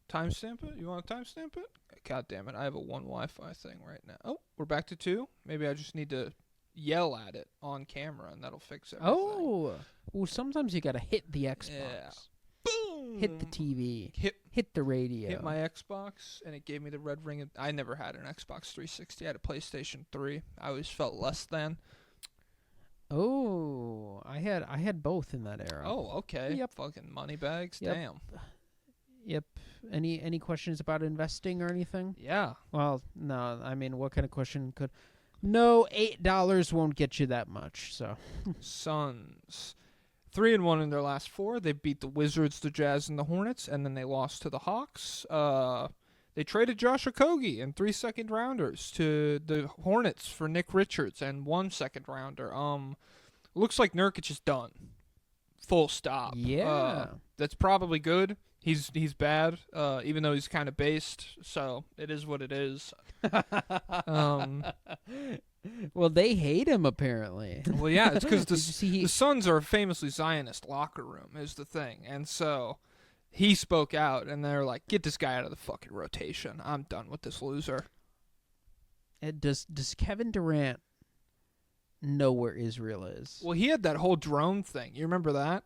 timestamp it? You want to timestamp it? God damn it. I have a 1 Wi-Fi thing right now. Oh, we're back to 2. Maybe I just need to yell at it on camera and that'll fix everything. Oh, well, sometimes you got to hit the Xbox. Yeah. Boom! hit the TV, Hit hit the radio. hit my Xbox, and it gave me the red ring. I never had an Xbox 360. I had a PlayStation 3. I always felt less than. Oh, I had both in that era. Oh, okay. Yep. Fucking money bags. Yep. Damn. Yep. Any questions about investing or anything? Yeah. Well, no. I mean, what kind of question could? No, $8 won't get you that much. So Suns. 3-1 in their last 4. They beat the Wizards, the Jazz, and the Hornets, and then they lost to the Hawks. They traded Josh Okogie and 3 second-rounders to the Hornets for Nick Richards and 1 second-rounder. Looks like Nurkic is done. Full stop. yeah. That's probably good. He's bad, even though he's kind of based, so it is what it is. Well, they hate him apparently. Well, yeah, it's because Did you see the Suns are a famously Zionist locker room, is the thing. And so he spoke out, and they're like, get this guy out of the fucking rotation. I'm done with this loser. Does Kevin Durant know where Israel is? Well, he had that whole drone thing. You remember that?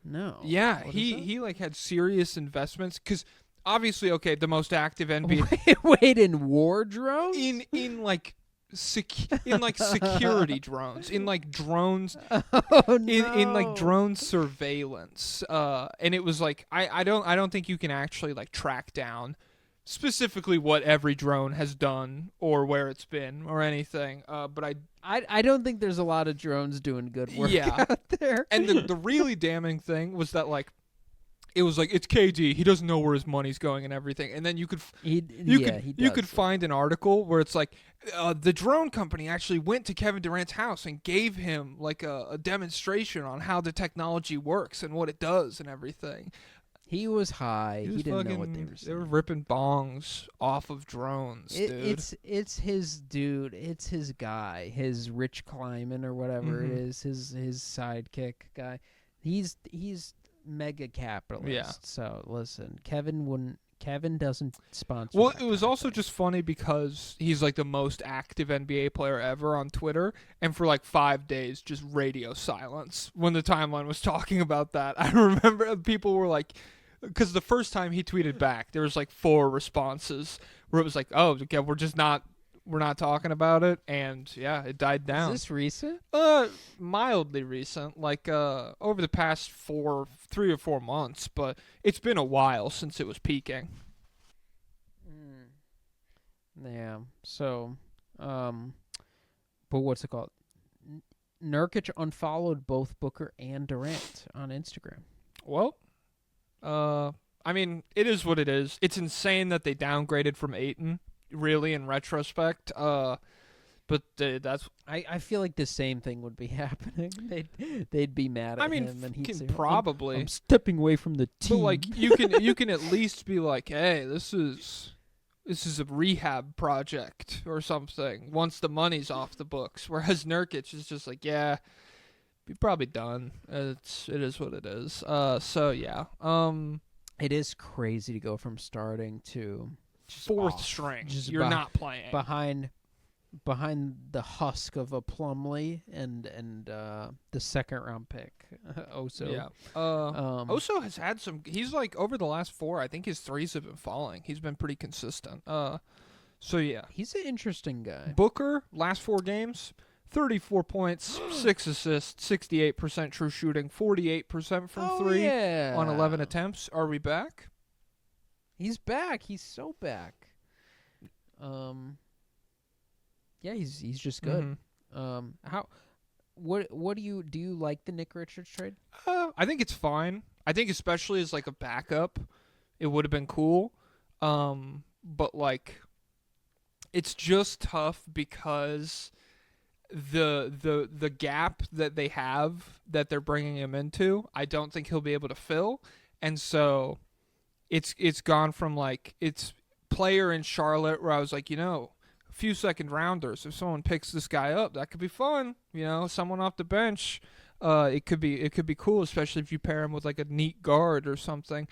No. Yeah, What is he like had serious investments because obviously, okay, the most active NBA Wait, in war drones? in like security drones, in like drones, Oh, no. in like drone surveillance, and it was like I don't think you can actually like track down specifically what every drone has done or where it's been or anything, but I don't think there's a lot of drones doing good work Yeah. out there. and the really damning thing was that like it was like, it's KD, he doesn't know where his money's going and everything, and then you could he could does. find an article where it's like the drone company actually went to Kevin Durant's house and gave him like a demonstration on how the technology works and what it does and everything. He was high. He was didn't know fucking- what they were They were saying. ripping bongs off of drones, dude. It's his dude. It's his guy. His Rich Kleiman or whatever it Mhm. is. His sidekick guy. He's mega capitalist. Yeah. So listen, Kevin doesn't sponsor. Well, that it was kind of also thing. just funny because he's like the most active NBA player ever on Twitter, and for like 5 days, just radio silence when the timeline was talking about that. I remember people were like, because the first time he tweeted back, there was like 4 responses where it was like, oh, okay, we're not talking about it, and yeah, it died down. Is this recent? Mildly recent, like over the past 3 or 4 months, but it's been a while since it was peaking. Yeah. So, but what's it called? Nurkic unfollowed both Booker and Durant on Instagram. Well, I mean, it is what it is. It's insane that they downgraded from Ayton, really, in retrospect. But that's. I feel like the same thing would be happening. They'd be mad at I mean, him, and he'd say, probably. I'm stepping away from the But team. like, you can at least be like, hey, this is a rehab project or something. Once the money's off the books, whereas Nurkic is just like, yeah, be probably done. It is what it is. So yeah. It is crazy to go from starting to just 4th off. string. Just You're not playing. behind the husk of a Plumlee and the 2nd round pick. Oso. Yeah. Oso has had some. He's like over the last 4. I think his threes have been falling. He's been pretty consistent. So yeah. He's an interesting guy. Booker last 4 games, 34 points, 6 assists, 68% true shooting, 48% from 3 yeah. on 11 attempts. Are we back? He's back. He's so back. Yeah, he's just good. Mhm. What do you like the Nick Richards trade? I think it's fine. I think especially as like a backup, it would have been cool. But like, it's just tough because the gap that they have that they're bringing him into, I don't think he'll be able to fill, and so it's gone from like it's player in Charlotte where I was like, a few second rounders. If someone picks this guy up, that could be fun. Someone off the bench. It could be cool, especially if you pair him with like a neat guard or something.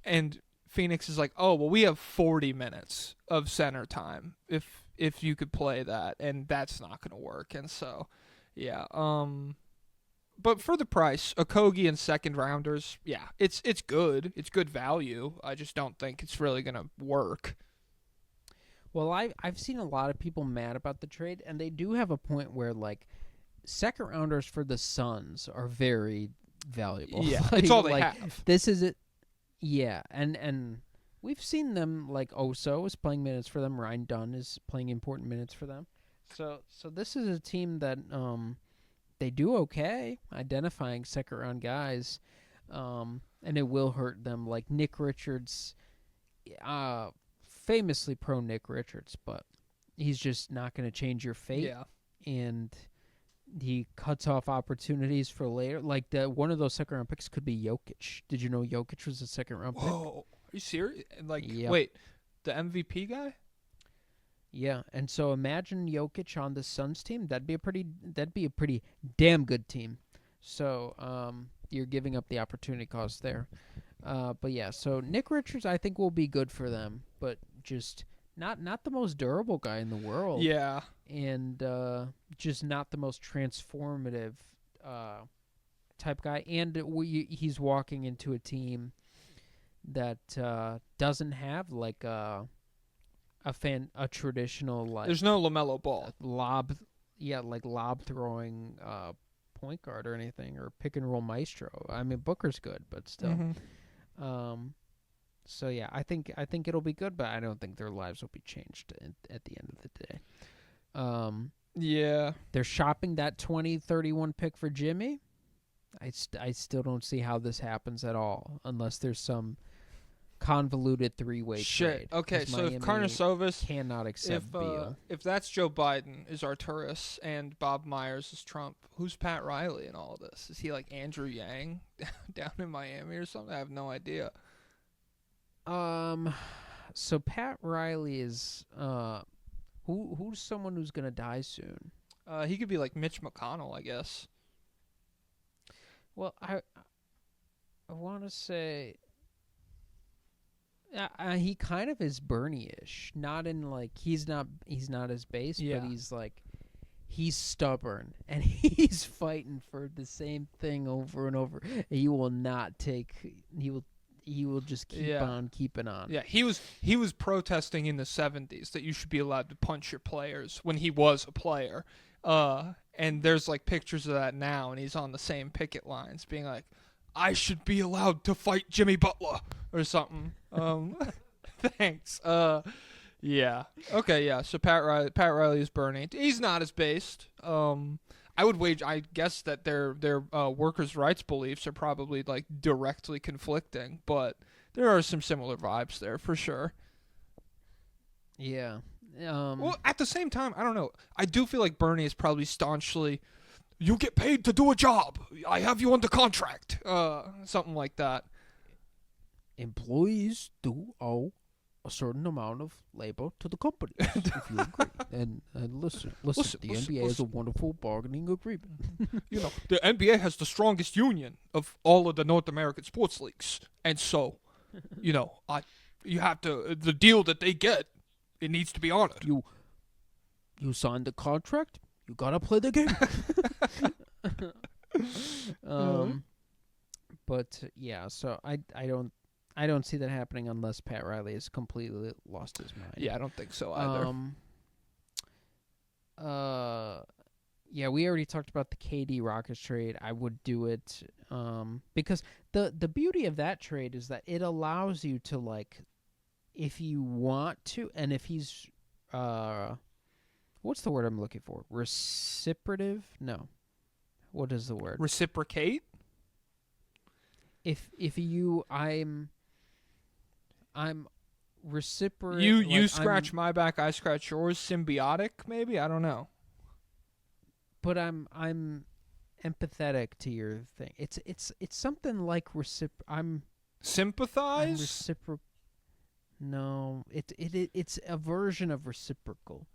And Phoenix is like, oh well, we have 40 minutes of center time if you could play that, and that's not going to work. And so, yeah. but for the price, Okogie and second rounders, yeah, it's good. It's good value. I just don't think it's really gonna work. Well, I've seen a lot of people mad about the trade, and they do have a point where like second rounders for the Suns are very valuable. Yeah, it's all they like, have. This is it. Yeah, and we've seen them like Oso is playing minutes for them. Ryan Dunn is playing important minutes for them. So this is a team that they do okay identifying second round guys, and it will hurt them. Like Nick Richards, famously pro Nick Richards, but he's just not going to change your fate. Yeah. And he cuts off opportunities for later. Like one of those second round picks could be Jokic. Did you know Jokic was a second round pick? Whoa, are you serious? Like, Yep. wait, the MVP guy? Yeah, and so imagine Jokic on the Suns team. That'd be a pretty damn good team. So you're giving up the opportunity cost there. But yeah, so Nick Richards I think will be good for them, but just not the most durable guy in the world. Yeah. And just not the most transformative type guy. And he's walking into a team that doesn't have like a traditional like There's no LaMelo Ball. lob throwing point guard or anything, or pick and roll maestro. I mean, Booker's good, but still. Mm-hmm. So yeah, I think it'll be good, but I don't think their lives will be changed at the end of the day. Yeah. They're shopping that 2031 pick for Jimmy. I still don't see how this happens at all unless there's some convoluted three-way trade. Okay, 'Cause so if Miami Karnisovas, cannot accept Beal. if that's Joe Biden is Arturis and Bob Myers is Trump, who's Pat Riley in all of this? Is he like Andrew Yang down in Miami or something? I have no idea. So Pat Riley is who's someone who's gonna die soon? He could be like Mitch McConnell, I guess. Well, I want to say he kind of is Bernie-ish. Not in like he's not as base, Yeah. but he's like he's stubborn and he's fighting for the same thing over and over. He will not take. He will just keep on keeping on. Yeah, he was protesting in the 70s that you should be allowed to punch your players when he was a player. And there's like pictures of that now, and he's on the same picket lines being like, I should be allowed to fight Jimmy Butler or something. Thanks. Yeah. Okay, yeah. So Pat Riley is Bernie. He's not as based. I guess that their workers' rights beliefs are probably like directly conflicting, but there are some similar vibes there for sure. Yeah. Well, at the same time, I don't know. I do feel like Bernie is probably staunchly, you get paid to do a job. I have you under contract. Something like that. Employees do owe a certain amount of labor to the company, if you agree. And listen, the NBA is a wonderful bargaining agreement. You know, the NBA has the strongest union of all of the North American sports leagues, and so, you know, you have to the deal that they get, it needs to be honored. You signed the contract. You gotta play the game. But yeah, so I don't see that happening unless Pat Riley has completely lost his mind. Yeah, I don't think so either. Yeah, we already talked about the KD Rockets trade. I would do it because the beauty of that trade is that it allows you to, like, if you want to, and if he's what's the word I'm looking for? Reciprocative? No. What is the word? Reciprocate? If I'm reciprocating. You scratch my back, I scratch yours. Symbiotic, maybe. I don't know. But I'm empathetic to your thing. It's something like Sympathize. No, it's a version of reciprocal.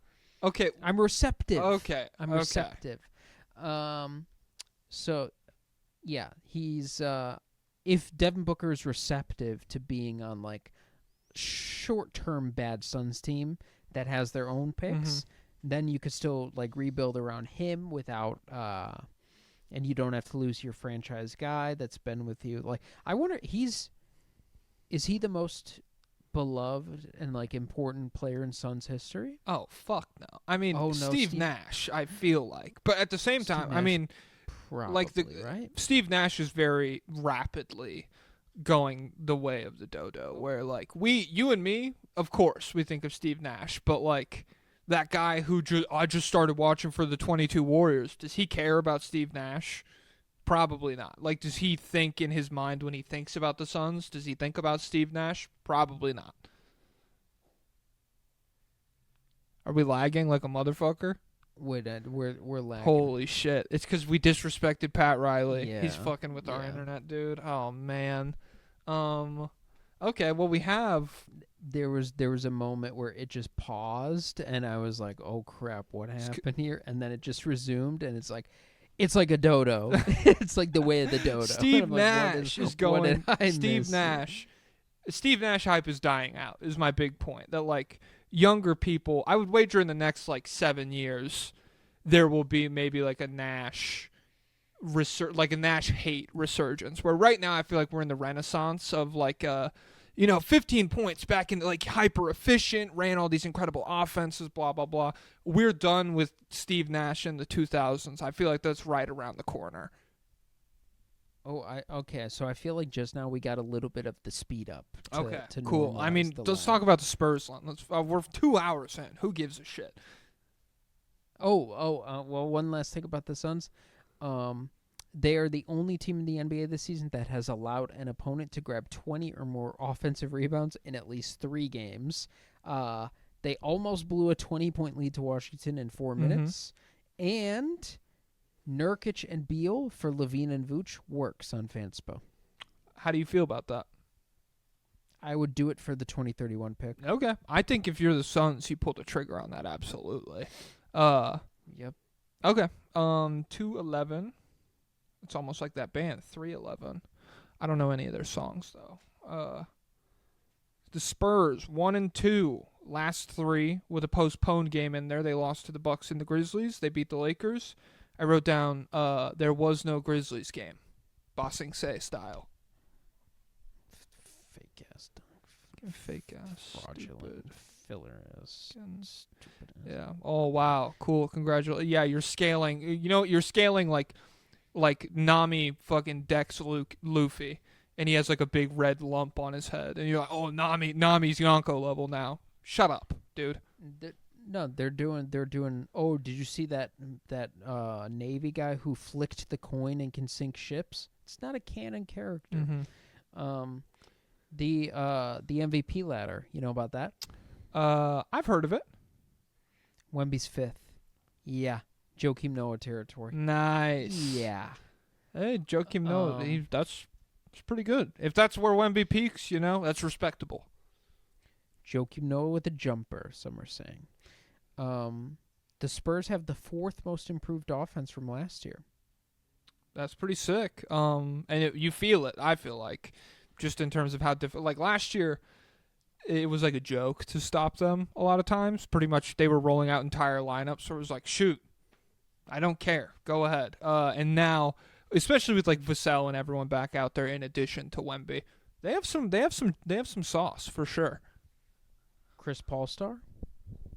Okay. I'm receptive. Okay. I'm receptive. So, yeah, he's if Devin Booker is receptive to being on like short-term bad Suns team that has their own picks, then you could still like rebuild around him without and you don't have to lose your franchise guy that's been with you. Like, I wonder, is he the most beloved and like important player in Suns history? Oh fuck no. I mean, Oh, no, Steve Nash. I feel like, but at the same Steve time, I Nash, mean, Probably, like right? Steve Nash is very rapidly going the way of the dodo. Where like you and me, of course, we think of Steve Nash, but like that guy who I just started watching for the 22 Warriors. Does he care about Steve Nash? Probably not. Like, does he think in his mind when he thinks about the Suns? Does he think about Steve Nash? Probably not. Are we lagging like a motherfucker? Wait, we're lagging. Holy shit. It's because we disrespected Pat Riley. Yeah. He's fucking with our Yeah. internet, dude. Oh, man. Okay, well, we have... There was a moment where it just paused, and I was like, "Oh crap, what happened here?" And then it just resumed, and it's like a dodo. It's like the way of the dodo. Steve I'm like, Nash is what going... did I Steve miss? Nash. Steve Nash hype is dying out, is my big point. That, like, younger people... I would wager in the next, like, 7 years, there will be maybe, like, a Nash... like a Nash hate resurgence. Where right now I feel like we're in the renaissance of, like, 15 points back in, like, hyper efficient, ran all these incredible offenses, blah, blah, blah. We're done with Steve Nash in the 2000s. I feel like that's right around the corner. Okay. So I feel like just now we got a little bit of the speed up. To Cool. I mean, normalize the let's lag. talk about the Spurs line. We're 2 hours in. Who gives a shit? Well, one last thing about the Suns. They are the only team in the NBA this season that has allowed an opponent to grab 20 or more offensive rebounds in at least 3 games. They almost blew a 20-point lead to Washington in 4 minutes. And Nurkic and Beal for Levine and Vooch works on Fanspo. How do you feel about that? I would do it for the 2031 pick. Okay. I think if you're the Suns, you pull the trigger on that, absolutely. Yep. Okay. 211. It's almost like that band, 311. I don't know any of their songs, though. The Spurs, 1-2. Last 3 with a postponed game in there. They lost to the Bucks and the Grizzlies. They beat the Lakers. I wrote down, there was no Grizzlies game. Bossing Say style. Fake ass. Fake ass. Fraudulent. Stupid. Filler ass. Stupid ass. Yeah. Oh, wow. Cool. Congratulations. Yeah, you're scaling. You're scaling like Nami fucking Dex Luffy, and he has like a big red lump on his head, and you're like, oh, Nami's Yonko level now. Shut up, dude. They're doing. Oh, did you see that Navy guy who flicked the coin and can sink ships? It's not a canon character. Mm-hmm. The MVP ladder. You know about that? I've heard of it. Wemby's 5th. Yeah, Joakim Noah territory. Nice. Yeah. Hey, Joakim Noah. That's pretty good. If that's where Wemby peaks, that's respectable. Joakim Noah with a jumper, some are saying. The Spurs have the 4th most improved offense from last year. That's pretty sick. And you feel it, I feel like, just in terms of how different. Like last year, it was like a joke to stop them a lot of times. Pretty much they were rolling out entire lineups, so it was like, shoot, I don't care. Go ahead. And now, especially with like Vassell and everyone back out there in addition to Wemby, they have some sauce for sure. Chris Paul star?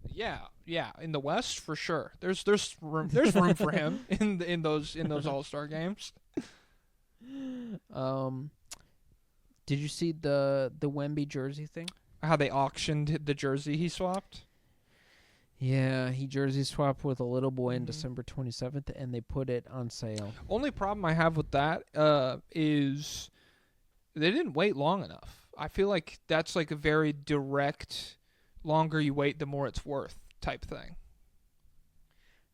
Yeah, in the West for sure. There's room for him in those All-Star games. Did you see the Wemby jersey thing? How they auctioned the jersey he swapped? Yeah, he jersey swapped with a little boy on December 27th, and they put it on sale. Only problem I have with that is they didn't wait long enough. I feel like that's like a very direct, longer you wait, the more it's worth type thing.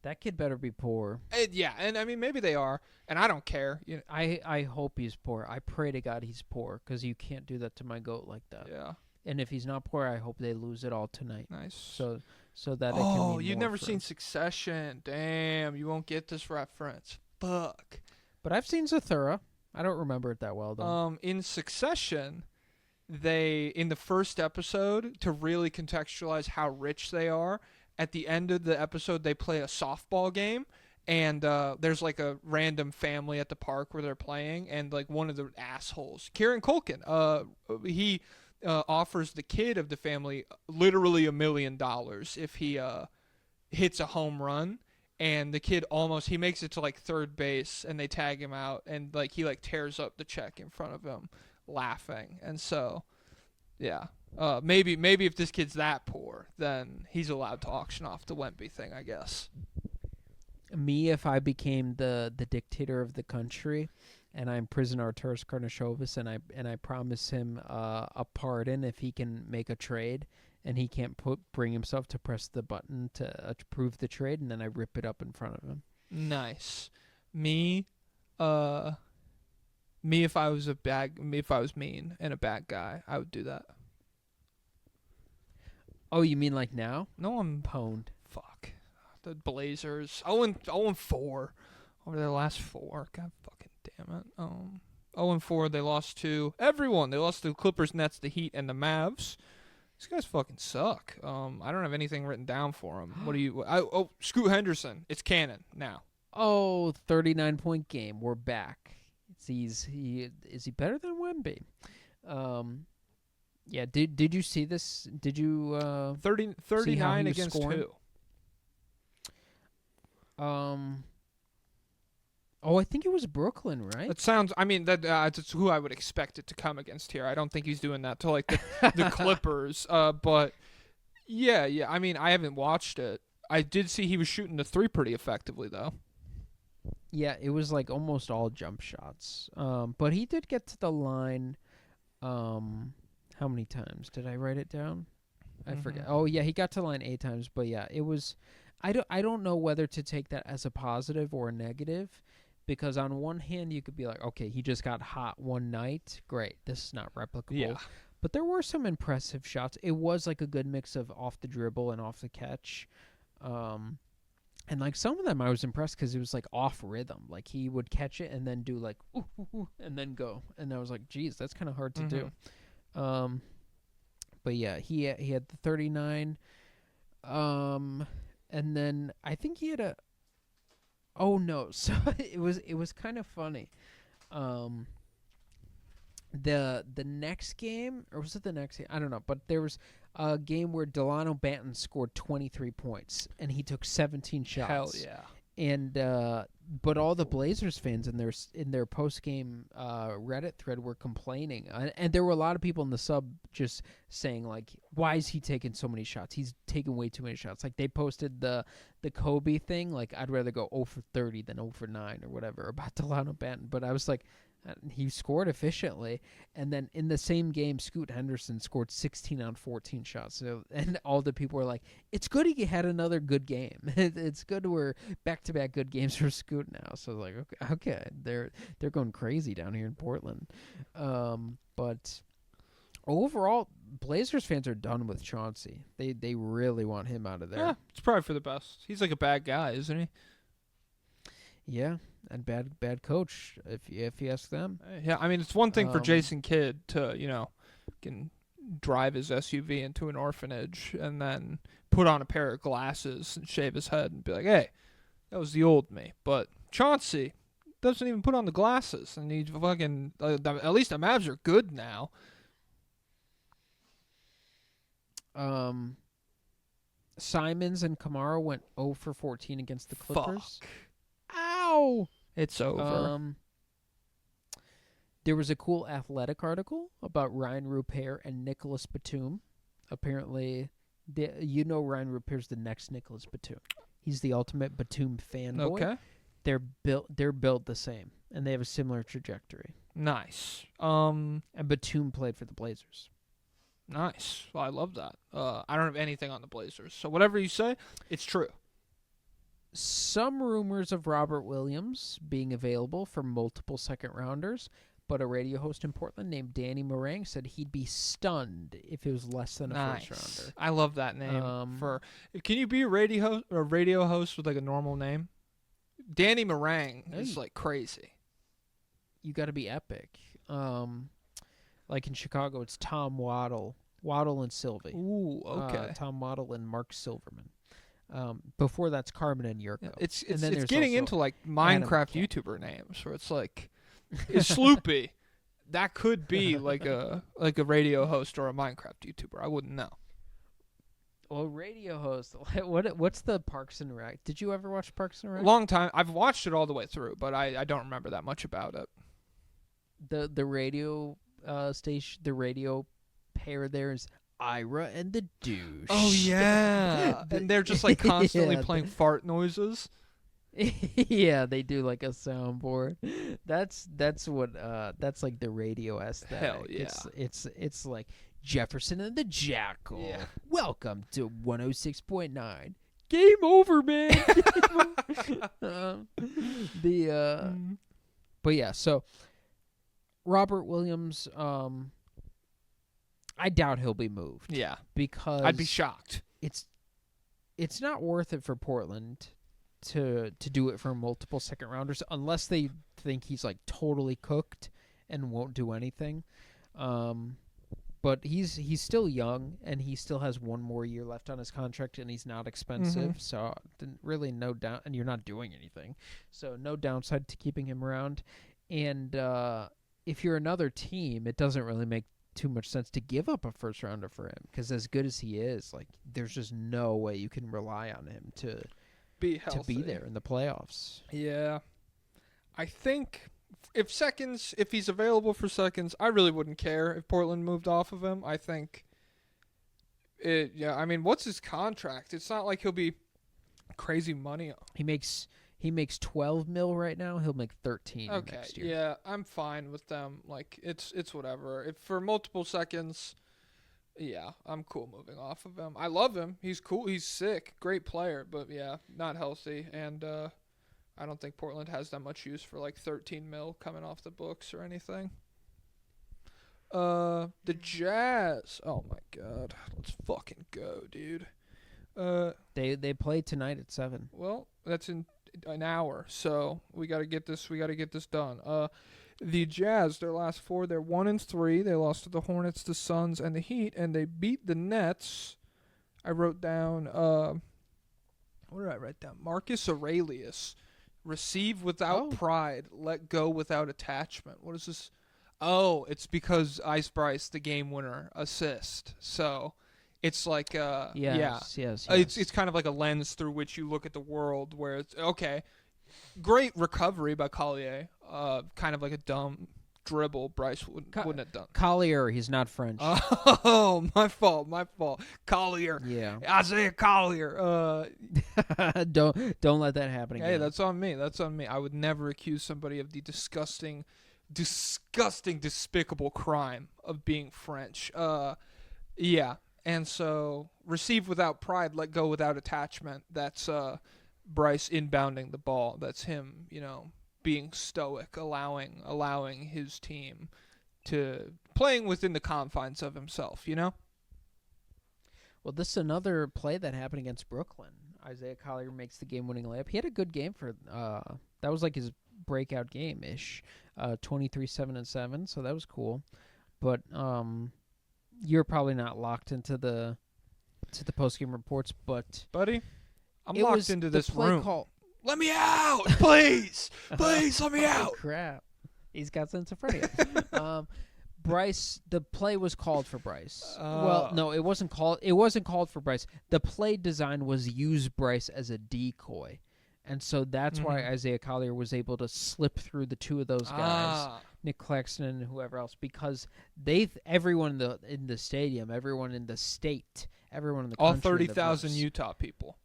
That kid better be poor. Yeah, and I mean, maybe they are, and I don't care. I hope he's poor. I pray to God he's poor, because you can't do that to my goat like that. Yeah. And if he's not poor, I hope they lose it all tonight. Nice. So that it can mean you've more never for seen him. Succession. Damn, you won't get this reference. Fuck. But I've seen Zathura. I don't remember it that well, though. In Succession, in the first episode, to really contextualize how rich they are, at the end of the episode, they play a softball game, and there's like a random family at the park where they're playing, and like one of the assholes, Kieran Culkin, he offers the kid of the family literally $1 million if he hits a home run. And the kid he makes it to like third base, and they tag him out, and like he like tears up the check in front of him, laughing. And so, yeah, maybe if this kid's that poor, then he's allowed to auction off the Wemby thing, I guess. Me, if I became the dictator of the country, and I'm prisoner Arturas Karnisovas, and I promise him a pardon if he can make a trade, and he can't bring himself to press the button to approve the trade, and then I rip it up in front of him. Nice. Me, if I was mean and a bad guy, I would do that. Oh, you mean like now? No, I'm pwned. Fuck. The Blazers 0-4 over their last 4. God fucking damn it. 0-4. They lost to everyone. They lost to the Clippers, Nets, the Heat, and the Mavs. These guys fucking suck. I don't have anything written down for them. What do you? Scoot Henderson. It's canon now. Oh, 39-point game. We're back. Is he better than Wemby? Yeah. Did you see this? Did you 39 against scoring? who? Oh, I think it was Brooklyn, right? It sounds. I mean, that's who I would expect it to come against here. I don't think he's doing that to like the Clippers. But yeah. I mean, I haven't watched it. I did see he was shooting the 3 pretty effectively though. Yeah, it was like almost all jump shots. But he did get to the line. How many times did I write it down? I forget. Oh yeah, he got to the line 8 times. But yeah, it was. I don't know whether to take that as a positive or a negative. Because on one hand, you could be like, okay, he just got hot one night. Great. This is not replicable. Yeah. But there were some impressive shots. It was like a good mix of off the dribble and off the catch. And like some of them I was impressed because it was like off rhythm. Like he would catch it and then do like, ooh, ooh, ooh, and then go. And I was like, geez, that's kind of hard to do. But yeah, he had the 39. And then I think he had a... Oh no! So it was kind of funny. The next game, or was it the next game? I don't know. But there was a game where Delano Banton scored 23 points, and he took 17 shots. Hell yeah! And but all the Blazers fans in their post game Reddit thread were complaining, and there were a lot of people in the sub just saying like, "Why is he taking so many shots? He's taking way too many shots." Like they posted the Kobe thing, like I'd rather go 0 for 30 than 0 for 9 or whatever about Delano Banton. But I was like, he scored efficiently, and then in the same game, Scoot Henderson scored 16 on 14 shots. So, and all the people were like, "It's good he had another good game. It's good we're back-to-back good games for Scoot now." So like, okay, they're going crazy down here in Portland. But overall, Blazers fans are done with Chauncey. They really want him out of there. Yeah, it's probably for the best. He's like a bad guy, isn't he? Yeah, and bad coach if you ask them. Yeah, I mean it's one thing for Jason Kidd to can drive his SUV into an orphanage and then put on a pair of glasses and shave his head and be like, "Hey, that was the old me." But Chauncey doesn't even put on the glasses, and he's fucking. At least the Mavs are good now. Simons and Kamara went 0 for 14 against the Clippers. Fuck. Ow! It's over. There was a cool Athletic article about Ryan Rupert and Nicholas Batum. Apparently, Ryan Rupert's the next Nicholas Batum. He's the ultimate Batum fanboy. Okay. They're built the same, and they have a similar trajectory. Nice. And Batum played for the Blazers. Nice. Well, I love that. I don't have anything on the Blazers, so whatever you say, it's true. Some rumors of Robert Williams being available for multiple second-rounders, but a radio host in Portland named Danny Morang said he'd be stunned if it was less than a first-rounder. I love that name. Can you be a radio host with like a normal name? Danny Morang is like crazy. You got to be epic. Like in Chicago, it's Tom Waddle and Sylvie. Ooh, okay. Tom Waddle and Mark Silverman. Before that's Carmen and Yurko. It's And then there's getting also into like Adam Minecraft Cat. YouTuber names where it's like, is Sloopy? That could be like a radio host or a Minecraft YouTuber. I wouldn't know. Well, radio host. What's the Parks and Rec? Did you ever watch Parks and Rec? Long time. I've watched it all the way through, but I don't remember that much about it. The radio station, the radio pair there is Ira and the Douche. Oh yeah, and they're just like constantly Yeah, playing fart noises. Yeah, they do like a soundboard. That's what that's like the radio aesthetic. Hell yeah. It's like Jefferson and the Jackal. Yeah. Welcome to 106.9. Game over, man. But yeah, so Robert Williams, I doubt he'll be moved. Yeah, Because I'd be shocked. It's not worth it for Portland to do it for multiple second rounders unless they think he's like totally cooked and won't do anything. But he's still young and he still has one more year left on his contract and he's not expensive, so really no down, and you're not doing anything, so no downside to keeping him around. And if you're another team, it doesn't really make too much sense to give up a first rounder for him because as good as he is, like there's just no way you can rely on him to Be healthy. be there in the playoffs. Yeah, I think if he's available for seconds, I really wouldn't care if Portland moved off of him. I think yeah, I mean, what's his contract? It's not like he'll be crazy money. He makes 12 mil right now. He'll make 13 Okay, next year. yeah, I'm fine with them. Like it's whatever. If for multiple seconds, yeah, I'm cool moving off of him. I love him. He's cool. He's sick. Great player, but yeah, not healthy. And I don't think Portland has that much use for like 13 mil coming off the books or anything. The Jazz. Oh my God, let's fucking go, dude. They play tonight at 7. Well, that's in an hour, so we got to get this done. The Jazz, their last 4, they're 1-3. They lost to the Hornets, the Suns, and the Heat, and they beat the Nets. I wrote down what did I write down? Marcus Aurelius, receive without pride, let go without attachment. What is this? Oh, it's because Ice Bryce, the game winner, assist. So it's like Yes. It's kind of like a lens through which you look at the world, where it's okay. Great recovery by Collier. Kind of like a dumb dribble Bryce wouldn't have done. Collier, he's not French. Oh, my fault. Collier. Yeah. Isaiah Collier. Don't let that happen again. Hey, that's on me. I would never accuse somebody of the disgusting, despicable crime of being French. Yeah. And so, receive without pride, let go without attachment. That's Bryce inbounding the ball. That's him, being stoic, allowing his team to playing within the confines of himself. Well, this is another play that happened against Brooklyn. Isaiah Collier makes the game-winning layup. He had a good game for that was like his breakout game-ish. 23, 7, and 7, so that was cool. But you're probably not locked into the post-game reports, but buddy, I'm locked into this room. Call. Let me out, please, let me out. Crap, he's got schizophrenia. Bryce, the play was called for Bryce. Well, no, it wasn't called. It wasn't called for Bryce. The play design was use Bryce as a decoy, and so that's why Isaiah Collier was able to slip through the two of those guys, Nick Claxton and whoever else, because everyone in the stadium, everyone in the state, everyone in the all country, 30,000 Utah people.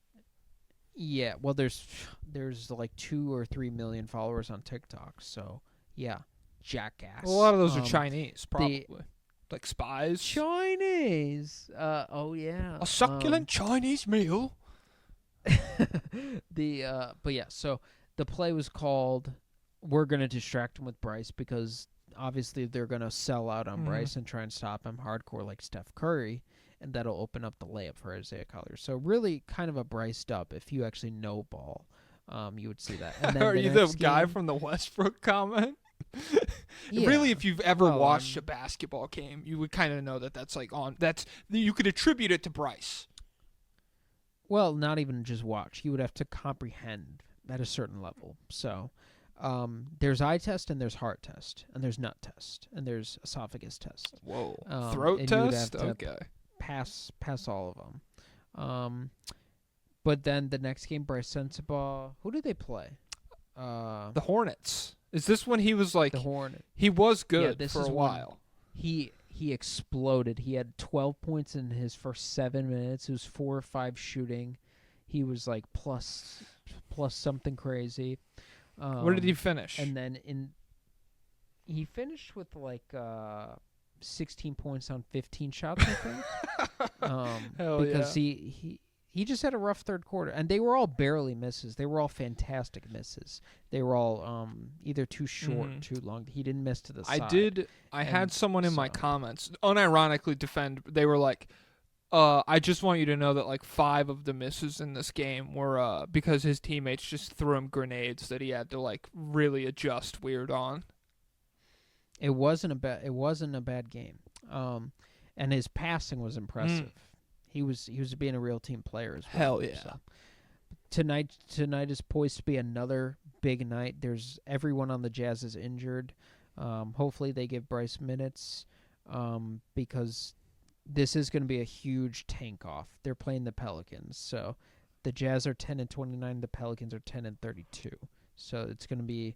Yeah, well, there's like 2 or 3 million followers on TikTok, so yeah, jackass. Well, a lot of those are Chinese, probably, like spies. Chinese. Oh yeah. A succulent Chinese meal. But yeah, so the play was called. We're gonna distract him with Bryce because obviously they're gonna sell out on Bryce and try and stop him hardcore like Steph Curry. And that'll open up the layup for Isaiah Collier. So really kind of a Bryced up. If you actually know ball, you would see that. And then Are you the guy from the Westbrook comment? Yeah. Really, if you've ever watched a basketball game, you would kind of know that's like on. You could attribute it to Bryce. well, not even just watch. He would have to comprehend at a certain level. So there's eye test and there's heart test and there's nut test and there's esophagus test. Whoa. And Throat you would test? have to Okay. pass all of them. But then the next game, Bryce Sensabaugh, who did they play? The Hornets. Is this when he was like... The Hornet. He was good this for is a when while. He exploded. He had 12 points in his first 7 minutes. It was 4 or 5 shooting. He was like plus something crazy. Where did he finish? And then he finished with like 16 points on 15 shots, I think. Hell because yeah. he just had a rough third quarter, and they were all barely misses. They were all fantastic misses. They were all either too short or too long. He didn't miss to the side. I had someone in my so- comments unironically defend. They were like, I just want you to know that like 5 of the misses in this game were because his teammates just threw him grenades that he had to like really adjust weird on. It wasn't a bad game. And his passing was impressive. He was being a real team player as well. Hell yeah. So. Tonight is poised to be another big night. There's everyone on the Jazz is injured. Hopefully they give Bryce minutes because this is going to be a huge tank off. They're playing the Pelicans. So the Jazz are 10-29, the Pelicans are 10-32. So it's going to be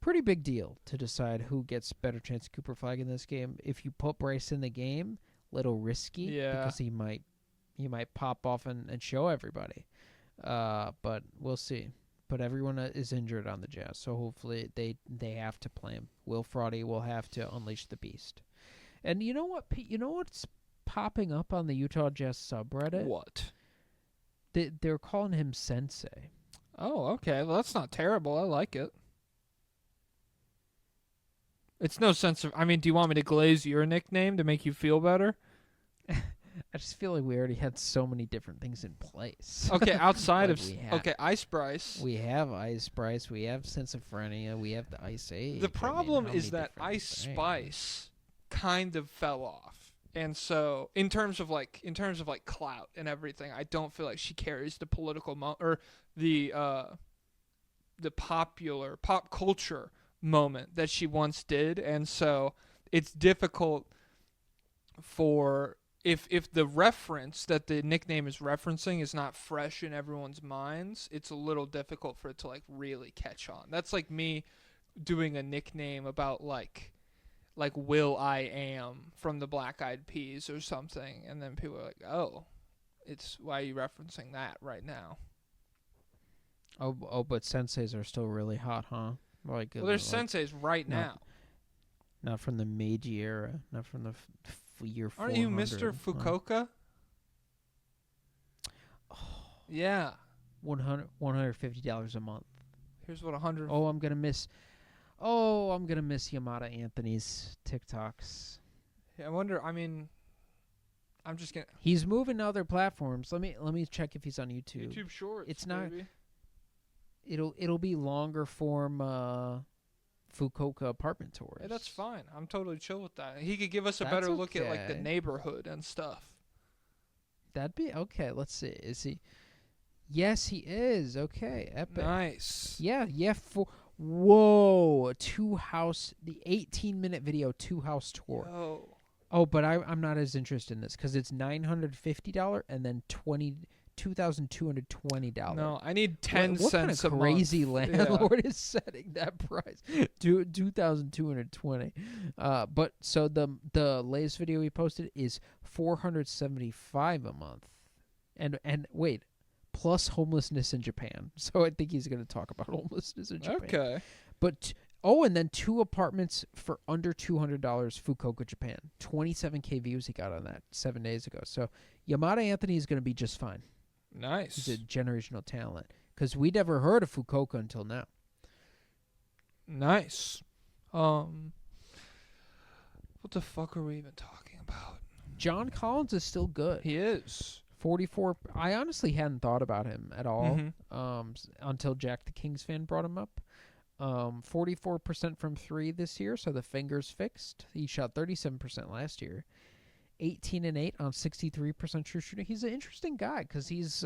pretty big deal to decide who gets better chance of Cooper Flag in this game. If you put Bryce in the game, little risky because he might pop off and show everybody. But we'll see. But everyone is injured on the Jazz, so hopefully they have to play him. Will Fraudy will have to unleash the beast. And you know what? You know what's popping up on the Utah Jazz subreddit? What? They're calling him Sensei. Oh, okay. Well, that's not terrible. I like it. It's no sense of... I mean, do you want me to glaze your nickname to make you feel better? I just feel like we already had so many different things in place. Okay, outside Like of... Okay, Ice Bryce. We have Ice Bryce. We have Schizophrenia. We have the Ice Age. The problem how is many that different Ice things? Spice kind of fell off. And so, in terms of like clout and everything, I don't feel like she carries the political or the popular pop culture moment that she once did, and so it's difficult for if the reference that the nickname is referencing is not fresh in everyone's minds, it's a little difficult for it to like really catch on. That's like me doing a nickname about like Will I Am from the Black Eyed Peas or something, and then people are like, "Oh, it's why are you referencing that right now?" Oh, but senseis are still really hot, huh? Like, Well, there's senseis right no. now. Not from the Meiji era, not from the year 400. Aren't you Mr. Fukuoka? Yeah. $150 a month. Here's what 100. Oh, I'm gonna miss Yamada Anthony's TikToks. I wonder. I mean, I'm just gonna. He's moving to other platforms. Let me check if he's on YouTube. YouTube Shorts. It's not- Baby. It'll be longer form Fukuoka apartment tours. Hey, that's fine. I'm totally chill with that. He could give us a That's better look at like the okay. neighborhood and stuff. That'd be okay. Let's see. Is he? Yes, he is. Okay, epic. Nice. Yeah. The 18-minute video 2-house tour. Oh. Oh, but I'm not as interested in this because it's $950 and then $2,220. No, I need 10 what cents kind of a crazy month. landlord is setting that price? $2,220. But so the latest video he posted is $475 a month, and wait, plus homelessness in Japan. So I think he's going to talk about homelessness in Japan. Okay. But and then 2 apartments for under $200, Fukuoka, Japan. 27K views he got on that 7 days ago. So Yamada Anthony is going to be just fine. Nice. He's a generational talent because we never heard of Fukuoka until now. Nice. What the fuck are we even talking about? John Collins is still good. He is. 44. I honestly hadn't thought about him at all Mhm. Until Jack the Kings fan brought him up. 44% from 3 this year, so the finger's fixed. He shot 37% last year. 18-8 on 63% true shooting. He's an interesting guy because he's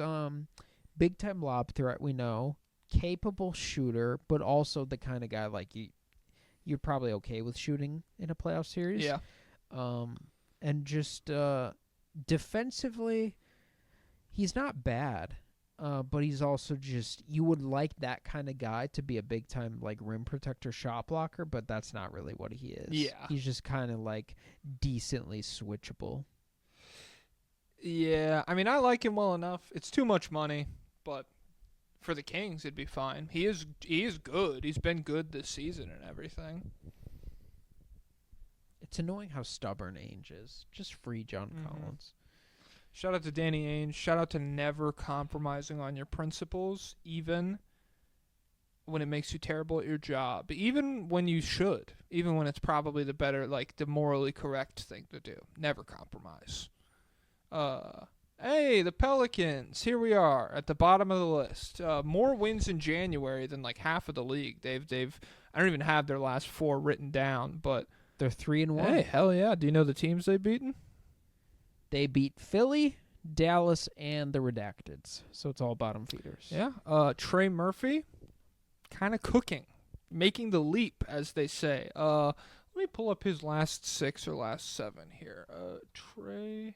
big time lob threat. We know, capable shooter, but also the kind of guy like you're probably okay with shooting in a playoff series. Yeah. And just defensively, he's not bad. But he's also just, you would like that kind of guy to be a big time like rim protector, shot blocker, but that's not really what he is. Yeah. He's just kind of like decently switchable. Yeah, I mean, I like him well enough. It's too much money, but for the Kings, it'd be fine. He is good. He's been good this season and everything. It's annoying how stubborn Ainge is. Just free John Collins. Shout out to Danny Ainge. Shout out to never compromising on your principles, even when it makes you terrible at your job. Even when you should. Even when it's probably the better, like, the morally correct thing to do. Never compromise. Hey, the Pelicans. Here we are at the bottom of the list. More wins in January than, like, half of the league. They've I don't even have their last 4 written down, but they're 3-1. Hey, hell yeah. Do you know the teams they've beaten? They beat Philly, Dallas, and the Redacteds. So it's all bottom feeders. Yeah. Trey Murphy, kind of cooking, making the leap, as they say. Let me pull up his last 6 or last 7 here. Trey.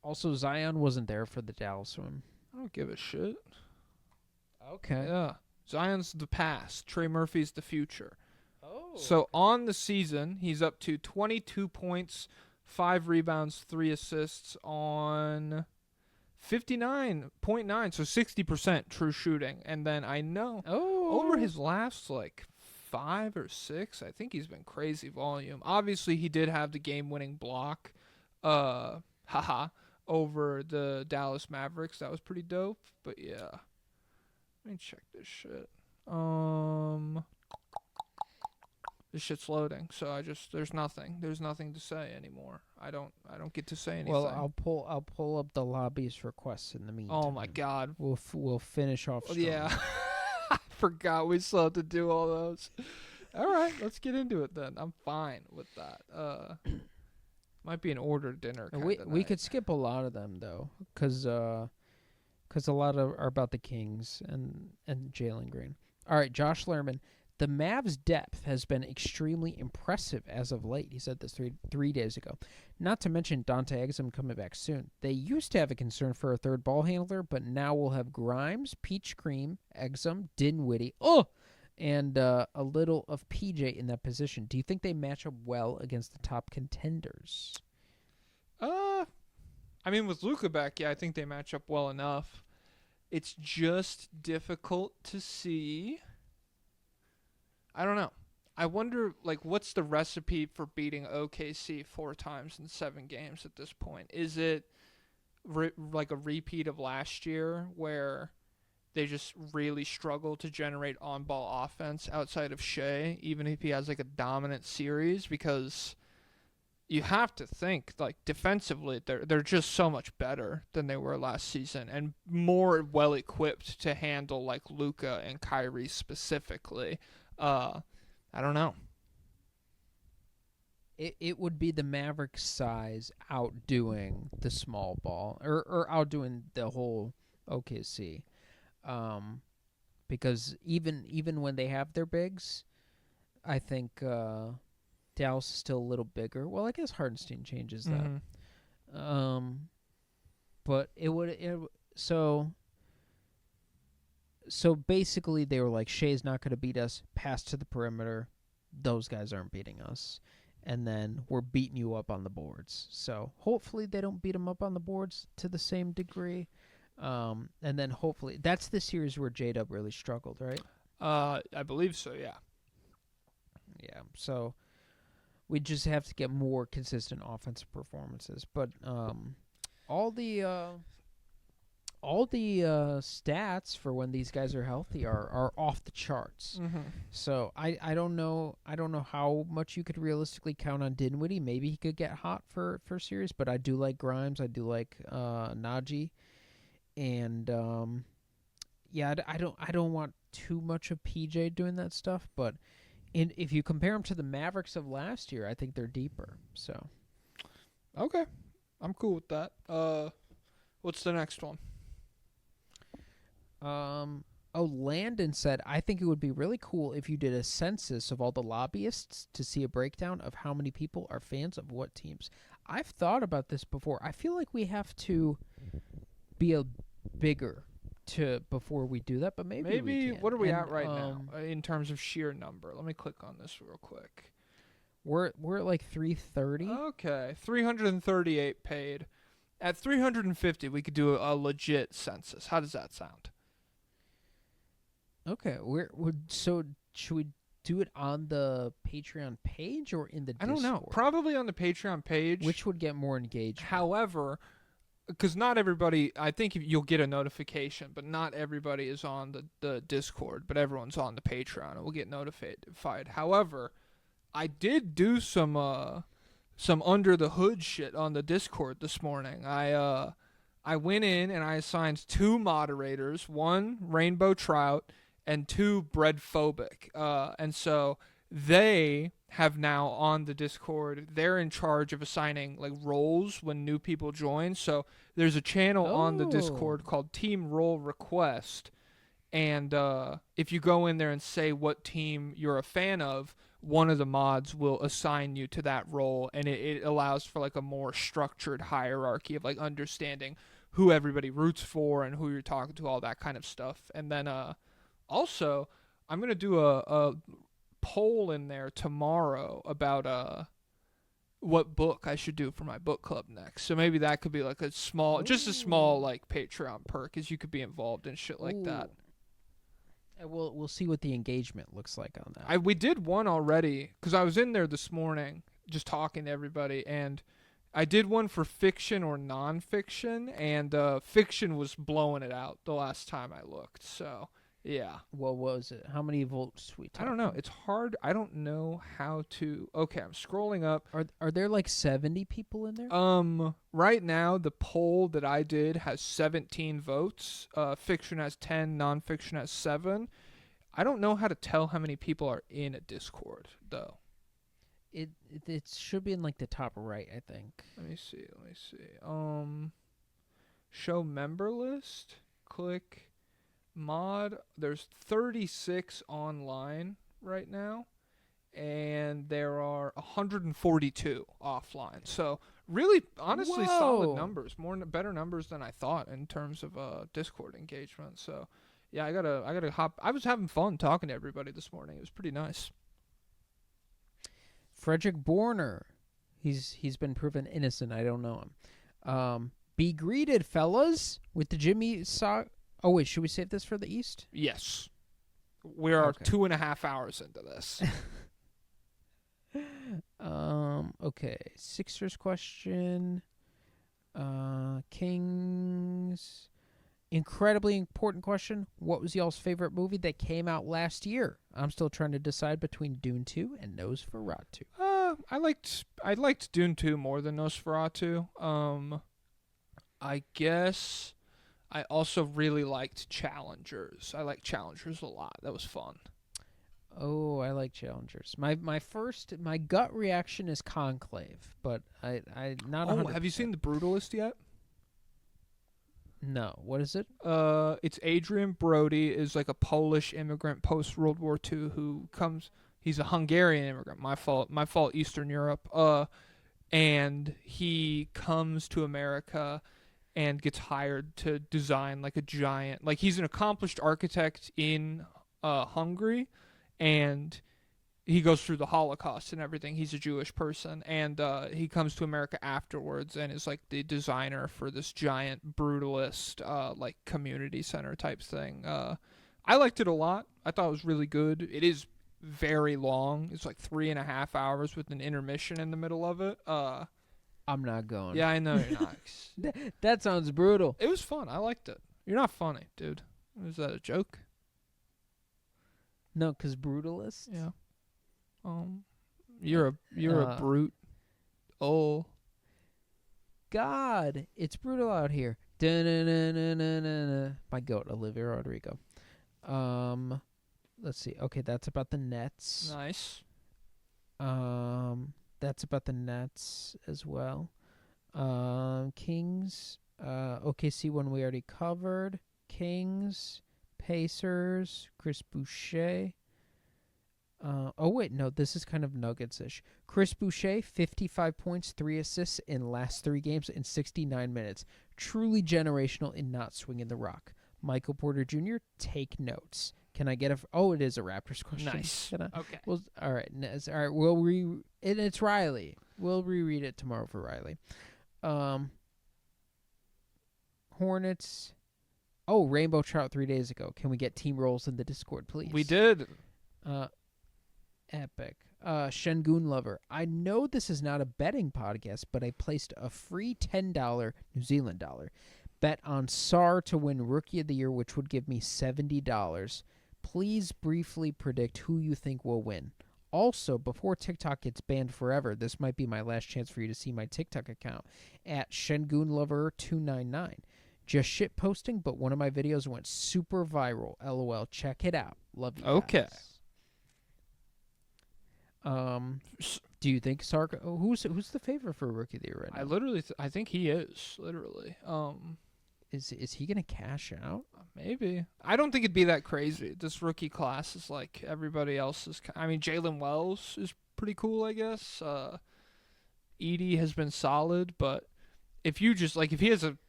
Also, Zion wasn't there for the Dallas one. I don't give a shit. Okay. Yeah. Zion's the past. Trey Murphy's the future. Oh. So on the season, he's up to 22 points, 5 rebounds, 3 assists on 59.9, so 60% true shooting. And then I know over his last, like, 5 or 6, I think he's been crazy volume. Obviously, he did have the game-winning block, over the Dallas Mavericks. That was pretty dope. But, yeah. Let me check this shit. This shit's loading, so there's nothing to say anymore. I don't get to say anything. Well, I'll pull up the lobbyist requests in the meantime. Oh my god. We'll finish off strong. Yeah. I forgot we still have to do all those. All right, let's get into it then. I'm fine with that. Might be an ordered dinner kind of we could skip a lot of them though, cuz a lot of are about the Kings and Jalen Green. All right, Josh Lerman. The Mavs' depth has been extremely impressive as of late. He said this three days ago. Not to mention Dante Exum coming back soon. They used to have a concern for a third ball handler, but now we'll have Grimes, Peach Cream, Exum, Dinwiddie, and a little of PJ in that position. Do you think they match up well against the top contenders? I mean, with Luka back, yeah, I think they match up well enough. It's just difficult to see. I don't know. I wonder, like, what's the recipe for beating OKC 4 times in 7 games at this point? Is it like a repeat of last year where they just really struggle to generate on-ball offense outside of Shea, even if he has, like, a dominant series? Because you have to think, like, defensively, they're just so much better than they were last season and more well-equipped to handle, like, Luka and Kyrie specifically. I don't know. It would be the Mavericks' size outdoing the small ball or outdoing the whole OKC. Because even when they have their bigs, I think Dallas is still a little bigger. Well, I guess Hardenstein changes that. Mm-hmm. But So basically, they were like, Shea's not going to beat us. Pass to the perimeter. Those guys aren't beating us. And then we're beating you up on the boards. So hopefully they don't beat them up on the boards to the same degree. And then hopefully that's the series where J-Dub really struggled, right? I believe so, yeah. Yeah. So we just have to get more consistent offensive performances. But all the stats for when these guys are healthy are off the charts. Mm-hmm. So I don't know how much you could realistically count on Dinwiddie. Maybe he could get hot for series, but I do like Grimes. I do like Najee, and I don't want too much of PJ doing that stuff. But if you compare them to the Mavericks of last year, I think they're deeper. So Okay, I'm cool with that. What's the next one? Landon said, I think it would be really cool if you did a census of all the lobbyists to see a breakdown of how many people are fans of what teams. I've thought about this before. I feel like we have to be a bigger before we do that, but maybe we can. What are we at right now in terms of sheer number? Let me click on this real quick. We're at like 330. Okay, 338 paid. At 350, we could do a legit census. How does that sound? Okay, so should we do it on the Patreon page or in the Discord? I don't know. Probably on the Patreon page. Which would get more engagement? However, because not everybody, I think you'll get a notification, but not everybody is on the Discord, but everyone's on the Patreon and will get notified. However, I did do some under the hood shit on the Discord this morning. I went in and I assigned 2 moderators, 1 Rainbow Trout and 2 Bread Phobic. And so they have now on the Discord, they're in charge of assigning like roles when new people join. So there's a channel on the Discord called Team Role Request. And if you go in there and say what team you're a fan of, one of the mods will assign you to that role, and it allows for like a more structured hierarchy of like understanding who everybody roots for and who you're talking to, all that kind of stuff. And then also, I'm gonna do a poll in there tomorrow about what book I should do for my book club next. So maybe that could be like just a small like Patreon perk, is you could be involved in shit like that. We'll see what the engagement looks like on that. We did one already because I was in there this morning just talking to everybody, and I did one for fiction or nonfiction, and fiction was blowing it out the last time I looked. So yeah. What was it? How many votes we talking? I don't know. It's hard. I don't know how to. Okay, I'm scrolling up. Are there like 70 people in there? Right now the poll that I did has 17 votes. Fiction has 10, nonfiction has 7. I don't know how to tell how many people are in a Discord though. It should be in like the top right, I think. Let me see. Show member list. Click mod. There's 36 online right now, and there are 142 offline. So really, honestly, solid numbers. Better numbers than I thought in terms of Discord engagement. So yeah, I gotta hop. I was having fun talking to everybody this morning. It was pretty nice. Frederick Borner, he's been proven innocent. I don't know him. Be greeted, fellas, with the Jimmy sock. Oh, wait, should we save this for the East? Yes. We are 2.5 hours into this. Okay. Sixers question. Kings. Incredibly important question. What was y'all's favorite movie that came out last year? I'm still trying to decide between Dune 2 and Nosferatu. I liked Dune 2 more than Nosferatu. I guess I also really liked Challengers. I like Challengers a lot. That was fun. Oh, I like Challengers. My gut reaction is Conclave, but I not. Oh, have you seen The Brutalist yet? No. What is it? It's Adrian Brody is like a Polish immigrant post World War II who comes. He's a Hungarian immigrant. My fault. Eastern Europe. And he comes to America and gets hired to design like a giant. Like he's an accomplished architect in Hungary, and he goes through the Holocaust and everything. He's a Jewish person, and he comes to America afterwards and is like the designer for this giant brutalist like community center type thing. I liked it a lot. I thought it was really good. It is very long. It's like 3.5 hours with an intermission in the middle of it. I'm not going. Yeah, I know you're not. That sounds brutal. It was fun. I liked it. You're not funny, dude. Was that a joke? No, 'cause brutalist. Yeah. You're a brute. Oh. God, it's brutal out here. Da-na-na-na-na-na. My goat, Olivia Rodrigo. Let's see. Okay, that's about the Nets. Nice. That's about the Nets as well. Kings, OKC one we already covered. Kings, Pacers, Chris Boucher. Oh, wait, no, this is kind of Nuggets-ish. Chris Boucher, 55 points, 3 assists in last 3 games in 69 minutes. Truly generational in not swinging the rock. Michael Porter Jr., take notes. Can I get a... Oh, it is a Raptors question. Nice. Okay. Well, all right. All right, and it's Riley. We'll reread it tomorrow for Riley. Hornets. Oh, Rainbow Trout 3 days ago. Can we get team roles in the Discord, please? We did. Epic. Shengun Lover. I know this is not a betting podcast, but I placed a free $10 New Zealand dollar bet on SAR to win Rookie of the Year, which would give me $70. Please briefly predict who you think will win. Also, before TikTok gets banned forever, this might be my last chance for you to see my TikTok account at ShengunLover299. Just shit posting, but one of my videos went super viral. LOL. Check it out. Love you. Okay. Guys. Do you think Sark? Oh, who's the favorite for Rookie of the Year right now? I think he is literally. Is he gonna cash out? Maybe. I don't think it'd be that crazy. This rookie class is like everybody else's. I mean, Jalen Wells is pretty cool, I guess. Edie has been solid, but if he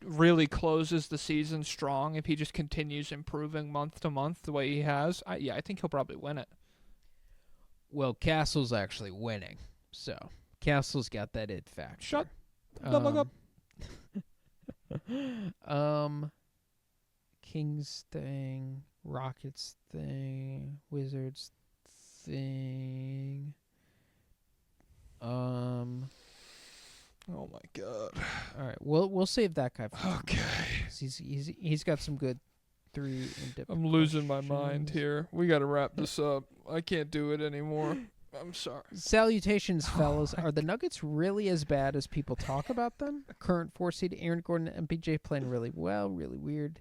really closes the season strong, if he just continues improving month to month the way he has, I think he'll probably win it. Well, Castle's actually winning, so Castle's got that it factor. Shut the fuck up. Kings thing, Rockets thing, Wizards thing. Oh my god. All right, we'll save that guy for okay. He's got some good 3 in-depth. I'm losing my mind here. We got to wrap this up. I can't do it anymore. I'm sorry. Salutations, fellas. Are the Nuggets really as bad as people talk about them? Current 4 seed Aaron Gordon and MPJ playing really well, really weird.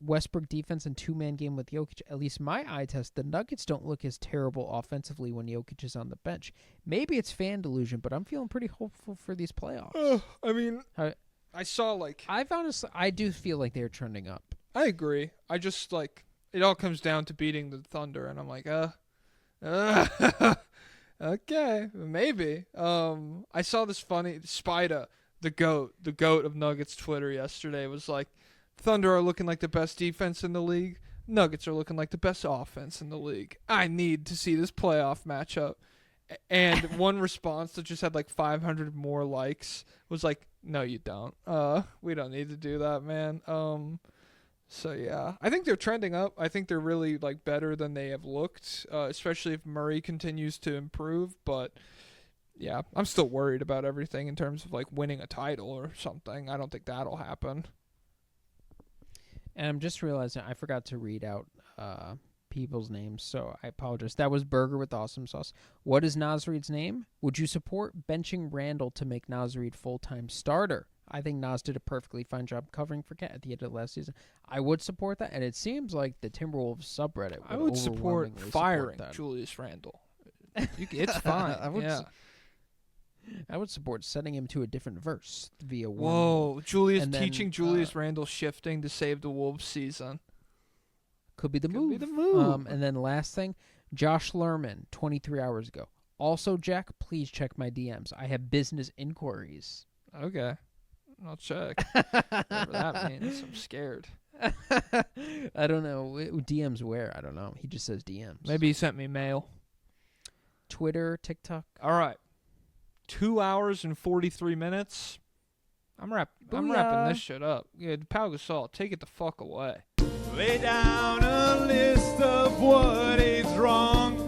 Westbrook defense and 2-man game with Jokic. At least my eye test, the Nuggets don't look as terrible offensively when Jokic is on the bench. Maybe it's fan delusion, but I'm feeling pretty hopeful for these playoffs. I mean, I saw I do feel like they're trending up. I agree. I just it all comes down to beating the Thunder, and I'm like, okay, maybe. I saw this funny Spida, the goat of Nuggets Twitter yesterday was like, Thunder are looking like the best defense in the league. Nuggets are looking like the best offense in the league. I need to see this playoff matchup. And one response that just had 500 more likes was like, no, you don't. We don't need to do that, man. So yeah, I think they're trending up. I think they're really better than they have looked, especially if Murray continues to improve. But yeah, I'm still worried about everything in terms of winning a title or something. I don't think that'll happen. And I'm just realizing I forgot to read out people's names, so I apologize. That was Burger with Awesome Sauce. What is Nasreed's name? Would you support benching Randle to make Nasreed full-time starter? I think Nas did a perfectly fine job covering for Cat at the end of last season. I would support that, and it seems like the Timberwolves subreddit would I would support firing that. Julius Randle. It's fine. I would support sending him to a different verse via Whoa, Julius teaching Julius Randle shifting to save the Wolves season. Could be the move. And then last thing, Josh Lerman, 23 hours ago. Also, Jack, please check my DMs. I have business inquiries. Okay. I'll check. Whatever that means. I'm scared. I don't know. DMs where? I don't know. He just says DMs. Maybe he sent me mail. Twitter, TikTok. All right. 2 hours and 43 minutes. I'm wrapping this shit up. Yeah, Pau Gasol, take it the fuck away. Lay down a list of what is wrong